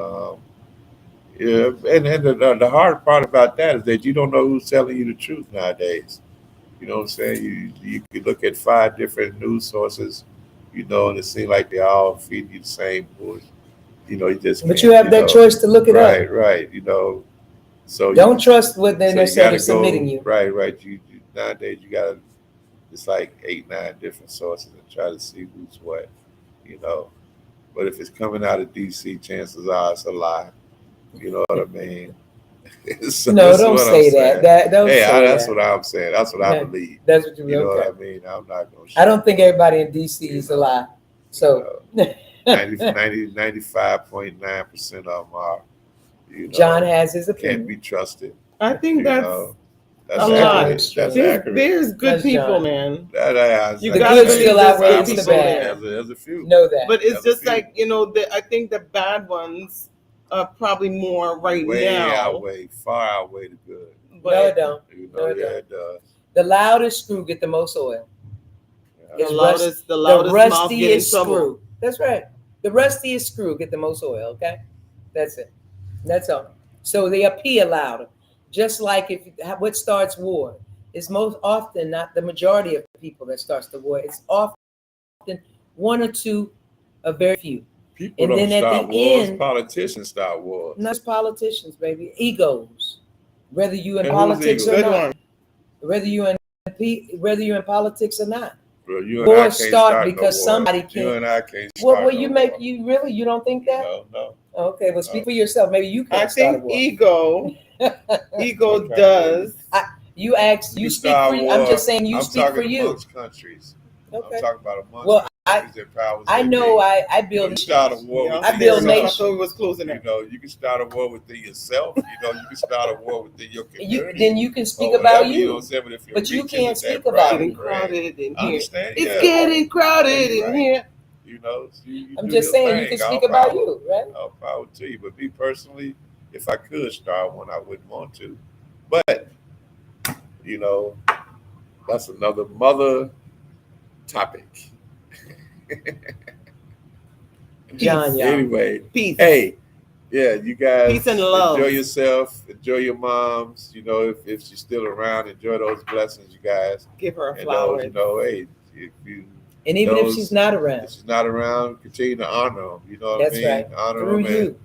yeah, and the hard part about that is that you don't know who's telling you the truth nowadays. You know what I'm saying? You could look at 5 different news sources, and it seems like they all feed you the same bullshit. You just. But you have that choice to look it up. Right. So don't trust what they're so necessarily submitting you. Right. You nowadays you gotta. It's like 8, 9 different sources and try to see who's what. But if it's coming out of DC, chances are it's a lie. You know what I mean? So no, don't say that. Don't say that's that. what I'm saying. That's what I believe. That's what you know okay. what I mean? I'm not gonna. I don't think everybody in DC is a lie. So 95.9% of them are. John has his opinion. Can't be trusted. I think that's that's a lot. That's accurate. There's good That's people, John. man. The good still outweighs the bad. There's a few. Know that. But it's just like, I think the bad ones are probably more right now. Far outweigh the good. But no, it don't. It does. The loudest screw get the most oil. Yeah. The loudest mouth get in trouble. Screw. That's right. The rustiest screw get the most oil. Okay, that's it. That's all. So they appear louder. Just like what starts war is most often not the majority of people that starts the war. It's often one or two, a very few. People and don't then start at the wars. end, Politicians start wars. Not politicians, baby. Egos. Whether you in politics or not. Whether you in politics or not. Bro, wars start because somebody can't. You and I can't start. Well, you don't think that? No. Okay, well, speak for yourself. Maybe you can't start a war. Ego does. You speak for you. I'm just saying you speak for you. Amongst countries. Okay. I'm talking about amongst well, countries that powers. I know. I build. You start a war. I build nations. I thought it was closing. You can start a war within yourself. You can start a war within your community. Then you can speak about you. But you can't speak about it. Crowded in here. It's getting crowded in here. I'm just saying you can speak about you, right? I'll power to you. But me personally, if I could start one, I wouldn't want to. But you know, that's another mother topic. John, y'all. Anyway, Peace. hey, yeah, you guys Peace and love. enjoy yourself, enjoy your moms. You know, if she's still around, enjoy those blessings, you guys. Give her a And flower. those, you know, hey, if you And even if those- she's not if around, she's not around, continue to honor them. You know what that's I mean? right. Honor Through them, you.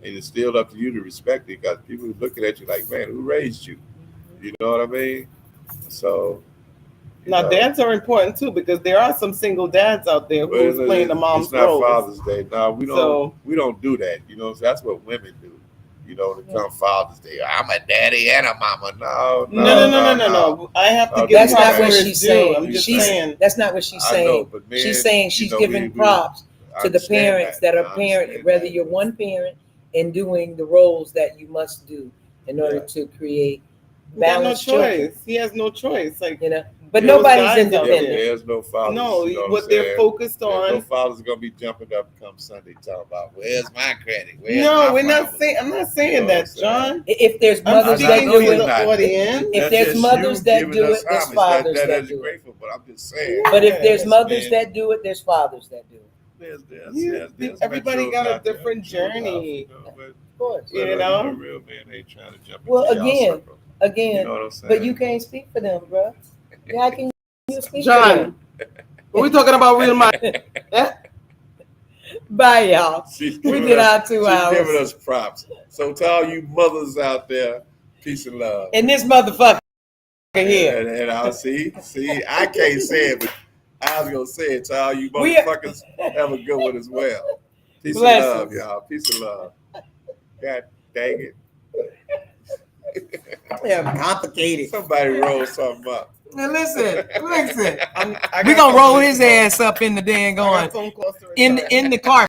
and it's still up to you to respect it because people are looking at you like, man, who raised you? You know what I mean? So. you Now, know, dads are important too because there are some single dads out there but who's playing the mom's it's not role. Father's Day. No, we don't. So- we don't do that. You know, that's what women do. You know, when it comes Father's Day, I'm a daddy and a mama. No. I have to No, give That's props not what where she's it's due. saying. I'm just She's- saying. That's not what she's I saying. know, but man, She's saying you she's know, giving props I to the understand parents that I are parent, understand whether that. you're one parent and doing the roles that you must do in order Yeah. to create He got no balanced children. choice. He has no choice. Like, You know, but Those nobody's guys out Yeah, but independent. there's no fathers. no, you know what they're focused There's no on. fathers gonna be jumping up come Sunday talking about where's my credit? Where's No, my we're not flowers?" saying. I'm not You saying know what I'm that, saying? John. If there's I'm mothers that speaking do to it, the audience. if That's there's just mothers you that giving do us it, there's homage. fathers that that is do it. grateful, but I'm just saying. But if there's Yes, mothers man. that do it, there's fathers that do it. There's Everybody metros got a out there, different metros journey. out, but Of course. You the know? real man ain't trying to jump Well, into y'all again, circle. Again, You know what I'm saying? but you can't speak for them, bro. How can you speak for John, them? we're talking about real money. Bye, y'all. She's We giving did us- our 2 she's hours. giving us props. So to all you mothers out there, peace and love. And this motherfucker here. And I'll see, I can't say it, but I was gonna say it to all you We- motherfuckers. Have a good one as well. Peace Blessings. and love, y'all. Peace and love. God dang it. Yeah, complicated. Somebody roll something up. Now listen. I We got gonna roll something his to- ass up in the dang I got going phone calls to in return. in the car.